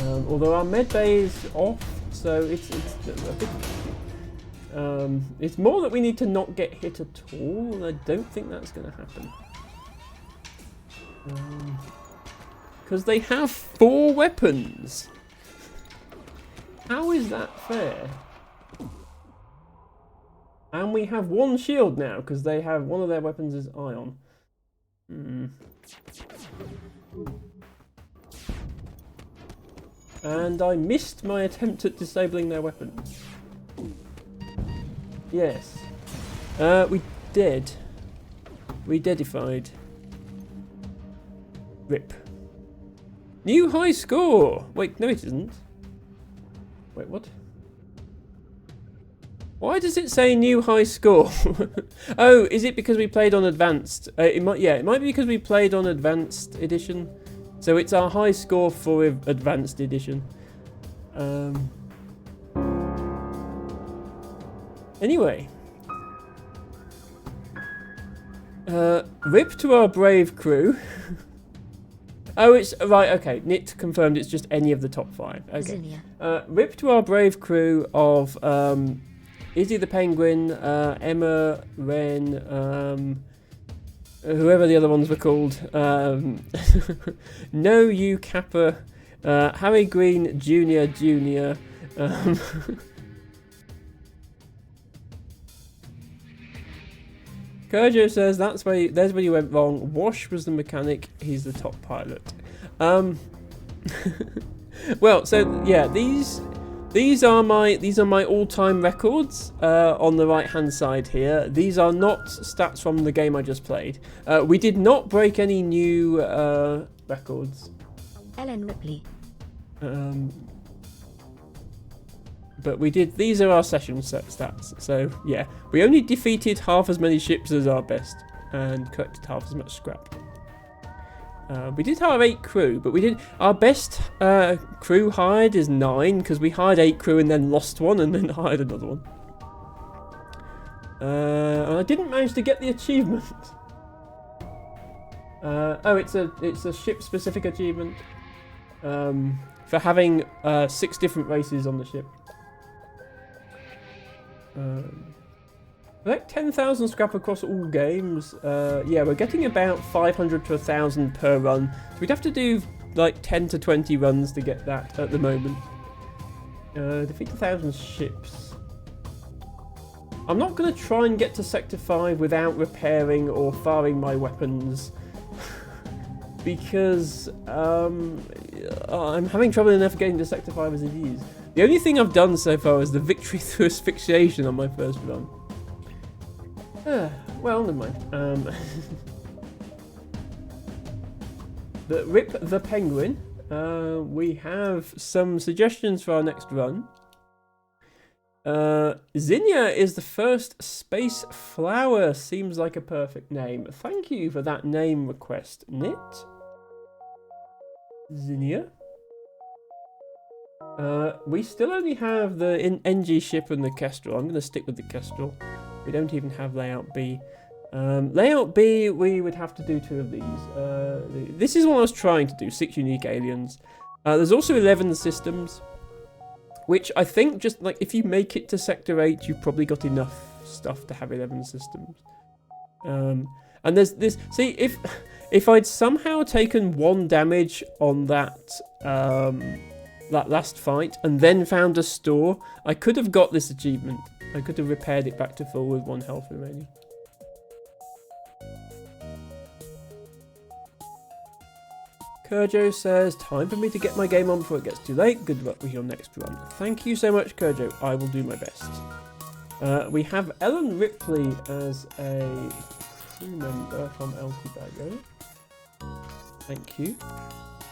Although our med bay is off, so it's a bit it's more that we need to not get hit at all, and I don't think that's going to happen. Because they have 4 weapons. How is that fair? And we have 1 shield now, because they have one of their weapons is ion. And I missed my attempt at disabling their weapons. Yes. We did. We deadified. RIP. New high score! Wait, no it isn't. Wait, what? Why does it say new high score? Oh, is it because we played on advanced? It might be because we played on advanced edition. So it's our high score for advanced edition. Anyway. RIP to our brave crew. Oh, it's right. Okay, Nit confirmed it's just any of the top 5. Okay. RIP to our brave crew of Izzy the Penguin, Emma, Ren, whoever the other ones were called. No, you Kappa, Harry Green Jr. Kerjo says there's where you went wrong. Wash was the mechanic. He's the top pilot. Well, so yeah, these are my all-time records on the right-hand side here. These are not stats from the game I just played. We did not break any new records. Ellen Ripley. But we did. These are our session set stats. So yeah, we only defeated half as many ships as our best and collected half as much scrap. We did have 8 crew, but we did our best crew hired is 9 because we hired 8 crew and then lost 1 and then hired another one. And I didn't manage to get the achievement. Oh, it's a ship specific achievement for having 6 different races on the ship. Like 10,000 scrap across all games. Yeah, we're getting about 500 to 1,000 per run. So we'd have to do like 10 to 20 runs to get that at the moment. Defeat 1,000 ships. I'm not going to try and get to Sector 5 without repairing or firing my weapons. Because I'm having trouble enough getting to Sector 5 as it is. The only thing I've done so far is the victory through asphyxiation on my first run. Well, never mind. The RIP the Penguin. We have some suggestions for our next run. Zinnia is the first space flower. Seems like a perfect name. Thank you for that name request, Nit. Zinnia. We still only have the NG ship and the Kestrel. I'm going to stick with the Kestrel. We don't even have Layout B. Layout B, we would have to do 2 of these. This is what I was trying to do, 6 unique aliens. There's also 11 systems, which I think just like if you make it to Sector 8, you've probably got enough stuff to have 11 systems. And there's this. See, if I'd somehow taken 1 damage on that last fight and then found a store, I could have got this achievement. I could have repaired it back to full with 1 health remaining. Kurjo says, time for me to get my game on before it gets too late. Good luck with your next run. Thank you so much, Kurjo. I will do my best. We have Ellen Ripley as a crew member from El Tibago. Thank you.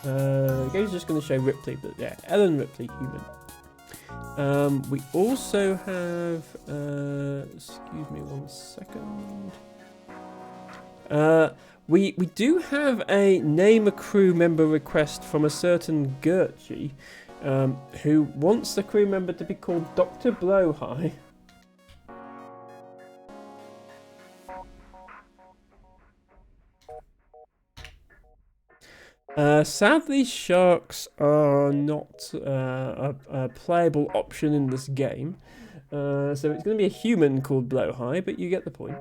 The game's just going to show Ripley, but yeah, Ellen Ripley, human. We also have, excuse me 1 second. We do have a name a crew member request from a certain Gertchie, who wants the crew member to be called Dr. Blowhigh. Sadly, sharks are not a playable option in this game, so it's going to be a human called Blowhigh, but you get the point.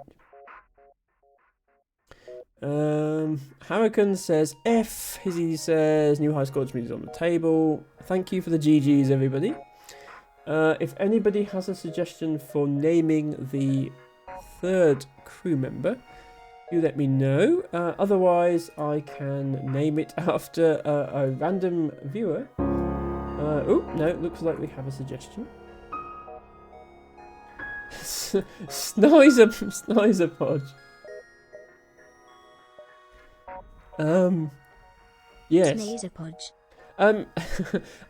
Hurricane says F. Hizzy says new high score is on the table. Thank you for the GGs, everybody. If anybody has a suggestion for naming the third crew member, you let me know. Otherwise, I can name it after a random viewer. Oh, no, it looks like we have a suggestion. Snizer Podge. Yes. Snazerpodge.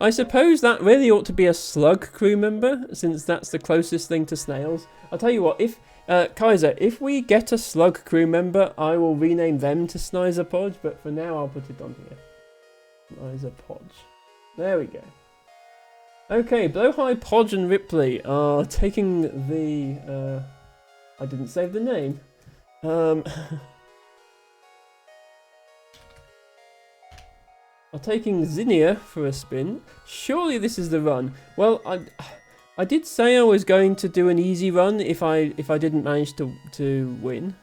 I suppose that really ought to be a slug crew member, since that's the closest thing to snails. I'll tell you what, if Kaiser, if we get a slug crew member, I will rename them to Snizerpodge, but for now I'll put it on here. Snizerpodge. There we go. Okay, Blowhigh, Podge and Ripley are taking the, I didn't save the name. Are taking Zinnia for a spin. Surely this is the run. Well, I did say I was going to do an easy run if I didn't manage to win.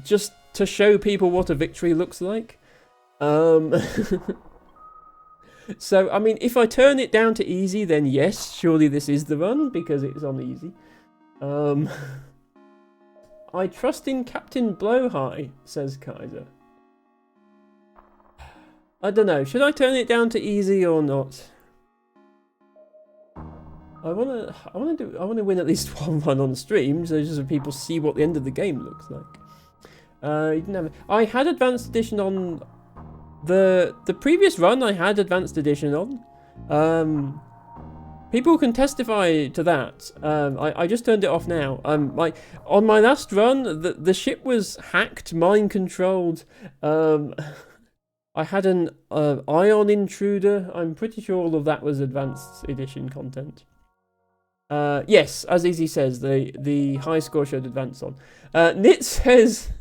Just to show people what a victory looks like. So, I mean, if I turn it down to easy, then yes, surely this is the run, because it's on easy. I trust in Captain Blowhigh, says Kaiser. I don't know, should I turn it down to easy or not? I wanna win at least one run on stream, so just so people see what the end of the game looks like. You didn't have. I had Advanced Edition on the previous run. I had Advanced Edition on. People can testify to that. I just turned it off now. On my last run, the ship was hacked, mind controlled. I had an ion intruder. I'm pretty sure all of that was Advanced Edition content. Yes, as Izzy says, the high score showed advance on. Nit says,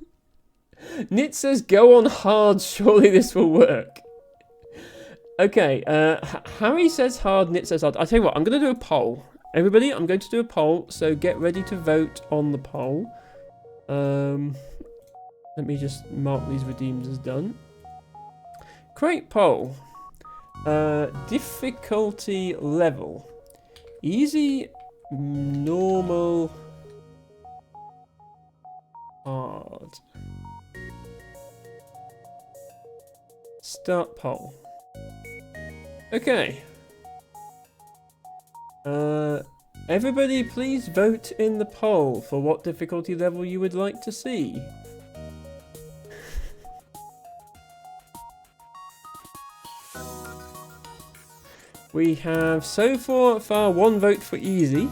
go on hard, surely this will work. Okay, Harry says hard, Nit says hard. I'll tell you what, I'm going to do a poll. Everybody, I'm going to do a poll, so get ready to vote on the poll. Let me just mark these redeems as done. Create poll. Difficulty level. Easy, normal, hard. Start poll. Okay. Everybody please vote in the poll for what difficulty level you would like to see. We have so far one vote for easy,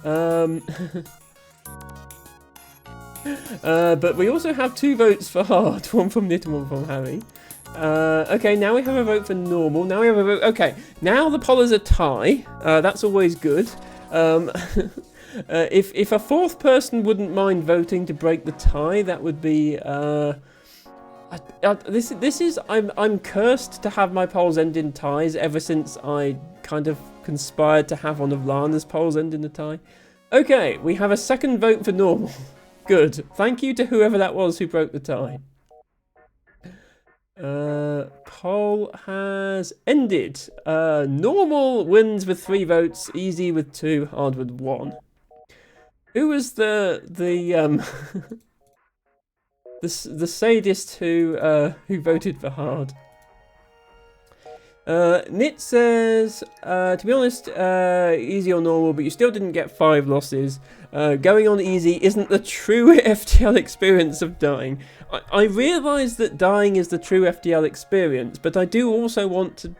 but we also have 2 votes for hard, one from Nit and one from Harry. Okay, now we have a vote for normal. Now we have a vote. Okay, now the poll is a tie. That's always good. If a 4th person wouldn't mind voting to break the tie, that would be. This is I'm cursed to have my polls end in ties ever since I kind of conspired to have one of Lana's polls end in a tie. Okay, we have a 2nd vote for normal. Good. Thank you to whoever that was who broke the tie. Poll has ended. Normal wins with 3 votes, easy with 2, hard with 1. Who was the the sadist who voted for hard. Nit says, to be honest, easy or normal, but you still didn't get 5 losses. Going on easy isn't the true FTL experience of dying. I realise that dying is the true FTL experience, but I do also want to...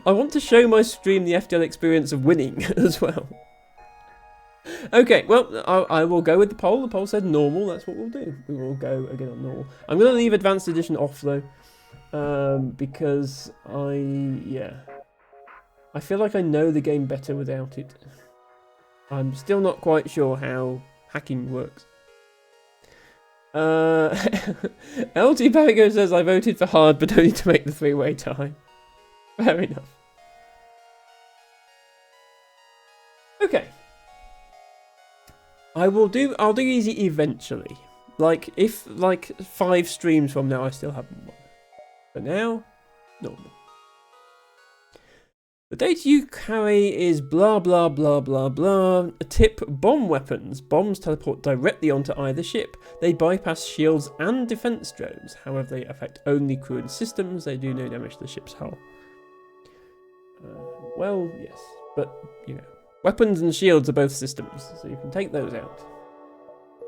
I want to show my stream the FTL experience of winning as well. Okay, well, I will go with the poll. The poll said normal, that's what we'll do. We will go again on normal. I'm going to leave Advanced Edition off though. Because I feel like I know the game better without it. I'm still not quite sure how hacking works. LT Pago says I voted for hard but only to make the 3-way tie. Fair enough. Okay. I'll do easy eventually. Like if 5 streams from now I still haven't won. But now, normal. The data you carry is blah blah blah blah blah. Tip: bomb weapons. Bombs teleport directly onto either ship. They bypass shields and defense drones. However, they affect only crew and systems. They do no damage to the ship's hull. Well, yes, but you know, weapons and shields are both systems, so you can take those out.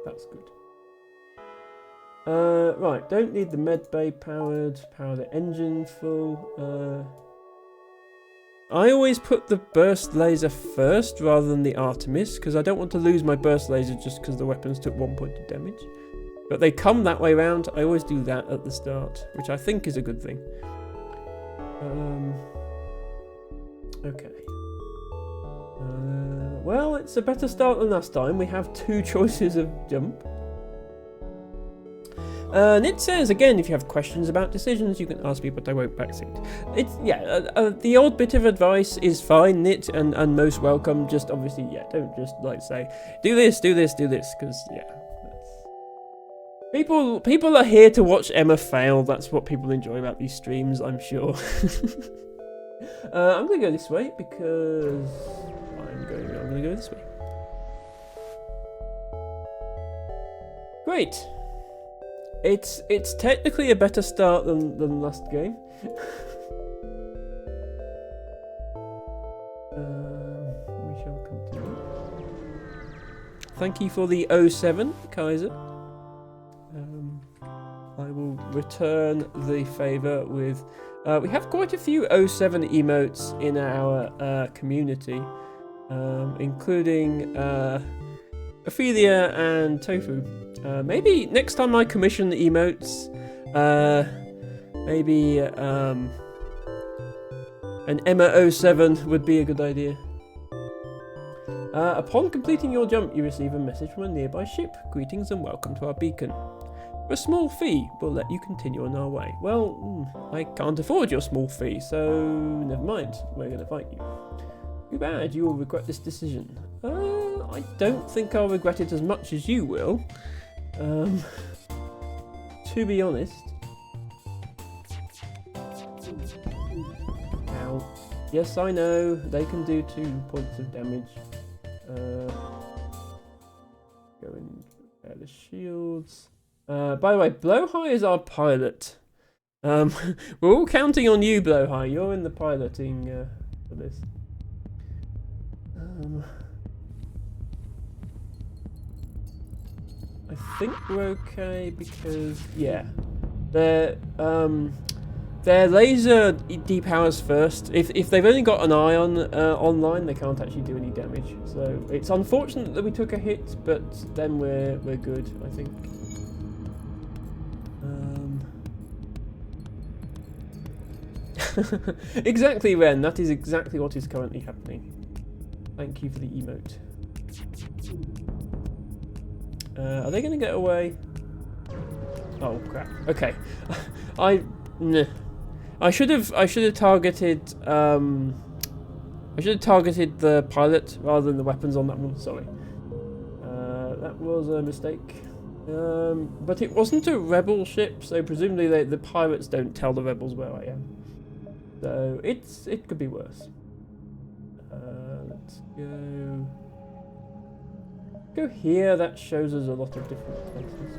That's good. Right, don't need the med bay powered. Power the engine full. I always put the burst laser first rather than the Artemis because I don't want to lose my burst laser just because the weapons took 1 point of damage. But they come that way round. I always do that at the start, which I think is a good thing. Okay. Well, it's a better start than last time. We have 2 choices of jump. Nit says, again, if you have questions about decisions, you can ask me, but I won't backseat. The odd bit of advice is fine, Nit, and most welcome. Just obviously, don't just say, do this, because, people are here to watch Emma fail. That's what people enjoy about these streams, I'm sure. I'm going to go this way, because I'm going to go this way. Great. It's technically a better start than last game. We shall continue. Thank you for the 07, Kaiser. I will return the favour with... we have quite a few 07 emotes in our community, including Ophelia and Tofu. Maybe next time I commission the emotes, maybe an Emma 07 would be a good idea. Upon completing your jump, you receive a message from a nearby ship. Greetings and welcome to our beacon. For a small fee, we'll let you continue on our way. Well, I can't afford your small fee, so never mind. We're going to fight you. Too bad, you will regret this decision. I don't think I'll regret it as much as you will. To be honest. Ow. Yes, I know, they can do 2 points of damage. Go and repair the shields. By the way, Blowhigh is our pilot. We're all counting on you, Blowhigh. You're in the piloting for this. I think we're okay because their laser depowers first. If they've only got an ion online, they can't actually do any damage. So it's unfortunate that we took a hit, but then we're good, I think. Exactly, Ren. That is exactly what is currently happening. Thank you for the emote. Are they going to get away? Oh crap. Okay. I should have targeted the pilot rather than the weapons on that one. Sorry. That was a mistake. But it wasn't a rebel ship, so presumably the pirates don't tell the rebels where I am. So it could be worse. Let's go here. That shows us a lot of different places.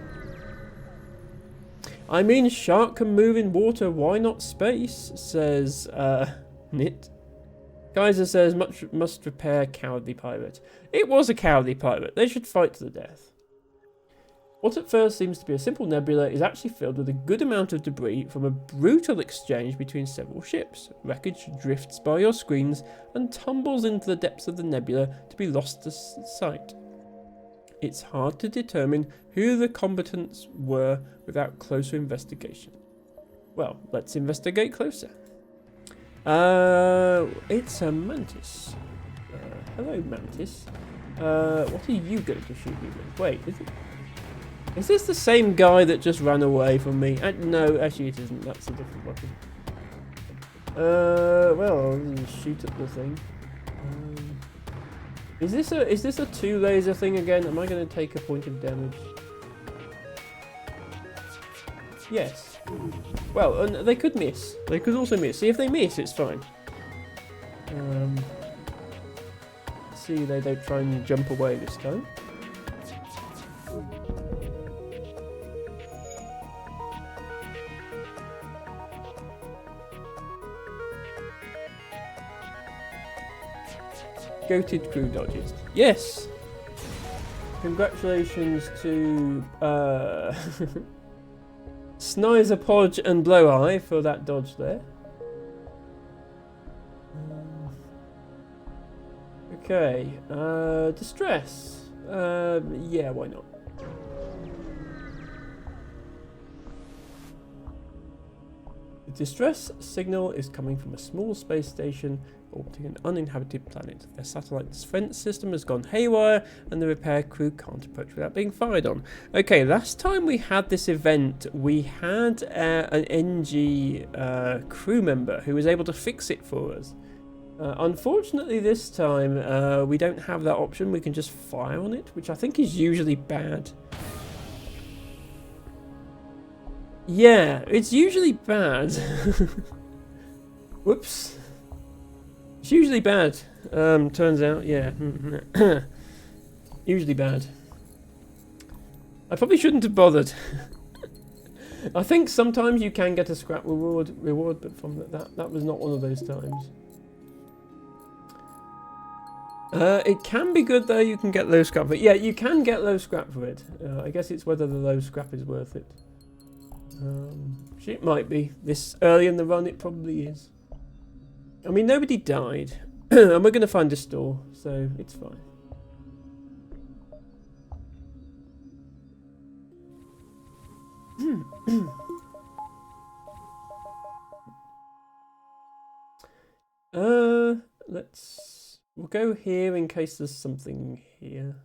I mean, shark can move in water, why not space? Says, Nit. Kaiser says, must repair cowardly pirate. It was a cowardly pirate. They should fight to the death. What at first seems to be a simple nebula is actually filled with a good amount of debris from a brutal exchange between several ships. Wreckage drifts by your screens and tumbles into the depths of the nebula to be lost to sight. It's hard to determine who the combatants were without closer investigation. Well, let's investigate closer. It's a mantis. Hello, mantis. What are you going to shoot me with? Wait, is this the same guy that just ran away from me? No, actually it isn't. That's a different weapon. Well, I'll just shoot at the thing. Is this a 2 laser thing again? Am I going to take a point of damage? Yes. Well, they could miss. They could also miss. See, if they miss, it's fine. See, they don't try and jump away this time. Goated crew dodges. Yes! Congratulations to Snizer, Podge and Bloweye for that dodge there. Okay, distress. Yeah, why not? The distress signal is coming from a small space station orbiting an uninhabited planet. Their satellite defense system has gone haywire and the repair crew can't approach without being fired on. Okay, last time we had this event, we had an NG crew member who was able to fix it for us. Unfortunately this time we don't have that option. We can just fire on it, which I think is usually bad. Yeah, it's usually bad. Whoops. It's usually bad. Turns out, yeah. Usually bad. I probably shouldn't have bothered. I think sometimes you can get a scrap reward, but from that was not one of those times. It can be good though. You can get low scrap for it. Yeah, you can get low scrap for it. I guess it's whether the low scrap is worth it. It might be. This early in the run, it probably is. I mean, nobody died, and we're going to find a store, so it's fine. We'll go here in case there's something here.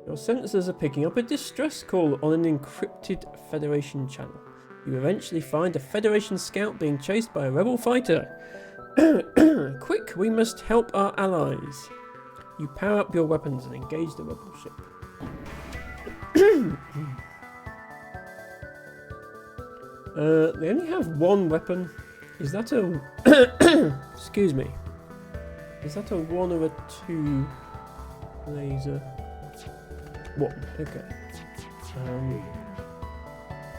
Your sensors are picking up a distress call on an encrypted Federation channel. You eventually find a Federation scout being chased by a rebel fighter. Quick, we must help our allies. You power up your weapons and engage the rebel ship. They only have one weapon. Is that a... Excuse me. Is that a 1 or a 2 laser? 1, okay.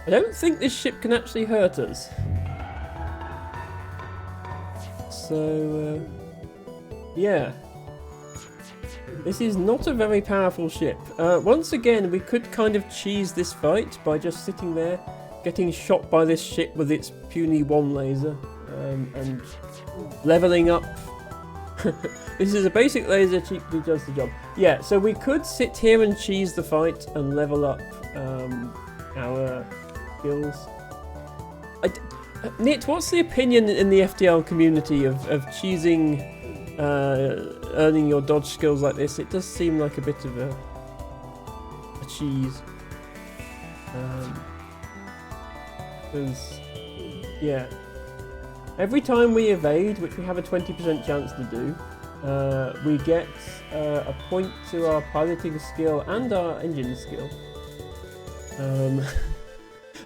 I don't think this ship can actually hurt us. So, yeah. This is not a very powerful ship. Once again, we could kind of cheese this fight by just sitting there, getting shot by this ship with its puny 1 laser, and leveling up. This is a basic laser, cheaply does the job. Yeah, so we could sit here and cheese the fight and level up our skills. Nit, what's the opinion in the FTL community of cheesing, earning your dodge skills like this? It does seem like a bit of a cheese. Because, yeah. Every time we evade, which we have a 20% chance to do, we get a point to our piloting skill and our engine skill.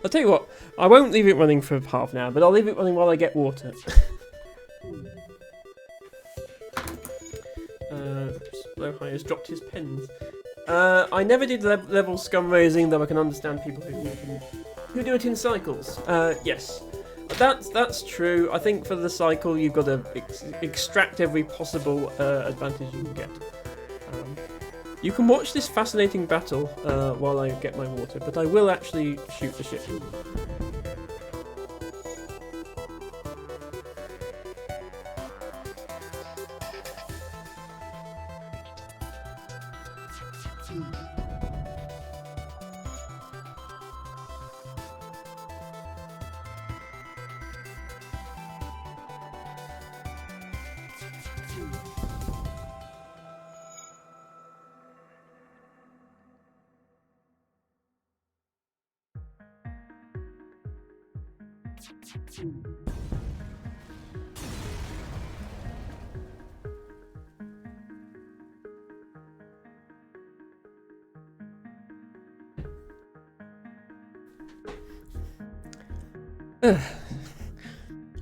I'll tell you what, I won't leave it running for half an hour, but I'll leave it running while I get water. Lohai has dropped his pens. I never did level scum raising, though I can understand people who do it in cycles. Yes, that's true. I think for the cycle, you've got to extract every possible advantage you can get. You can watch this fascinating battle while I get my water, but I will actually shoot the ship.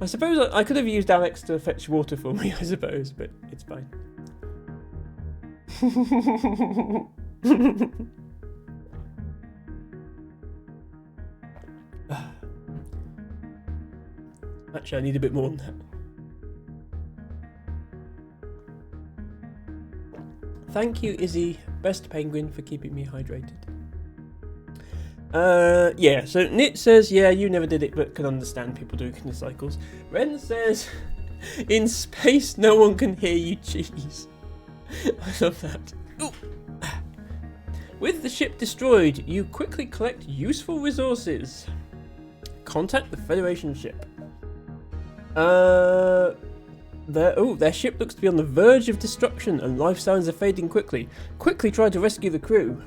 I suppose I could have used Alex to fetch water for me, I suppose, but it's fine. Actually, I need a bit more than that. Thank you, Izzy, best penguin, for keeping me hydrated. Yeah, so Nit says, yeah, you never did it, but can understand people doing cycles. Ren says, in space, no one can hear you cheese. I love that. Ooh. With the ship destroyed, you quickly collect useful resources. Contact the Federation ship. Their ship looks to be on the verge of destruction and life signs are fading quickly. Quickly try to rescue the crew.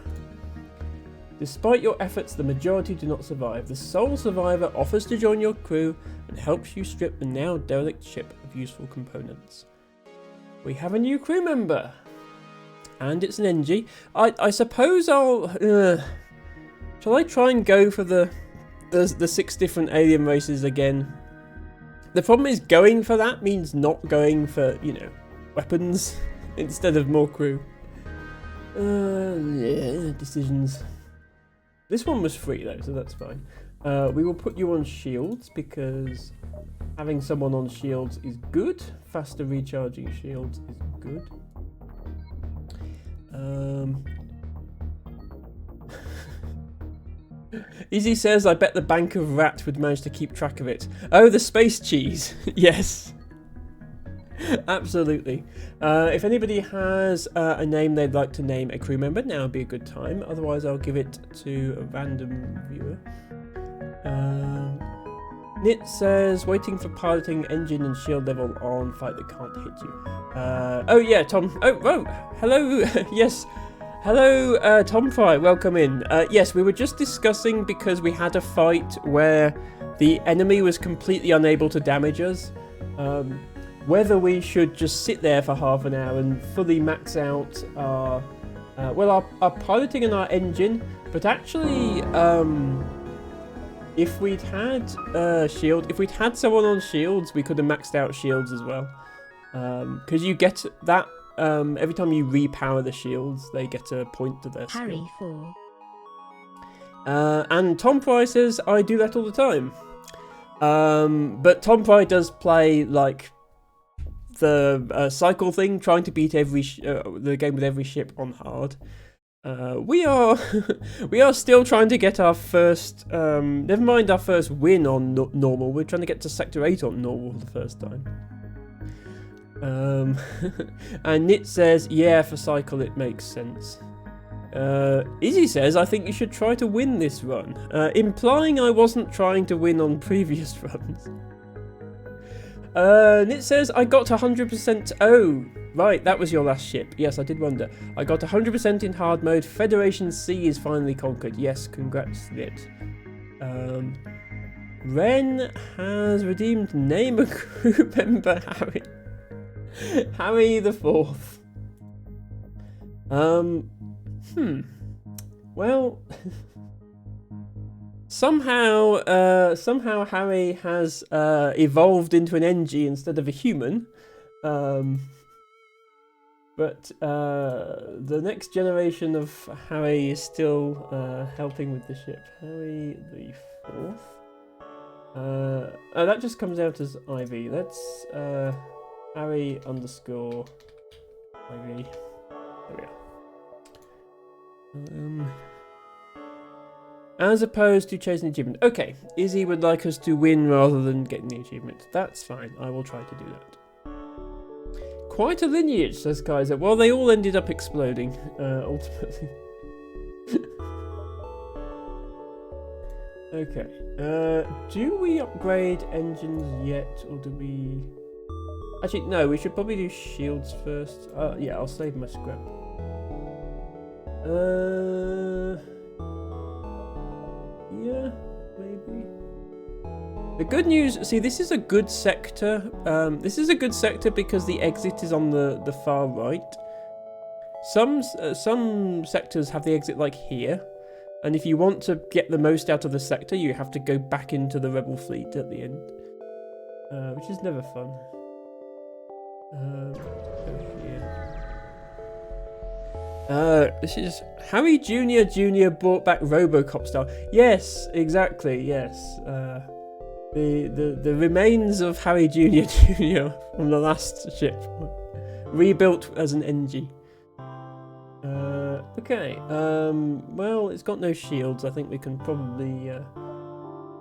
Despite your efforts, the majority do not survive. The sole survivor offers to join your crew and helps you strip the now derelict ship of useful components. We have a new crew member. And it's an NG. I suppose I'll... shall I try and go for the 6 different alien races again? The problem is going for that means not going for, weapons instead of more crew. Yeah, decisions. This one was free though, so that's fine. We will put you on shields because having someone on shields is good. Faster recharging shields is good. Izzy says, I bet the Bank of Rat would manage to keep track of it. Oh, the space cheese. Yes. Absolutely. If anybody has a name they'd like to name a crew member, now would be a good time. Otherwise, I'll give it to a random viewer. Nit says, waiting for piloting engine and shield level on fight that can't hit you. Oh yeah, Tom. Oh, whoa. Hello. Yes. Hello, Tom Fry. Welcome in. Yes, we were just discussing because we had a fight where the enemy was completely unable to damage us. Whether we should just sit there for half an hour and fully max out our piloting and our engine, but actually, if we'd had if we'd had someone on shields, we could have maxed out shields as well. Because you get that every time you repower the shields, they get a point to their Harry skill. 4. And Tom Fry says, I do that all the time. But Tom Fry does play like the cycle thing, trying to beat the game with every ship on hard. We are still trying to get our first, never mind our first win on normal. We're trying to get to Sector 8 on normal the first time. And Nit says, yeah, for cycle it makes sense. Izzy says, I think you should try to win this run, implying I wasn't trying to win on previous runs. Nit says, I got 100%. Oh, right, that was your last ship. Yes, I did wonder. I got 100% in hard mode. Federation C is finally conquered. Yes, congrats, Nit. Ren has redeemed name a crew member, Harry. Harry the Fourth. Well, somehow Harry has evolved into an NG instead of a human. But the next generation of Harry is still helping with the ship. Harry the 4th. Oh, that just comes out as Ivy. Let's Harry underscore Ivy. There we are. As opposed to chasing the achievement. Okay, Izzy would like us to win rather than getting the achievement. That's fine. I will try to do that. Quite a lineage, says Kaiser. Well, they all ended up exploding, ultimately. Okay. Do we upgrade engines yet, or do we... Actually, no, we should probably do shields first. Yeah, I'll save my scrap. Yeah, maybe. The good news, see, this is a good sector. This is a good sector because the exit is on the far right. Some sectors have the exit like here, and if you want to get the most out of the sector, you have to go back into the rebel fleet at the end, which is never fun. This is Harry Jr. brought back RoboCop style. Yes, exactly. Yes. The remains of Harry Jr. from the last ship, rebuilt as an NG. Okay. Well, it's got no shields. I think we can probably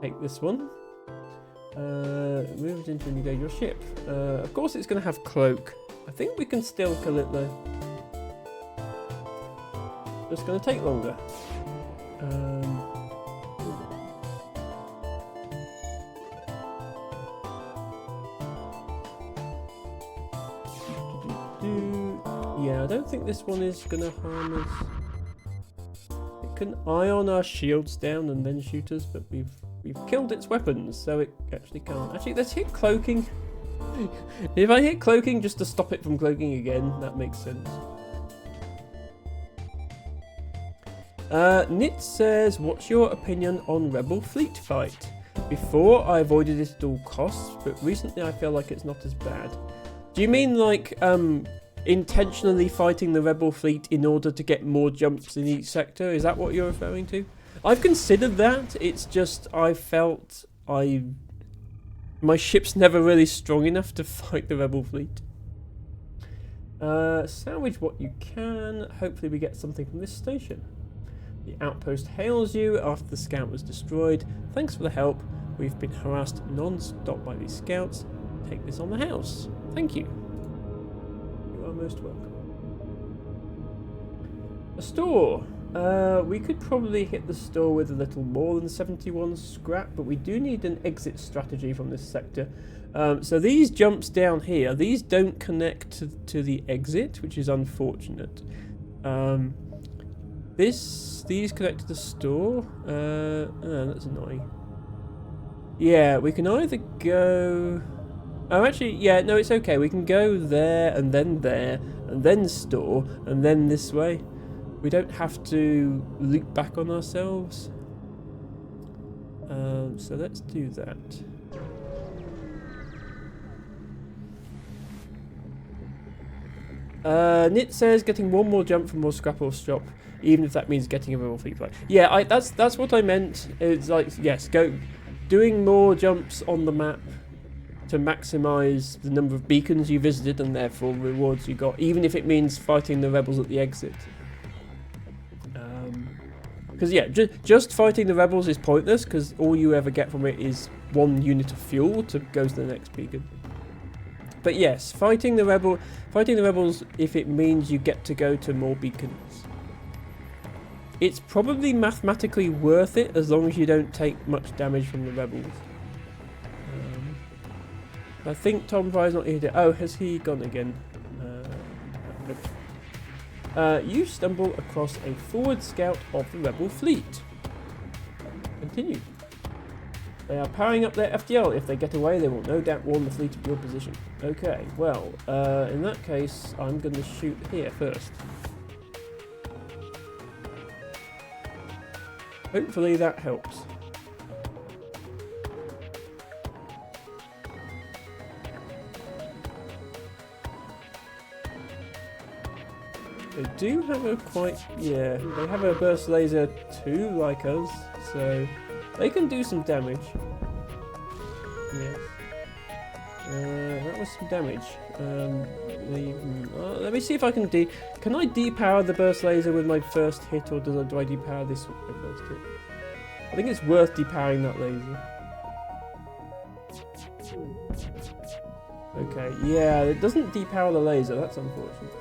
take this one. Move it into and engage your ship. Of course, it's going to have cloak. I think we can still kill it though. Just going to take longer. Yeah, I don't think this one is going to harm us. It can ion our shields down and then shoot us, but we've killed its weapons, so it actually can't. Actually, let's hit cloaking. If I hit cloaking just to stop it from cloaking again, that makes sense. Nit says, what's your opinion on Rebel Fleet Fight? Before, I avoided it at all costs, but recently I feel like it's not as bad. Do you mean like intentionally fighting the Rebel fleet in order to get more jumps in each sector? Is that what you're referring to? I've considered that. It's just I felt my ship's never really strong enough to fight the Rebel fleet. Salvage what you can. Hopefully we get something from this station. The outpost hails you after the scout was destroyed. Thanks for the help. We've been harassed non-stop by these scouts. Take this on the house. Thank you. You are most welcome. A store. We could probably hit the store with a little more than 71 scrap, but we do need an exit strategy from this sector. So these jumps down here, these don't connect to the exit, which is unfortunate. These connect to the store. That's annoying. Yeah, we can either go... Oh, actually, yeah, no, it's okay. We can go there, and then store, and then this way. We don't have to loop back on ourselves. So let's do that. Nit says getting one more jump for more scrap or shop, even if that means getting a Rebel fleet fight. Yeah, that's what I meant. It's like, yes, doing more jumps on the map to maximize the number of beacons you visited and therefore rewards you got, even if it means fighting the rebels at the exit. Because yeah, just fighting the rebels is pointless because all you ever get from it is one unit of fuel to go to the next beacon. But yes, fighting the rebels if it means you get to go to more beacons. It's probably mathematically worth it as long as you don't take much damage from the rebels. I think Tom Fry's not here. Oh, has he gone again? You stumble across a forward scout of the rebel fleet. Continue. They are powering up their FDL. If they get away, they will no doubt warn the fleet of your position. Okay, well, in that case, I'm going to shoot here first. Hopefully that helps. They do have a quite, yeah, they have a burst laser too, like us, so they can do some damage. Yes. That was some damage. Let me see if I can can I depower the burst laser with my first hit, or do I depower this with my first hit? I think it's worth depowering that laser. Okay, yeah, it doesn't depower the laser, that's unfortunate.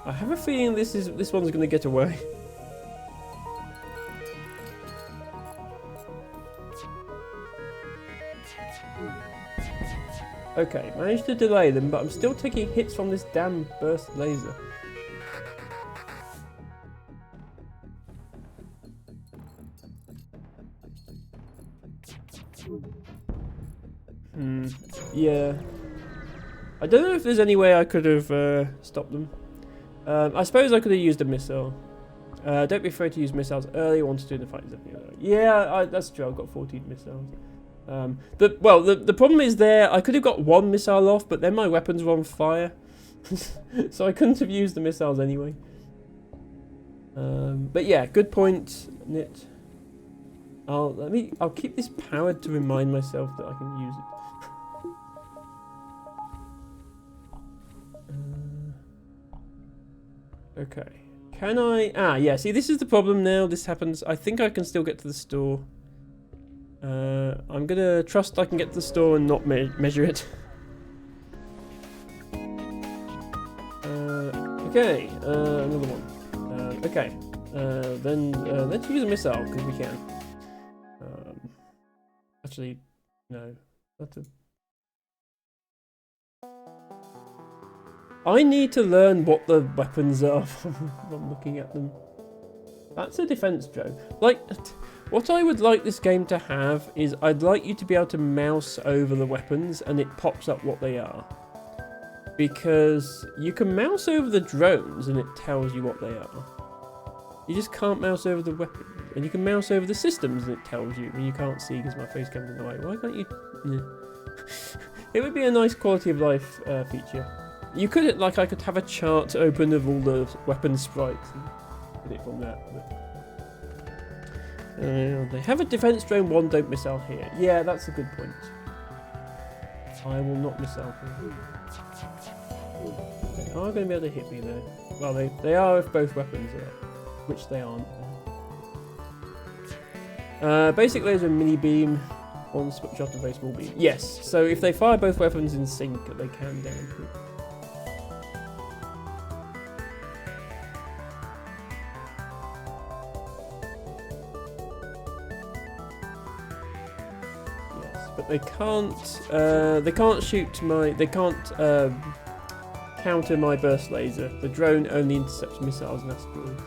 I have a feeling this one's gonna get away. Okay, managed to delay them, but I'm still taking hits from this damn burst laser. Yeah. I don't know if there's any way I could have stopped them. I suppose I could have used a missile. Don't be afraid to use missiles early once doing the fight. Yeah, that's true. I've got 14 missiles. The problem is I could have got one missile off, but then my weapons were on fire. So I couldn't have used the missiles anyway. But yeah, good point, Nit. I'll keep this powered to remind myself that I can use it. Okay. Can I... yeah, see, this is the problem now. This happens. I think I can still get to the store. I'm gonna trust I can get to the store and not measure it. Okay, another one. Okay, then let's use a missile, because we can. Actually, no. I need to learn what the weapons are from looking at them. That's a defense, Joe. Like, what I would like this game to have is I'd like you to be able to mouse over the weapons and it pops up what they are. Because you can mouse over the drones and it tells you what they are. You just can't mouse over the weapons. And you can mouse over the systems and it tells you. And you can't see because my face comes in the way. Why can't you... It would be a nice quality of life feature. You could, like, I could have a chart open of all the weapon sprites and get it from that. They have a defense drone 1, don't missile here. Yeah, that's a good point. I will not missile here. They are going to be able to hit me though. Well, they are if both weapons are, which they aren't. Basic laser and mini beam. One shot and very small beam. Yes, so if they fire both weapons in sync, they can damage me. But they can't shoot my, they can't counter my burst laser. The drone only intercepts missiles and asteroids.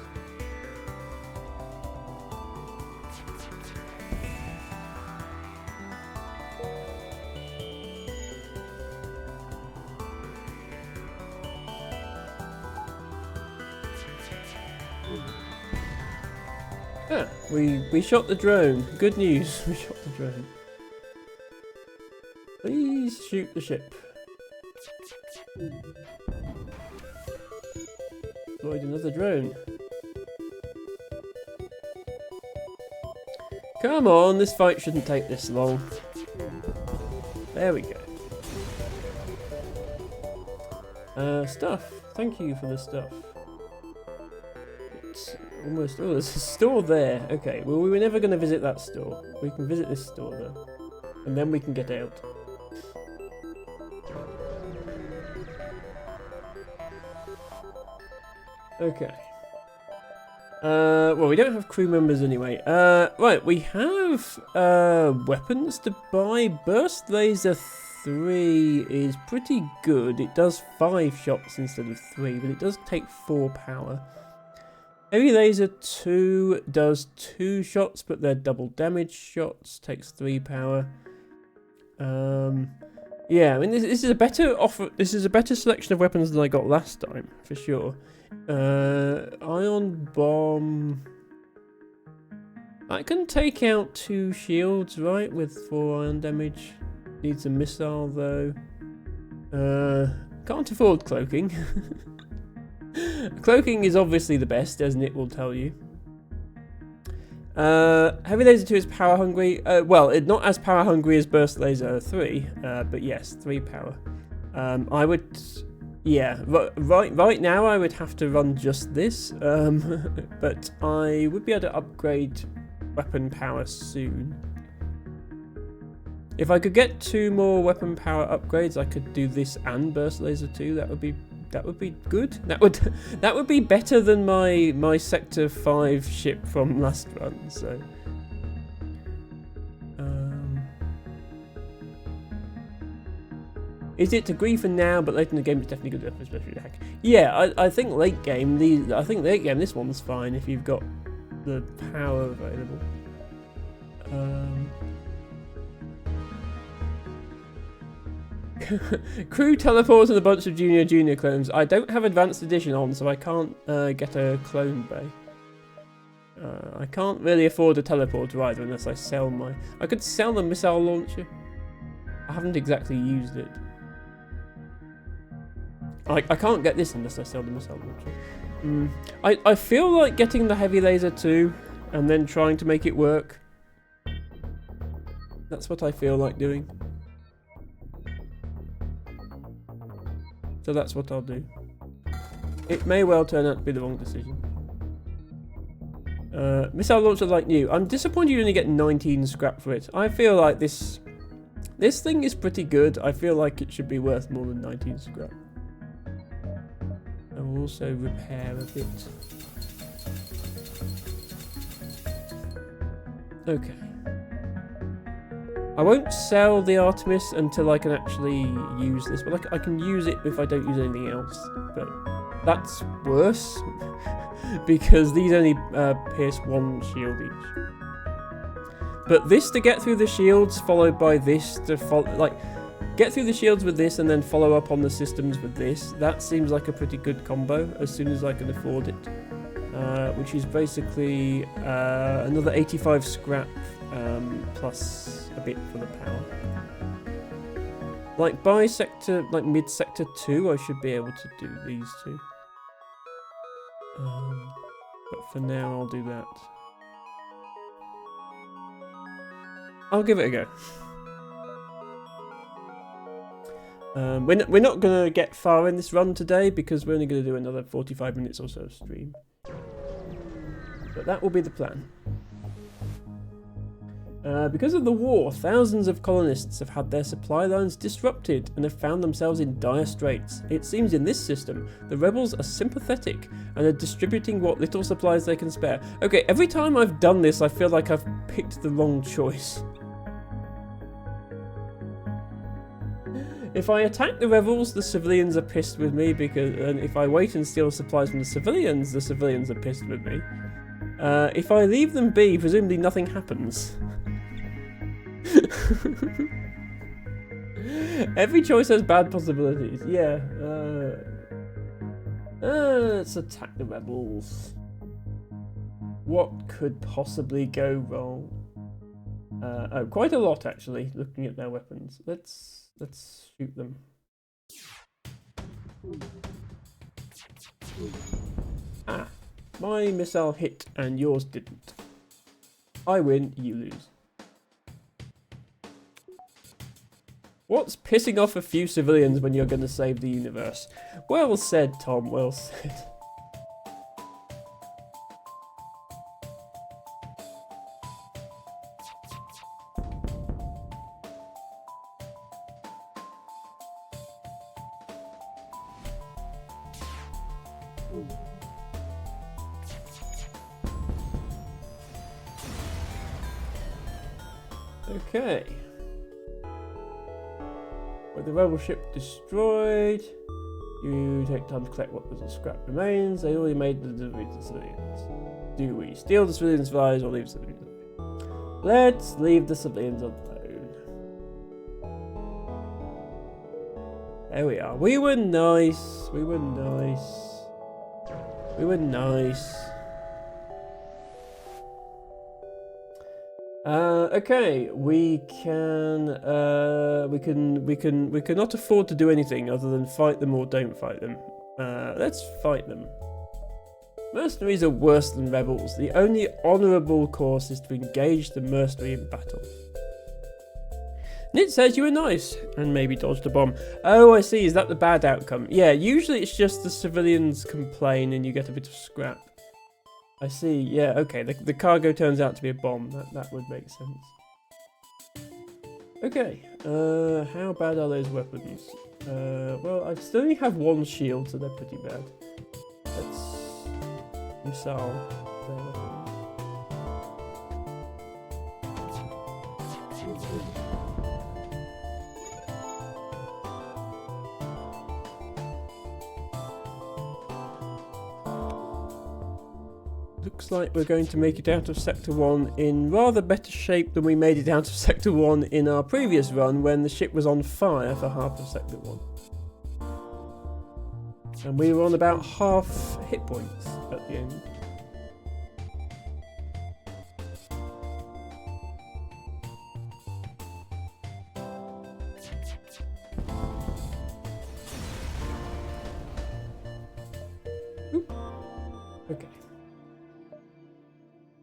We shot the drone. Good news, we shot the drone. Please shoot the ship. Deployed another drone. Come on, this fight shouldn't take this long. There we go. Stuff. Thank you for the stuff. It's almost... Oh, there's a store there. Okay, well, we were never going to visit that store. We can visit this store, though. And then we can get out. Okay. Well, we don't have crew members anyway. Right, we have weapons to buy. Burst Laser 3 is pretty good. It does 5 shots instead of 3, but it does take 4 power. Heavy Laser 2 does 2 shots, but they're double damage shots. Takes 3 power. Yeah, I mean this is a better offer. This is a better selection of weapons than I got last time, for sure. Ion Bomb. I can take out 2 shields, right, with 4 ion damage. Needs a missile though. Can't afford cloaking. Cloaking is obviously the best, as Nick will tell you. Heavy Laser 2 is power hungry. Well, it's not as power hungry as Burst Laser 3, but yes, 3 power. I would, yeah, right now I would have to run just this, but I would be able to upgrade weapon power soon. If I could get 2 more weapon power upgrades, I could do this and Burst Laser 2. That would be good. That would be better than my Sector 5 ship from last run. So, is it agree for now? But later in the game, it's definitely good, especially the hack. Yeah, I think late game. This one's fine if you've got the power available. Crew teleports and a bunch of junior clones. I don't have advanced edition on, so I can't get a clone bay. I can't really afford a teleporter either unless I sell my... I could sell the missile launcher. I haven't exactly used it. I can't get this unless I sell the missile launcher. I feel like getting the heavy laser 2 and then trying to make it work. That's what I feel like doing. So that's what I'll do. It may well turn out to be the wrong decision. Missile launcher like new. I'm disappointed you only get 19 scrap for it. I feel like this thing is pretty good. I feel like it should be worth more than 19 scrap. I will also repair a bit. Okay. I won't sell the Artemis until I can actually use this, but I can use it if I don't use anything else. But that's worse because these only pierce 1 shield each. But this to get through the shields, followed by this to get through the shields with this and then follow up on the systems with this. That seems like a pretty good combo as soon as I can afford it, which is basically another 85 scrap. Plus a bit for the power. Like by sector, like mid sector 2, I should be able to do these 2. But for now, I'll do that. I'll give it a go. We're not gonna get far in this run today because we're only gonna do another 45 minutes or so of stream. But that will be the plan. Because of the war, thousands of colonists have had their supply lines disrupted and have found themselves in dire straits. It seems in this system, the rebels are sympathetic and are distributing what little supplies they can spare. Okay, every time I've done this, I feel like I've picked the wrong choice. If I attack the rebels, the civilians are pissed with me, and if I wait and steal supplies from the civilians are pissed with me. If I leave them be, presumably nothing happens. Every choice has bad possibilities. Yeah. Let's attack the rebels. What could possibly go wrong? Oh, quite a lot actually. Looking at their weapons, let's shoot them. Ah, my missile hit and yours didn't. I win, you lose. What's pissing off a few civilians when you're going to save the universe? Well said, Tom, well said. Okay. With the rebel ship destroyed, you take time to collect what little scrap remains. They already made the delivery to civilians. Do we steal the civilians' supplies or leave the civilians alone? Let's leave the civilians alone. There we are. We were nice. We were nice. We were nice. Okay, we cannot afford to do anything other than fight them or don't fight them. Let's fight them. Mercenaries are worse than rebels. The only honourable course is to engage the mercenary in battle. Nit says you were nice and maybe dodged a bomb. Oh, I see. Is that the bad outcome? Yeah, usually it's just the civilians complain and you get a bit of scrap. I see. Yeah, okay. The cargo turns out to be a bomb. That would make sense. Okay. How bad are those weapons? Well, I still only have one shield, so they're pretty bad. Let's missile their weapons. Looks like we're going to make it out of Sector 1 in rather better shape than we made it out of Sector 1 in our previous run when the ship was on fire for half of Sector 1. And we were on about half hit points at the end. Oop. Okay.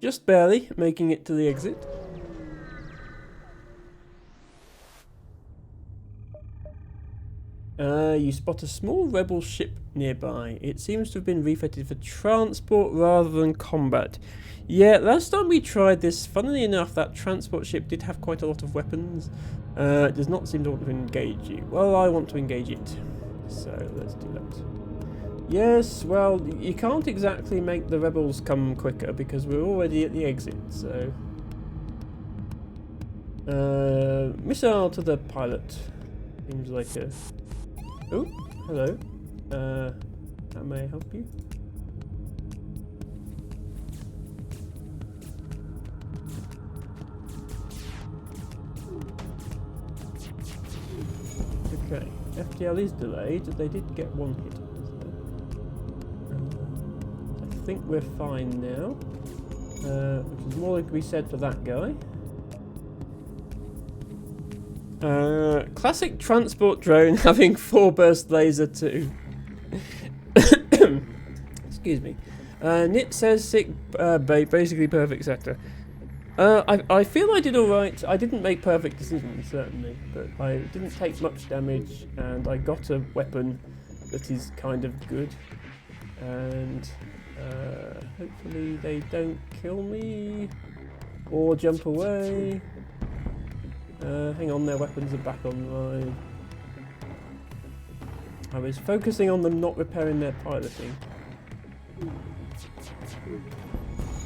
Just barely making it to the exit. You spot a small rebel ship nearby. It seems to have been refitted for transport rather than combat. Yeah, last time we tried this, funnily enough, that transport ship did have quite a lot of weapons. It does not seem to want to engage you. Well, I want to engage it. So, let's do that. Yes, well, you can't exactly make the rebels come quicker because we're already at the exit, so... missile to the pilot. Seems like a... Oh, hello. How may I help you? Okay, FTL is delayed. They did get one hit. I think we're fine now, which is more than we said for that guy. Classic transport drone having 4 burst laser too. Excuse me. Nit says sick, basically perfect sector. I feel I did alright. I didn't make perfect decisions, certainly, but I didn't take much damage, and I got a weapon that is kind of good. And hopefully they don't kill me or jump away. Hang on, their weapons are back online. I was focusing on them not repairing their piloting.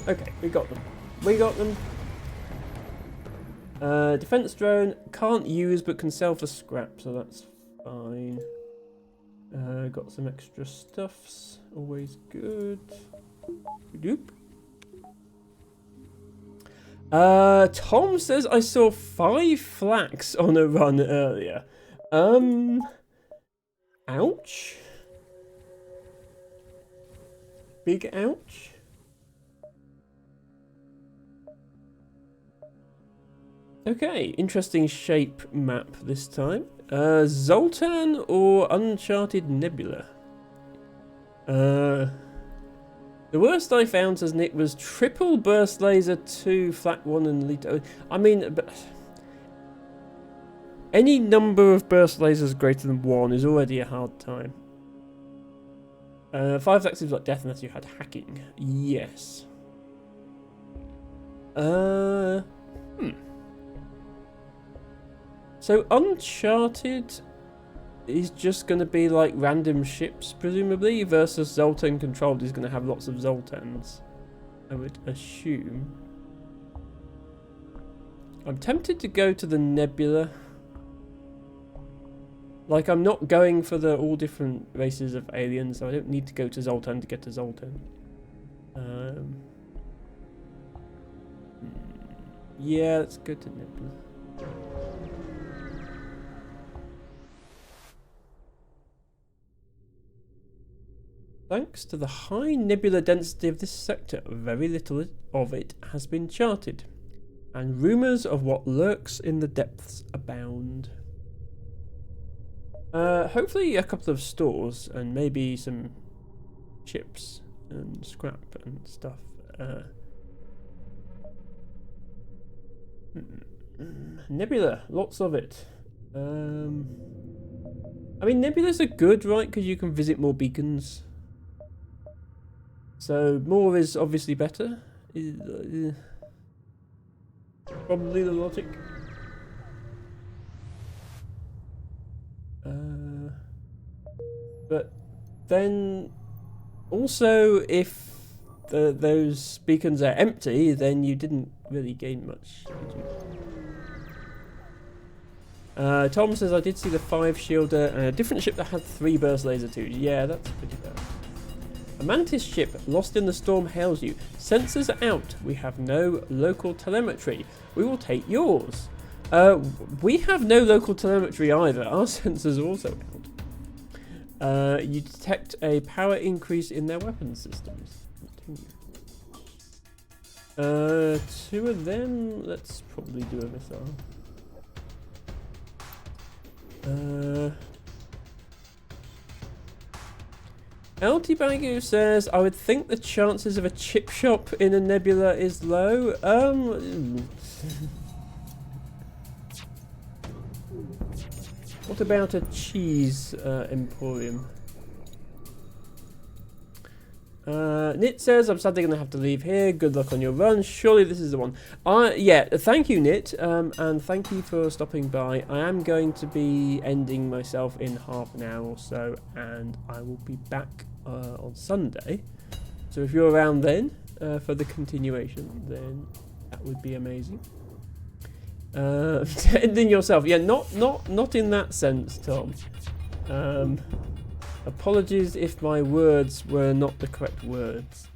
Okay, we got them. We got them. Defense drone can't use but can sell for scrap, so that's fine. Got some extra stuffs, always good. Doop. Tom says I saw 5 flax on a run earlier. Ouch. Big ouch. Okay, interesting shape map this time. Zoltan or Uncharted Nebula? The worst I found, says Nick, was triple burst laser 2, flak 1 and elite. I mean, but any number of burst lasers greater than 1 is already a hard time. 5 flak seems like death unless you had hacking. Yes. So Uncharted is just going to be like random ships, presumably, versus Zoltan Controlled is going to have lots of Zoltans, I would assume. I'm tempted to go to the Nebula. Like, I'm not going for the all different races of aliens, so I don't need to go to Zoltan to get to Zoltan. Yeah, let's go to Nebula. Thanks to the high nebula density of this sector, very little of it has been charted. And rumours of what lurks in the depths abound. Hopefully a couple of stores and maybe some chips and scrap and stuff. Nebula, lots of it. I mean, nebulas are good, right? Because you can visit more beacons. So more is obviously better. Probably the logic. But then also if those beacons are empty, then you didn't really gain much, did you? Tom says, I did see the 5 shielder and a different ship that had 3 burst laser 2s. Yeah, that's pretty bad. A Mantis ship lost in the storm hails you. Sensors are out. We have no local telemetry. We will take yours. We have no local telemetry either. Our sensors are also out. You detect a power increase in their weapon systems. Continue. 2 of them. Let's probably do a missile. LT Bagu says, I would think the chances of a chip shop in a nebula is low. What about a cheese emporium? Nit says, I'm sadly going to have to leave here. Good luck on your run. Surely this is the one. Yeah, thank you, Nit, and thank you for stopping by. I am going to be ending myself in half an hour or so, and I will be back on Sunday. So if you're around then for the continuation, then that would be amazing. Ending yourself, yeah, not in that sense, Tom. Apologies if my words were not the correct words.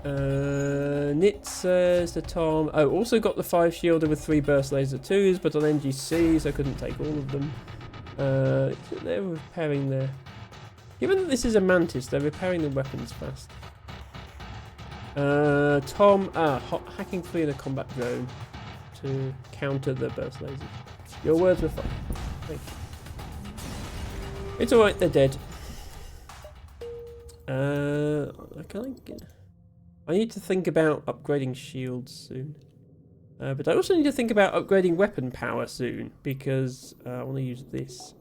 Nit says to Tom, oh, also got the 5 shielder with 3 burst laser 2s, but on NGC, so I couldn't take all of them. They're repairing their... Given that this is a Mantis, they're repairing the weapons fast. Tom, hacking free in a combat drone to counter the burst lasers. Your words were fine. Thank you. It's alright, they're dead. I need to think about upgrading shields soon. But I also need to think about upgrading weapon power soon, because I want to use this.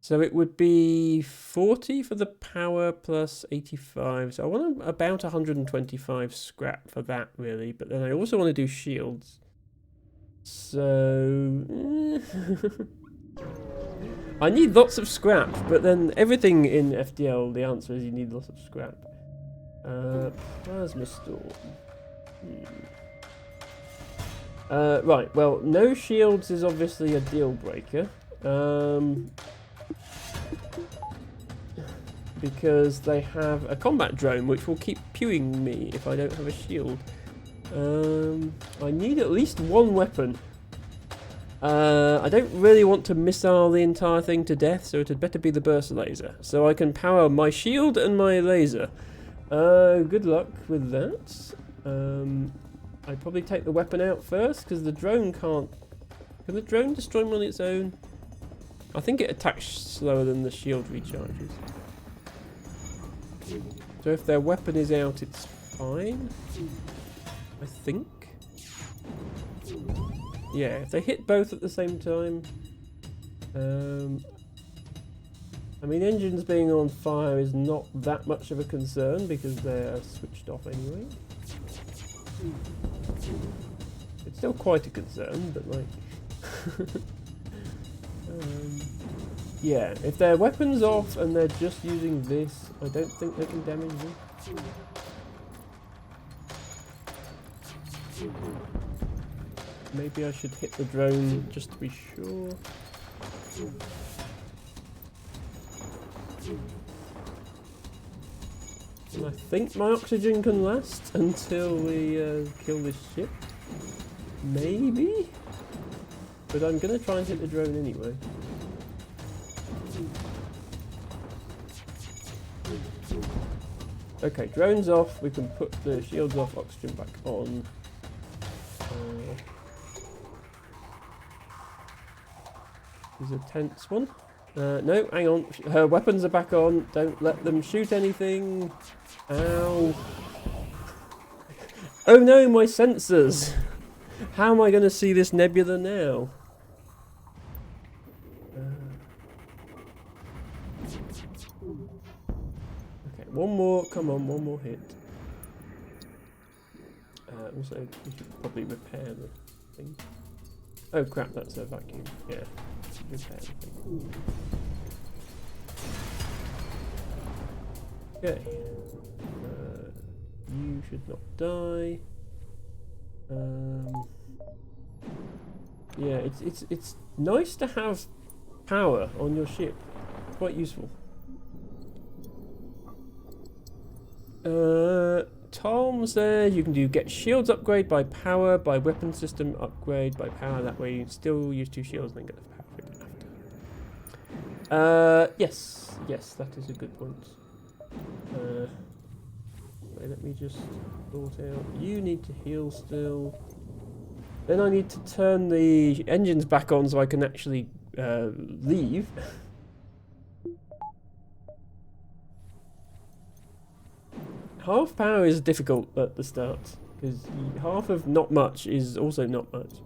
So it would be 40 for the power plus 85. So I want about 125 scrap for that, really. But then I also want to do shields. So... I need lots of scrap, but then everything in FDL, the answer is you need lots of scrap. Plasma storm. Right, well, no shields is obviously a deal breaker. Because they have a combat drone which will keep pewing me if I don't have a shield. I need at least 1 weapon. I don't really want to missile the entire thing to death, so it had better be the burst laser. So I can power my shield and my laser. Good luck with that. I'd probably take the weapon out first, because the drone can't... Can the drone destroy them on its own? I think it attacks slower than the shield recharges. So if their weapon is out, it's fine. I think. Yeah, if they hit both at the same time. I mean, engines being on fire is not that much of a concern because they're switched off anyway. It's still quite a concern, but like... yeah, if their weapon's off and they're just using this, I don't think they can damage them. Maybe I should hit the drone just to be sure. And I think my oxygen can last until we kill this ship. Maybe? But I'm going to try and hit the drone anyway. Okay, drones off. We can put the shields off, oxygen back on. This is a tense one. No, hang on. Her weapons are back on. Don't let them shoot anything. Ow. Oh no, my sensors! How am I going to see this nebula now? Okay, one more. Come on, one more hit. Also, we should probably repair the thing. Oh crap, that's a vacuum. Yeah, repair the thing. Okay. You should not die. Yeah, it's nice to have power on your ship. It's quite useful. Tom's there. You can do get shields upgrade by power, by weapon system upgrade by power. That way you still use 2 shields and then get the power for it after. Yes, that is a good point. Wait, let me just sort out. You need to heal still. Then I need to turn the engines back on so I can actually leave. Half power is difficult at the start, because half of not much is also not much.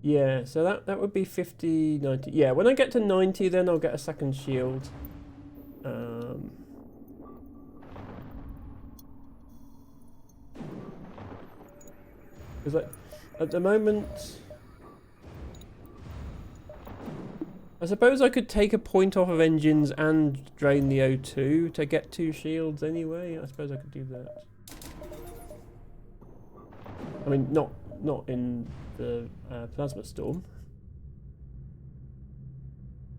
Yeah, so that would be 50, 90. Yeah, when I get to 90, then I'll get a second shield. Because at the moment, I suppose I could take a point off of engines and drain the O2 to get 2 shields anyway. I suppose I could do that. I mean, not in the plasma storm.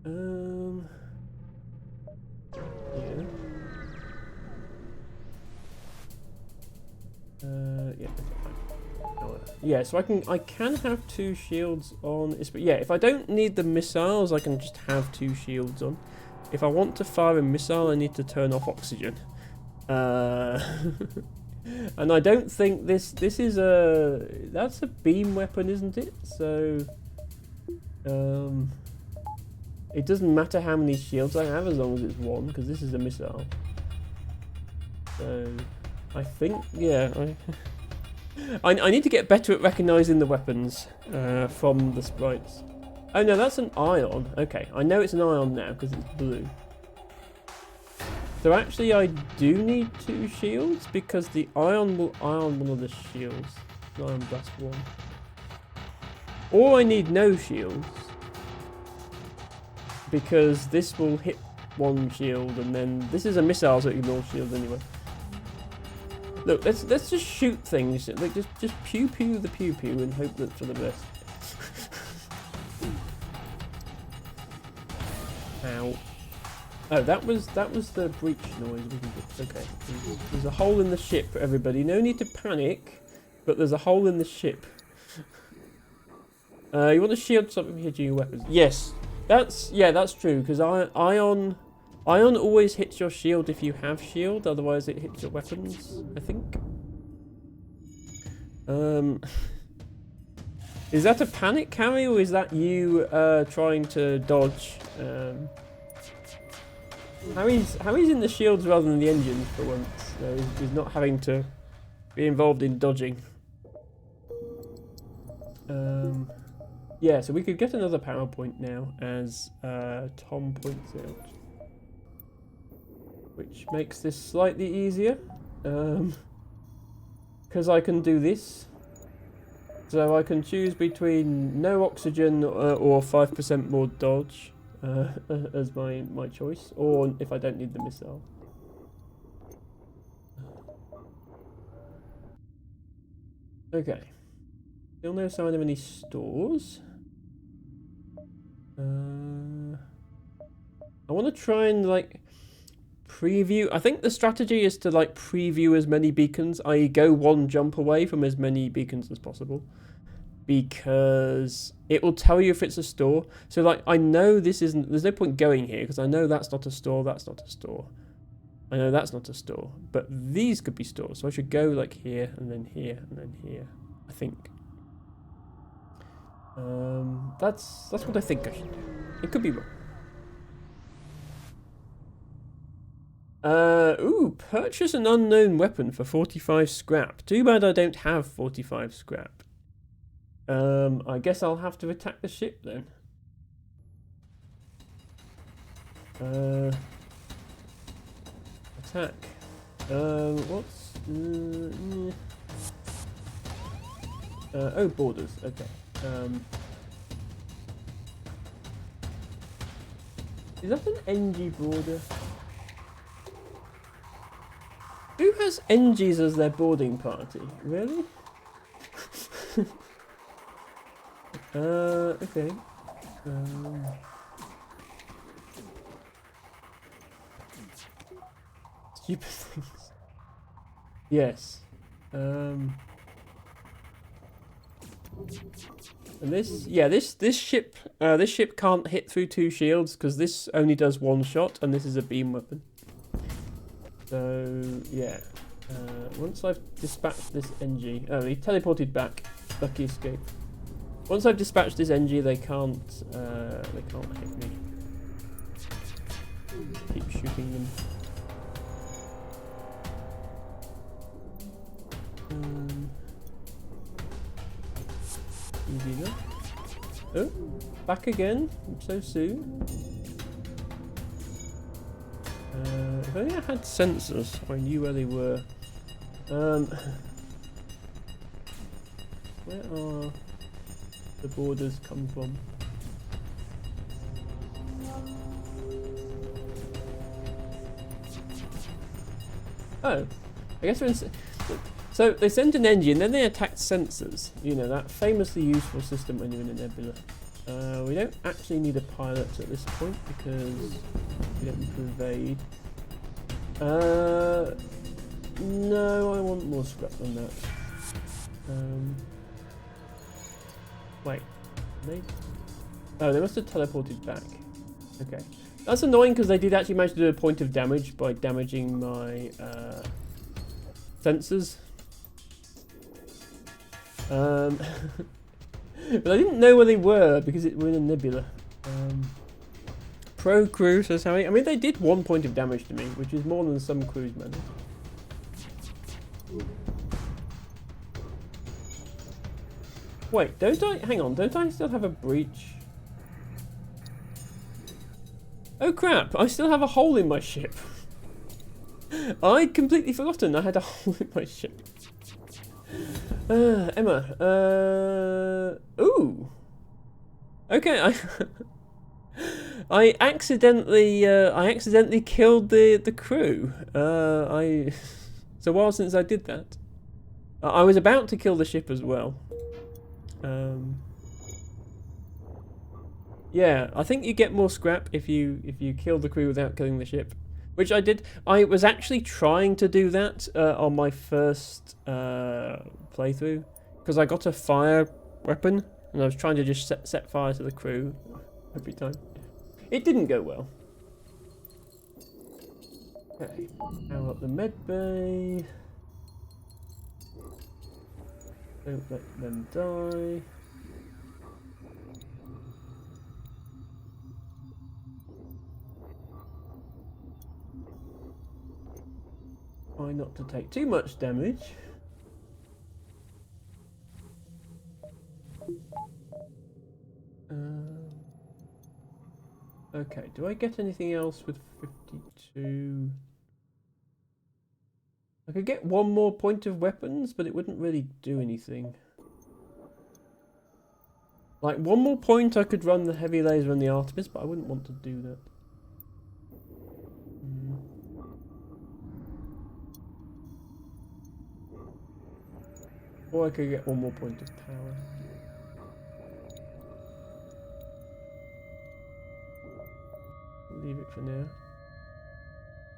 Yeah. Yeah. Yeah, so I can have 2 shields on. But yeah, if I don't need the missiles, I can just have 2 shields on. If I want to fire a missile, I need to turn off oxygen. And I don't think this is that's a beam weapon, isn't it? So it doesn't matter how many shields I have as long as it's 1, because this is a missile. So I think, yeah, I need to get better at recognising the weapons from the sprites. Oh no, that's an ion. Okay, I know it's an ion now because it's blue. So actually I do need 2 shields because the ion will ion one of the shields. Ion blast 1. Or I need no shields, because this will hit 1 shield and then this is a missile, so it ignores shields anyway. Look, let's just shoot things. Like just pew pew the pew pew and hope that for the best. Ow. Oh, that was the breach noise, wasn't it? Okay. There's a hole in the ship, everybody. No need to panic, but there's a hole in the ship. You want to shield something hitting your weapons? Yes. That's true, because ion always hits your shield if you have shield, otherwise it hits your weapons, I think. Is that a panic, Carrie, or is that you trying to dodge? Harry's in the shields rather than the engines for once. He's not having to be involved in dodging. Yeah, so we could get another PowerPoint now, as Tom points out. Which makes this slightly easier. Because I can do this. So I can choose between no oxygen or 5% more dodge as my choice. Or if I don't need the missile. Okay. Still no sign of any stores. I want to try and like preview. I think the strategy is to like preview as many beacons, i.e. go 1 jump away from as many beacons as possible. because it will tell you if it's a store. So like, I know this isn't, there's no point going here because I know that's not a store, that's not a store. I know that's not a store, but these could be stores. So I should go like here and then here and then here, I think. That's what I think I should do. It could be wrong. Ooh, purchase an unknown weapon for 45 scrap. Too bad I don't have 45 scrap. I guess I'll have to attack the ship then. Attack. What's... oh, borders. Okay. Is that an NG border? Who has NGs as their boarding party? Really? Okay. Stupid things. Yes. And this, yeah, this ship can't hit through 2 shields because this only does 1 shot, and this is a beam weapon. So yeah, once I've dispatched this NG, oh, he teleported back. Lucky escape. Once I've dispatched this NG, they can't hit me. Keep shooting them. Easy enough. Oh, back again, so soon. If only I had sensors, I knew where they were. Where are the borders come from? Oh, I guess we're in... So they sent an engine, then they attacked sensors. You know, that famously useful system when you're in a nebula. We don't actually need a pilot at this point because we don't pervade. No, I want more scrap than that. Wait, maybe? Oh, they must have teleported back. Okay. That's annoying because they did actually manage to do a point of damage by damaging my sensors. But I didn't know where they were because we're in a nebula. Pro crew says how I mean, they did 1 point of damage to me, which is more than some crews manage. Wait, don't I? Hang on, don't I still have a breach? Oh crap! I still have a hole in my ship. I'd completely forgotten I had a hole in my ship. Emma. Ooh. Okay, I accidentally killed the crew. It's a while since I did that. I was about to kill the ship as well. Yeah, I think you get more scrap if you kill the crew without killing the ship, which I did. I was actually trying to do that on my first playthrough because I got a fire weapon and I was trying to just set fire to the crew every time. It didn't go well. Okay, now up the med bay. Don't let them die. Try not to take too much damage. Okay, do I get anything else with 52? I could get 1 more point of weapons, but it wouldn't really do anything. Like 1 more point I could run the heavy laser and the Artemis, but I wouldn't want to do that. Or I could get 1 more point of power. Leave it for now.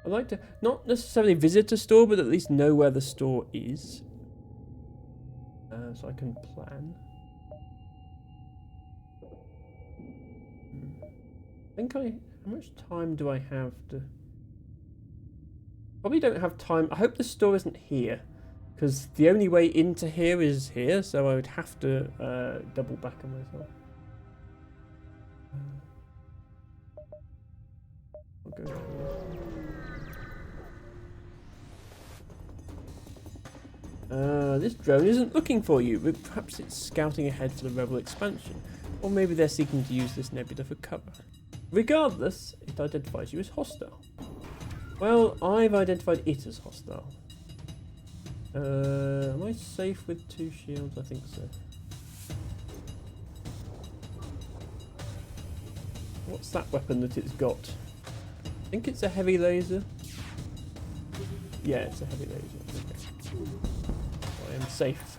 I'd like to not necessarily visit a store, but at least know where the store is. So I can plan. How much time do I have to... Probably don't have time. I hope the store isn't here, because the only way into here is here, so I would have to double back on myself. I'll go here. This drone isn't looking for you, but perhaps it's scouting ahead for the Rebel expansion, or maybe they're seeking to use this nebula for cover. Regardless, it identifies you as hostile. Well, I've identified it as hostile. Am I safe with 2 shields? I think so. What's that weapon that it's got? I think it's a heavy laser. Yeah, it's a heavy laser. Okay. I am safe.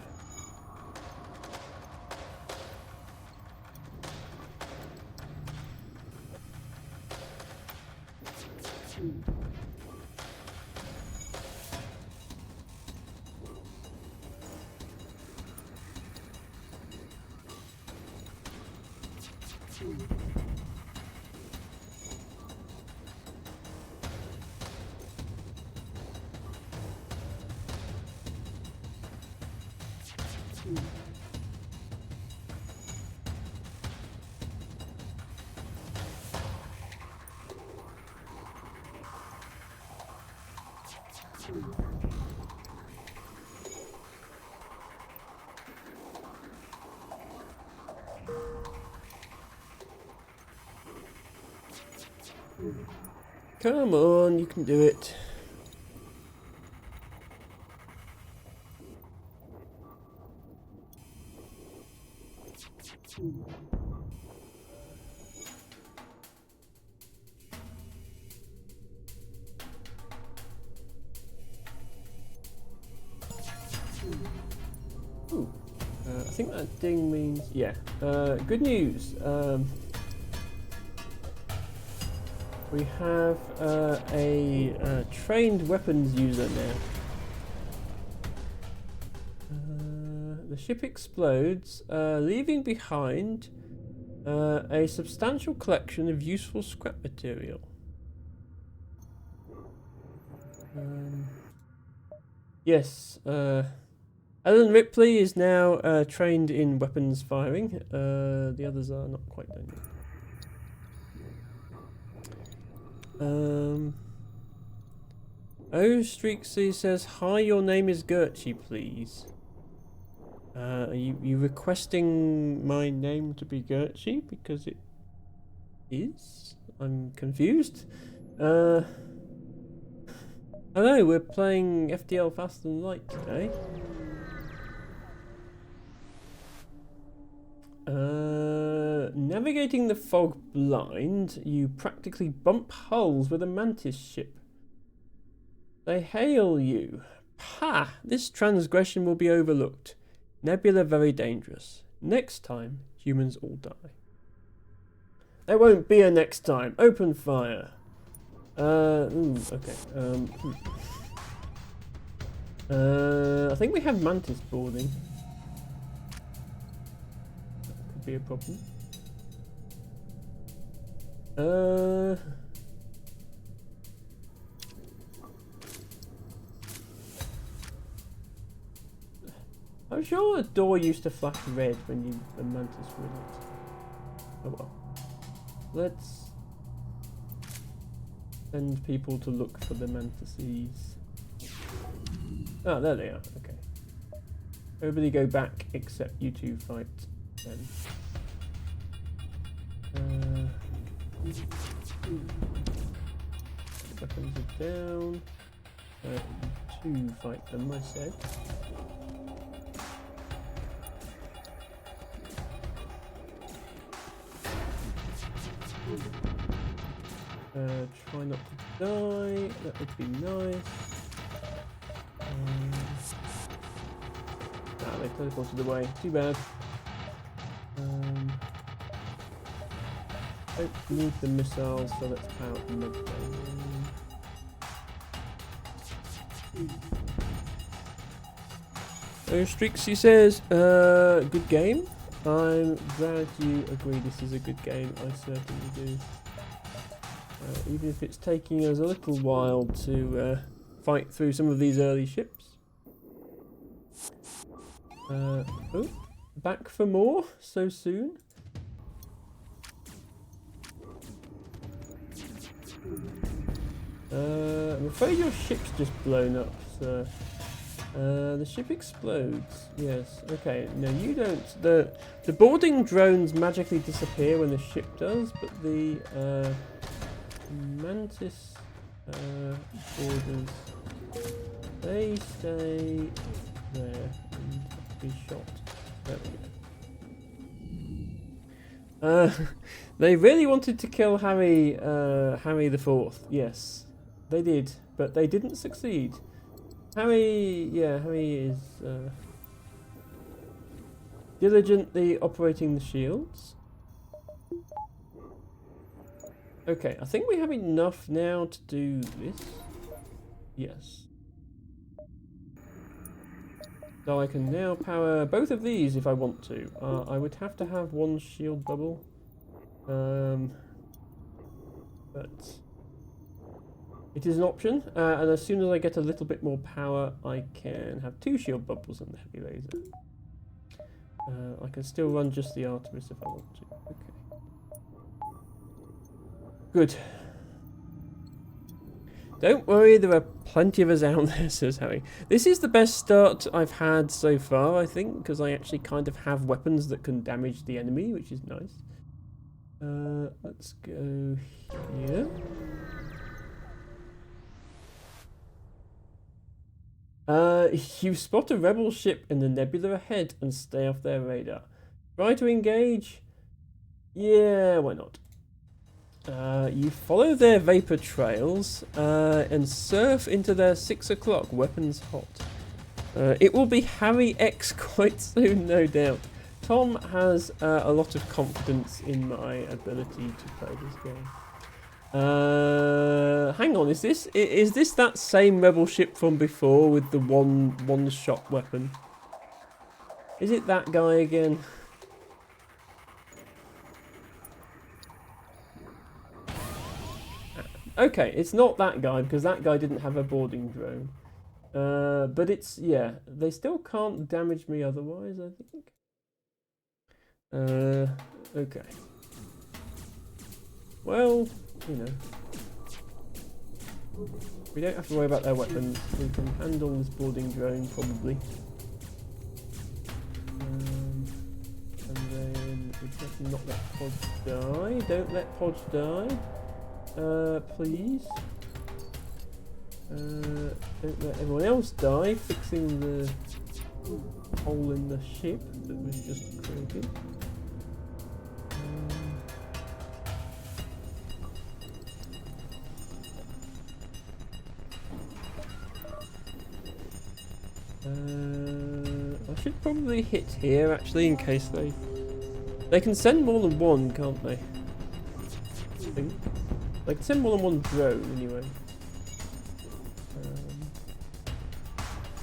Come on, you can do it. Ooh. I think that ding means... Yeah. Good news. We have a trained weapons user now. The ship explodes, leaving behind a substantial collection of useful scrap material. Yes, Ellen Ripley is now trained in weapons firing. The others are not quite done yet. Oh, Streaksy says, "Hi, your name is Gertchie, please." Are you requesting my name to be Gertchie? Because it is? I'm confused. Hello, we're playing FTL Fast and Light today. Navigating the fog blind, you practically bump hulls with a Mantis ship. They hail you. Ha! This transgression will be overlooked. Nebula very dangerous. Next time, humans all die. There won't be a next time. Open fire. Okay. I think we have Mantis boarding. That could be a problem. I'm sure a door used to flash red when the Mantis were in it. Oh well. Let's send people to look for the Mantises. Oh, there they are. Okay. Everybody go back except you two fight then. Weapons are down. You two fight them, I said. Try not to die. That would be nice. They teleported away. Too bad. Don't need the missiles, so let's power the medbay. So Strixie says, good game. I'm glad you agree this is a good game. I certainly do. even if it's taking us a little while to fight through some of these early ships. Oh, back for more so soon? I'm afraid your ship's just blown up, sir. The ship explodes. Yes. Okay. No, you don't. The boarding drones magically disappear when the ship does, but the Mantis boarders, they stay there and have to be shot. There we go. They really wanted to kill Harry the Fourth. Yes, they did, but they didn't succeed. Harry is diligently operating the shields. Okay, I think we have enough now to do this. Yes. So I can now power both of these if I want to. I would have to have one shield bubble. But it is an option, and as soon as I get a little bit more power, I can have 2 shield bubbles and the heavy laser. I can still run just the Artemis if I want to. Okay. Good. Don't worry, there are plenty of us out there, says Harry. This is the best start I've had so far, I think, because I actually kind of have weapons that can damage the enemy, which is nice. Let's go here. You spot a rebel ship in the nebula ahead and stay off their radar. Try to engage? Yeah, why not? You follow their vapor trails and surf into their 6 o'clock weapons hot. It will be Harry X quite soon, no doubt. Tom has a lot of confidence in my ability to play this game. Hang on, is this that same rebel ship from before with the one shot weapon? Is it that guy again? Okay, it's not that guy because that guy didn't have a boarding drone. But it's, yeah, they still can't damage me otherwise, I think. Okay. Well, you know, we don't have to worry about their weapons. We can handle this boarding drone probably. And then we just not let Podge die. Don't let Podge die. Please. Don't let everyone else die, fixing the hole in the ship that was just created. I should probably hit here actually in case they can send more than one, can't they? I think. They can send more than one drone anyway.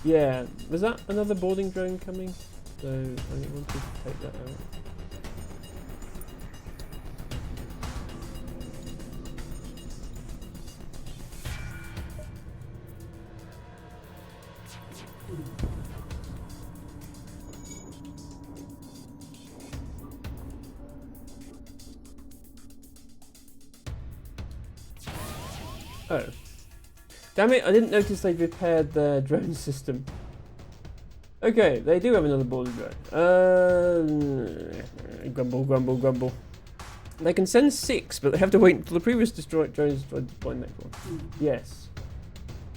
Yeah, was that another boarding drone coming? So I wanted to take that out. Oh. Damn it, I didn't notice they'd repaired their drone system. Okay, they do have another boarding drone. Grumble, grumble, grumble. They can send 6, but they have to wait until the previous drone is destroyed to deploy the next one. Yes.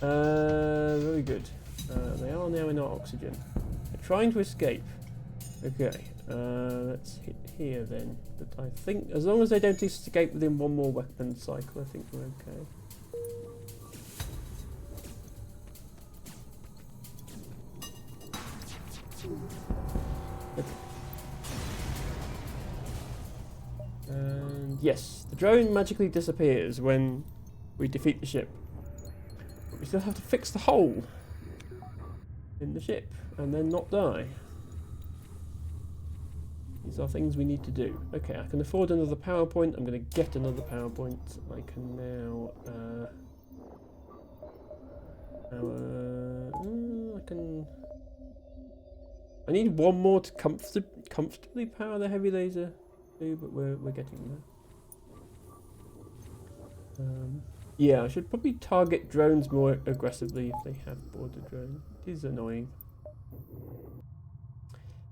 Very good. They are now in our oxygen. They're trying to escape. Okay, let's hit here then. But I think as long as they don't escape within one more weapon cycle, I think we're okay. And yes, the drone magically disappears when we defeat the ship. But we still have to fix the hole in the ship and then not die. These are things we need to do. Okay, I can afford another PowerPoint. I'm going to get another PowerPoint. I can now... I can... I need one more to comfortably power the heavy laser too, but we're getting there. Yeah, I should probably target drones more aggressively if they have border drones. It is annoying.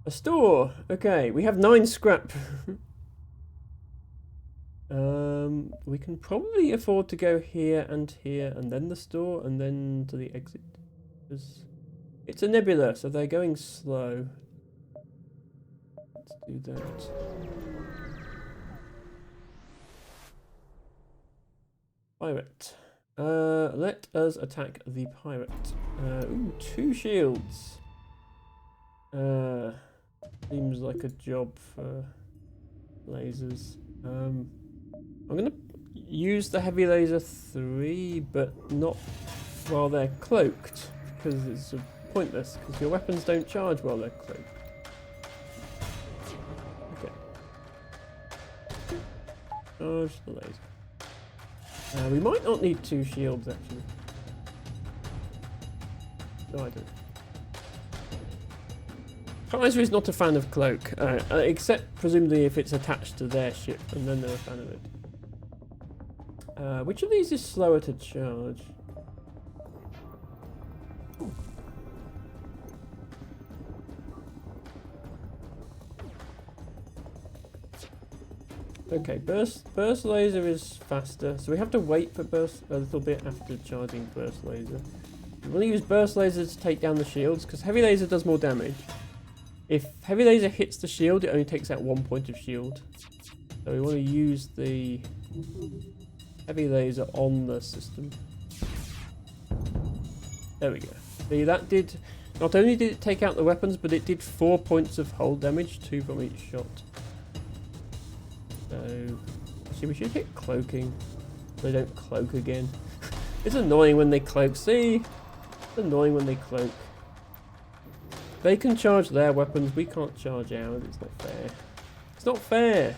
A store! Okay, we have 9 scrap. We can probably afford to go here, and then the store, and then to the exit. It's a nebula, so they're going slow. Let's do that. Pirate. Let us attack the pirate. Ooh, 2 shields. Seems like a job for lasers. I'm gonna use the heavy laser 3, but not while they're cloaked, because it's pointless, because your weapons don't charge while they're cloaked. Okay. Charge the laser. We might not need 2 shields, actually. No, I don't. Kaiser is not a fan of cloak, except presumably if it's attached to their ship, and then they're a fan of it. Which of these is slower to charge? Okay, burst laser is faster, so we have to wait for burst a little bit after charging burst laser. We want to use burst laser to take down the shields, because heavy laser does more damage. If heavy laser hits the shield, it only takes out 1 point of shield. So we want to use the heavy laser on the system. There we go. See, that did... Not only did it take out the weapons, but it did 4 points of hull damage, 2 from each shot. So... Actually, we should hit cloaking. So they don't cloak again. It's annoying when they cloak. See? It's annoying when they cloak. They can charge their weapons, we can't charge ours. It's not fair. It's not fair!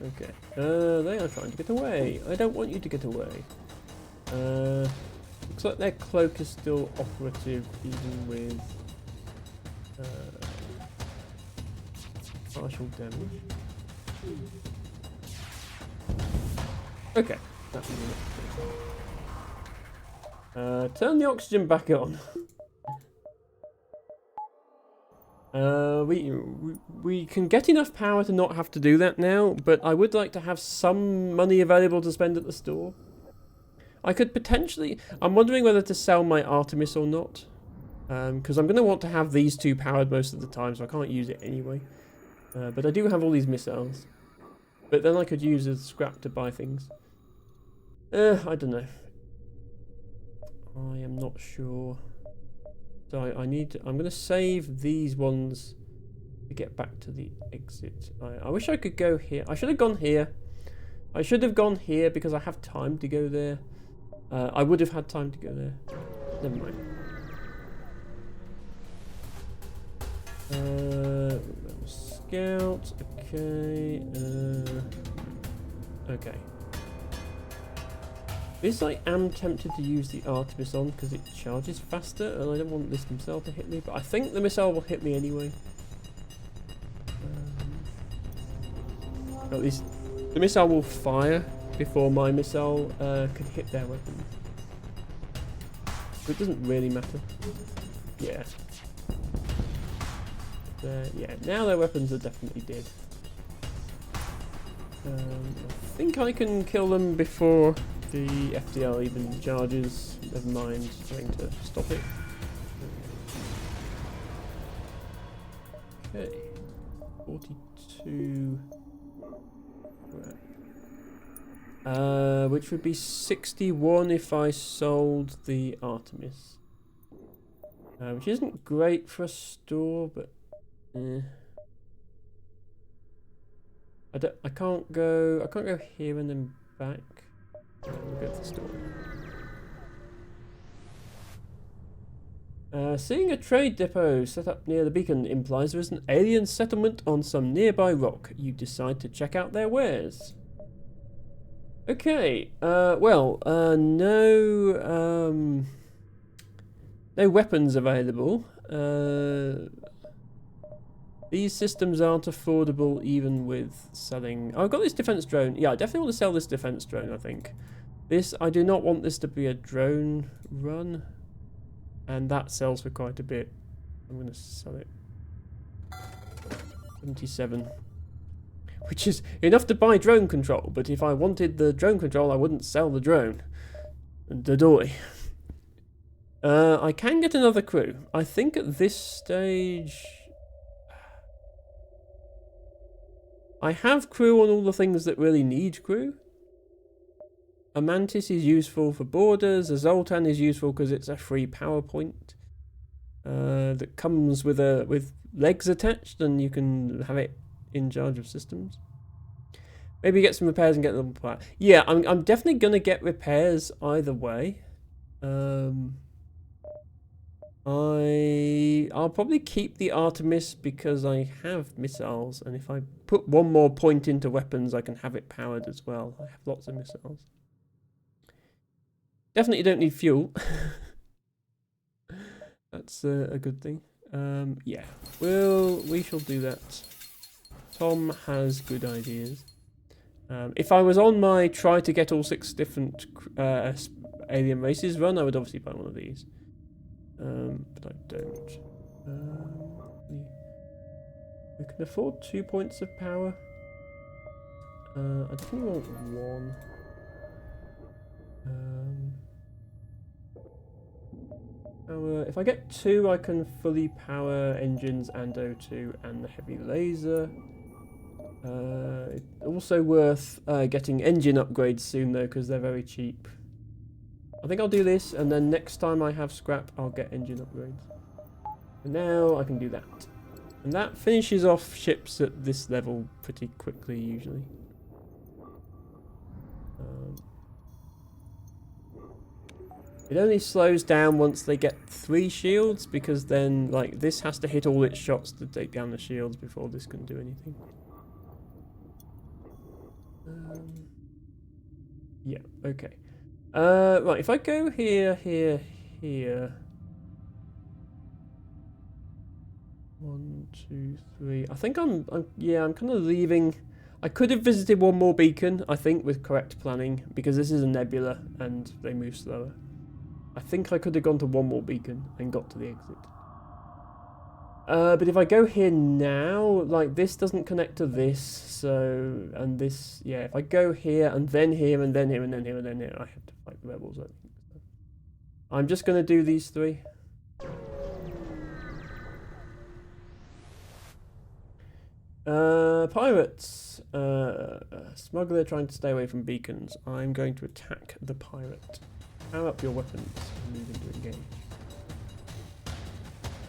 Okay. They are trying to get away. I don't want you to get away. Looks like their cloak is still operative even with partial damage. Okay. Turn the oxygen back on. We can get enough power to not have to do that now, but I would like to have some money available to spend at the store. I could potentially... I'm wondering whether to sell my Artemis or not. Because I'm going to want to have these 2 powered most of the time, so I can't use it anyway. But I do have all these missiles. But then I could use as scrap to buy things. I don't know. I am not sure. So I'm going to save these ones to get back to the exit. I wish I could go here. I should have gone here. I should have gone here because I have time to go there. I would have had time to go there. Never mind. Scout. Okay. Okay. This I am tempted to use the Artemis on because it charges faster, and I don't want this missile to hit me. But I think the missile will hit me anyway. At least the missile will fire before my missile can hit their weapon. So it doesn't really matter. Yeah. Yeah, now their weapons are definitely dead. I think I can kill them before the FDL even charges. Never mind trying to stop it. Okay. 42. Which would be 61 if I sold the Artemis. Which isn't great for a store, but I can't go here and then back. We'll go to the story. Seeing a trade depot set up near the beacon implies there is an alien settlement on some nearby rock. You decide to check out their wares. Okay, no weapons available. These systems aren't affordable even with selling... Oh, I've got this defense drone. Yeah, I definitely want to sell this defense drone, I think. I do not want this to be a drone run. And that sells for quite a bit. I'm going to sell it. 77. Which is enough to buy drone control, but if I wanted the drone control, I wouldn't sell the drone. Dodoy. I can get another crew. I think at this stage... I have crew on all the things that really need crew. A Mantis is useful for borders. A Zoltan is useful because it's a free power point that comes with legs attached, and you can have it in charge of systems. Maybe get some repairs and get them apart. Yeah, I'm definitely gonna get repairs either way. I'll probably keep the Artemis because I have missiles, and if I put one more point into weapons, I can have it powered as well. I have lots of missiles. Definitely don't need fuel. That's a good thing. Yeah, we shall do that. Tom has good ideas. If I was on my try to get all 6 different alien races run, I would obviously buy one of these. But I don't. We can afford 2 points of power. I definitely want 1. If I get 2, I can fully power engines and O2 and the heavy laser. It's also worth getting engine upgrades soon though, because they're very cheap. I think I'll do this, and then next time I have scrap, I'll get engine upgrades. And now I can do that. And that finishes off ships at this level pretty quickly, usually. It only slows down once they get 3 shields, because then, like, this has to hit all its shots to take down the shields before this can do anything. Yeah, okay. Right, if I go here, here, here. 1, 2, 3. I think I'm kind of leaving. I could have visited one more beacon, I think, with correct planning, because this is a nebula and they move slower. I think I could have gone to one more beacon and got to the exit. But if I go here now, like, this doesn't connect to this, so, and this, yeah, if I go here and then here and then here and then here and then here, I have to fight the rebels, I think. So. I'm just going to do these 3. Pirates. Smuggler trying to stay away from beacons. I'm going to attack the pirate. Power up your weapons and move into engage.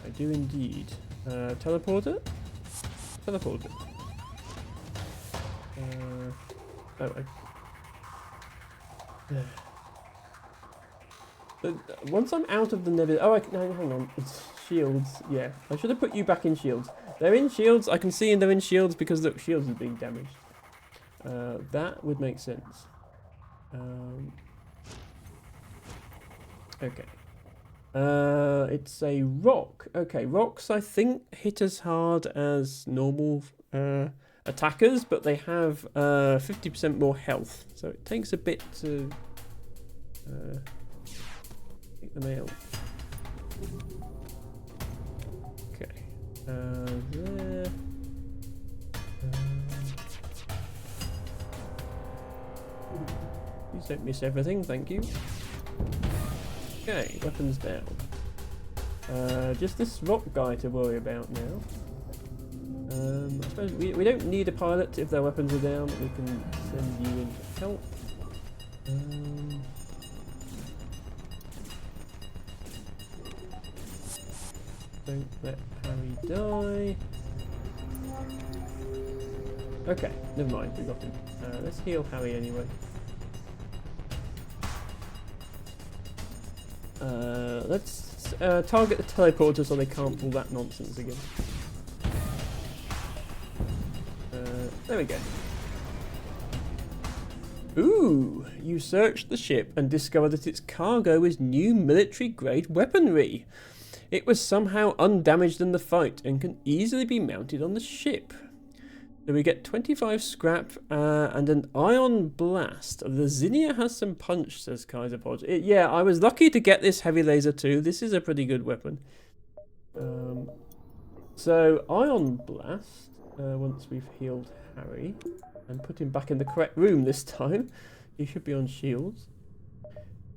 I do indeed. Teleporter? Teleporter. But once I'm out of the nebula... Oh, no, hang on. It's shields. Yeah, I should have put you back in shields. They're in shields. I can see they're in shields because the shields are being damaged. That would make sense. Okay. It's a rock. Okay, rocks I think hit as hard as normal attackers, but they have 50% more health, so it takes a bit to take them out. Okay. There. Please don't miss everything, thank you. Okay, weapons down. Just this rock guy to worry about now. I suppose we don't need a pilot if their weapons are down. We can send you in to help. Don't let Harry die. Okay, never mind, we got him. Let's heal Harry anyway. Let's target the teleporter so they can't pull that nonsense again. There we go. Ooh, you searched the ship and discovered that its cargo is new military-grade weaponry. It was somehow undamaged in the fight and can easily be mounted on the ship. So we get 25 scrap and an ion blast. The Zinnia has some punch, says Kaiser Podge. Yeah, I was lucky to get this heavy laser too. This is a pretty good weapon. So, ion blast, once we've healed Harry and put him back in the correct room this time. He should be on shields.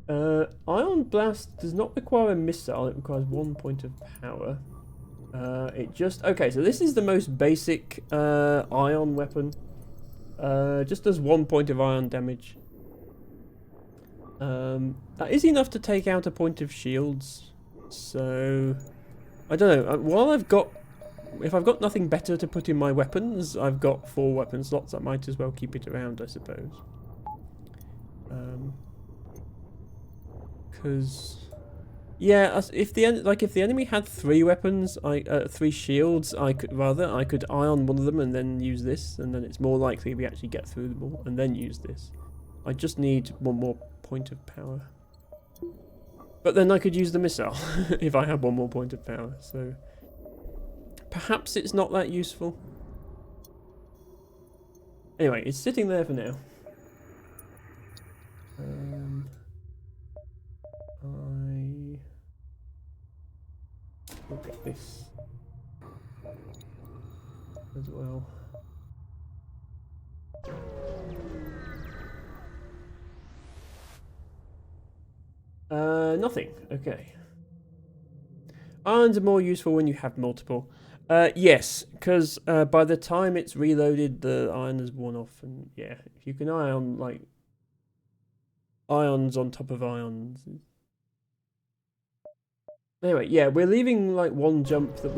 Ion blast does not require a missile. It requires 1 point of power. Okay, so this is the most basic ion weapon. Just does 1 point of ion damage. That is enough to take out a point of shields. So, I don't know. If I've got nothing better to put in my weapons, I've got 4 weapon slots. I might as well keep it around, I suppose. Because, yeah, if the enemy had 3 weapons, 3 shields, I could ion one of them and then use this, and then it's more likely we actually get through them all and then use this. I just need 1 more point of power. But then I could use the missile if I had 1 more point of power. So perhaps it's not that useful. Anyway, it's sitting there for now. I will get this as well. Nothing. Okay. Irons are more useful when you have multiple. Yes, because by the time it's reloaded, the iron is worn off, and yeah, if you can ion like ions on top of ions. Anyway, yeah, we're leaving like 1 jump that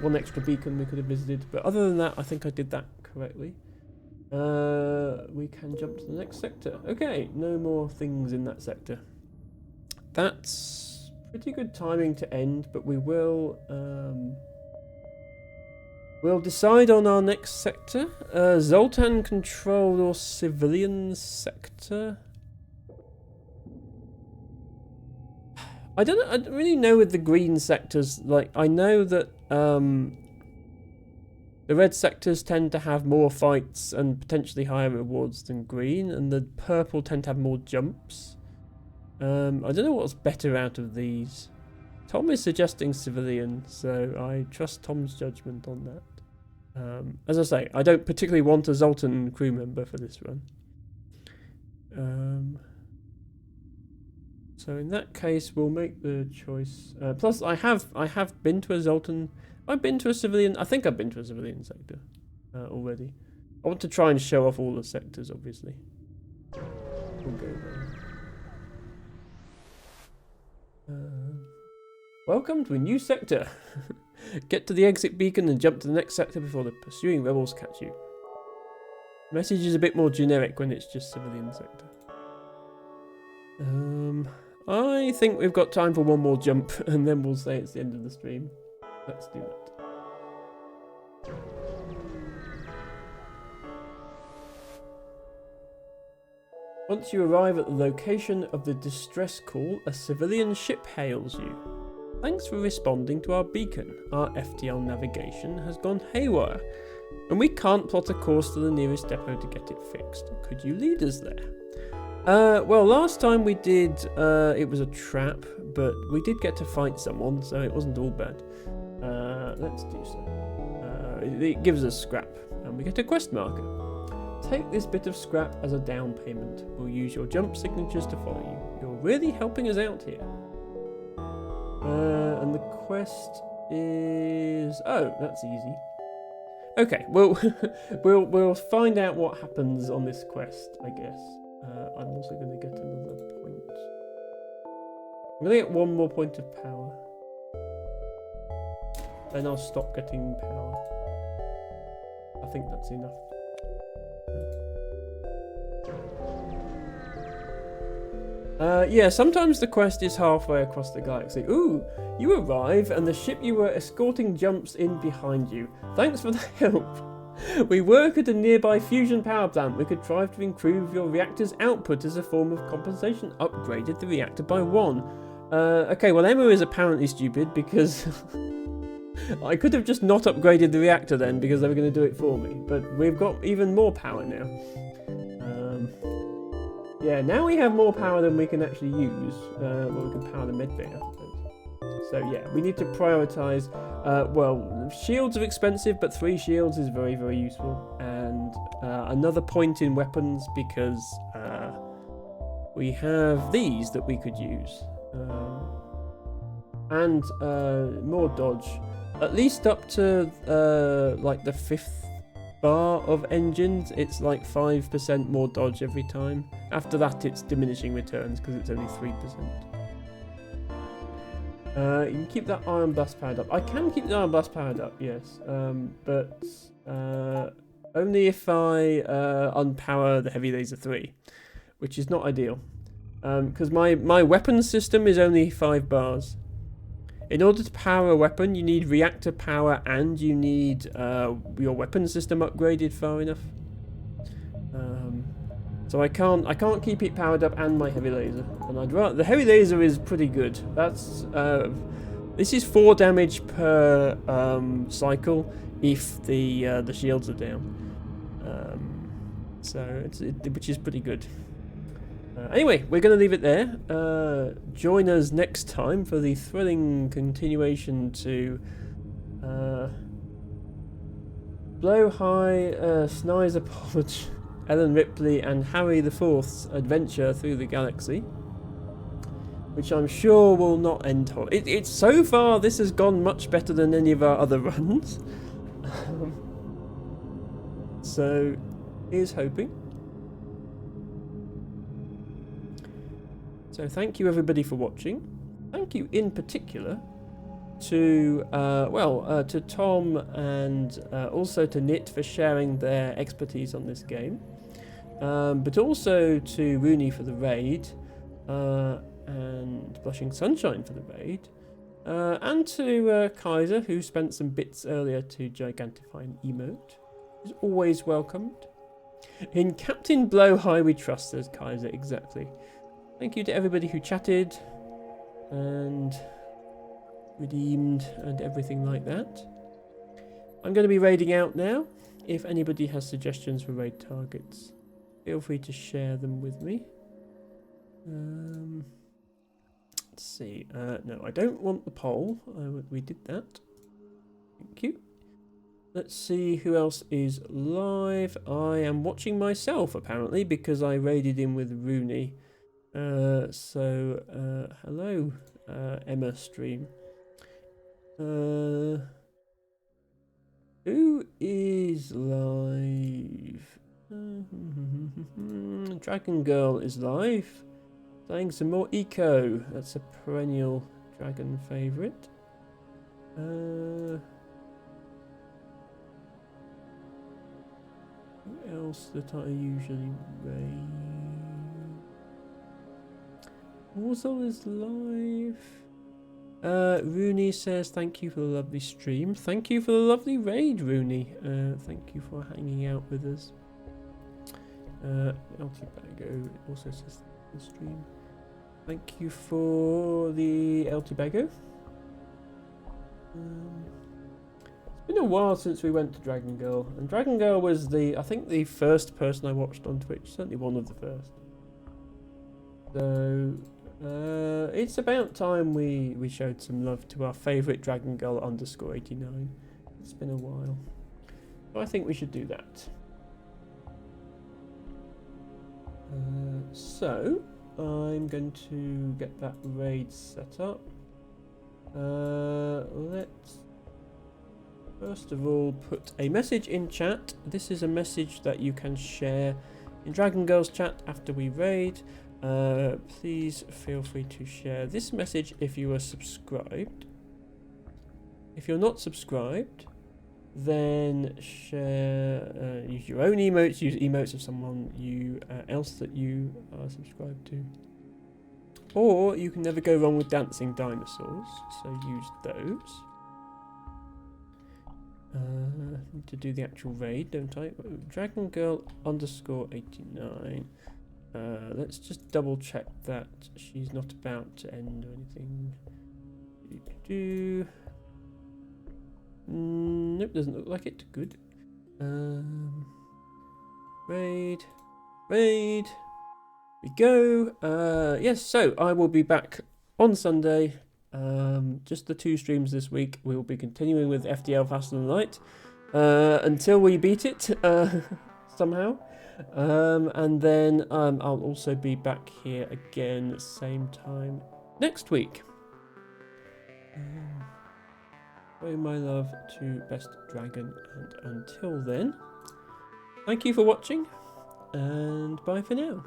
one extra beacon we could have visited, but other than that, I think I did that correctly. We can jump to the next sector. Okay, no more things in that sector. That's pretty good timing to end, but we will we'll decide on our next sector. Zoltan controlled or civilian sector. I don't really know with the green sectors. Like, I know that the red sectors tend to have more fights and potentially higher rewards than green, and the purple tend to have more jumps. I don't know what's better out of these. Tom is suggesting civilian, so I trust Tom's judgment on that. As I say, I don't particularly want a Zoltan crew member for this run. So in that case, we'll make the choice. Plus, I have been to a Zoltan. I've been to a civilian. I think I've been to a civilian sector already. I want to try and show off all the sectors, obviously. We'll go there. Welcome to a new sector. Get to the exit beacon and jump to the next sector before the pursuing rebels catch you. The message is a bit more generic when it's just civilian sector. I think we've got time for 1 more jump, and then we'll say it's the end of the stream. Let's do that. Once you arrive at the location of the distress call, a civilian ship hails you. Thanks for responding to our beacon. Our FTL navigation has gone haywire, and we can't plot a course to the nearest depot to get it fixed. Could you lead us there? Well, last time we did, it was a trap, but we did get to fight someone, so it wasn't all bad. Let's do so. It gives us scrap, and we get a quest marker. Take this bit of scrap as a down payment. We'll use your jump signatures to follow you. You're really helping us out here. And the quest is... Oh, that's easy. Okay, well, we'll find out what happens on this quest, I guess. I'm also going to get another point. I'm going to get 1 more point of power. Then I'll stop getting power. I think that's enough. Yeah, sometimes the quest is halfway across the galaxy. Ooh, you arrive and the ship you were escorting jumps in behind you. Thanks for the help. We work at a nearby fusion power plant. We could try to improve your reactor's output as a form of compensation. Upgraded the reactor by 1. Okay, well Emma is apparently stupid because I could have just not upgraded the reactor then because they were going to do it for me. But we've got even more power now. Yeah, now we have more power than we can actually use. Well, we can power the medbay, I suppose. So yeah, we need to prioritise. Well, shields are expensive, but 3 shields is very, very useful. And another point in weapons because we have these that we could use. And more dodge. At least up to like the 5th bar of engines, it's like 5% more dodge every time. After that, it's diminishing returns because it's only 3%. You can keep that iron blast powered up. I can keep the iron blast powered up, yes, but only if I unpower the heavy laser 3, which is not ideal, because my weapon system is only 5 bars. In order to power a weapon, you need reactor power and you need your weapon system upgraded far enough. So I can't keep it powered up and my heavy laser. And I'd rather, the heavy laser is pretty good. That's this is 4 damage per cycle if the shields are down. Which is pretty good. Anyway, we're going to leave it there. Join us next time for the thrilling continuation to Blow High, Snize Apollogy, Ellen Ripley and Harry IV's adventure through the galaxy, which I'm sure will not end. It's so far this has gone much better than any of our other runs. So, here's hoping. So thank you everybody for watching. Thank you in particular to to Tom and also to Nit for sharing their expertise on this game, but also to Rooney for the raid, and Blushing Sunshine for the raid, and to Kaiser, who spent some bits earlier to gigantify an emote. Is always welcomed. In Captain Blow High we trust, says Kaiser, exactly. Thank you to everybody who chatted and redeemed and everything like that. I'm going to be raiding out now. If anybody has suggestions for raid targets, feel free to share them with me. Let's see. No, I don't want the poll. We did that. Thank you. Let's see who else is live. I am watching myself apparently because I raided in with Rooney. Hello, Emma Stream. Who is live? Dragon Girl is live. Playing some more Eco. That's a perennial Dragon favourite. Who else that I usually raid? Warzone is live. Rooney says thank you for the lovely stream. Thank you for the lovely raid, Rooney. Thank you for hanging out with us. LTBago also says the stream. Thank you for the LTBago. It's been a while since we went to Dragon Girl, and Dragon Girl was I think the first person I watched on Twitch. Certainly one of the first. So it's about time we showed some love to our favourite Dragon Girl _89. It's been a while. So I think we should do that. So I'm going to get that raid set up. Let's first of all put a message in chat. This is a message that you can share in Dragon Girl's chat after we raid. Please feel free to share this message if you are subscribed. If you're not subscribed, then share, use your own emotes, use emotes of someone else that you are subscribed to. Or you can never go wrong with dancing dinosaurs, so use those. Need to do the actual raid, don't I? Dragon Girl _89. Let's just double check that she's not about to end or anything. Nope, doesn't look like it. Good. Raid. We go. Yes, so I will be back on Sunday. Just the 2 streams this week. We will be continuing with FDL Faster Than Light until we beat it somehow. And then I'll also be back here again same time next week. Show my love to Best Dragon, and until then, thank you for watching, and bye for now.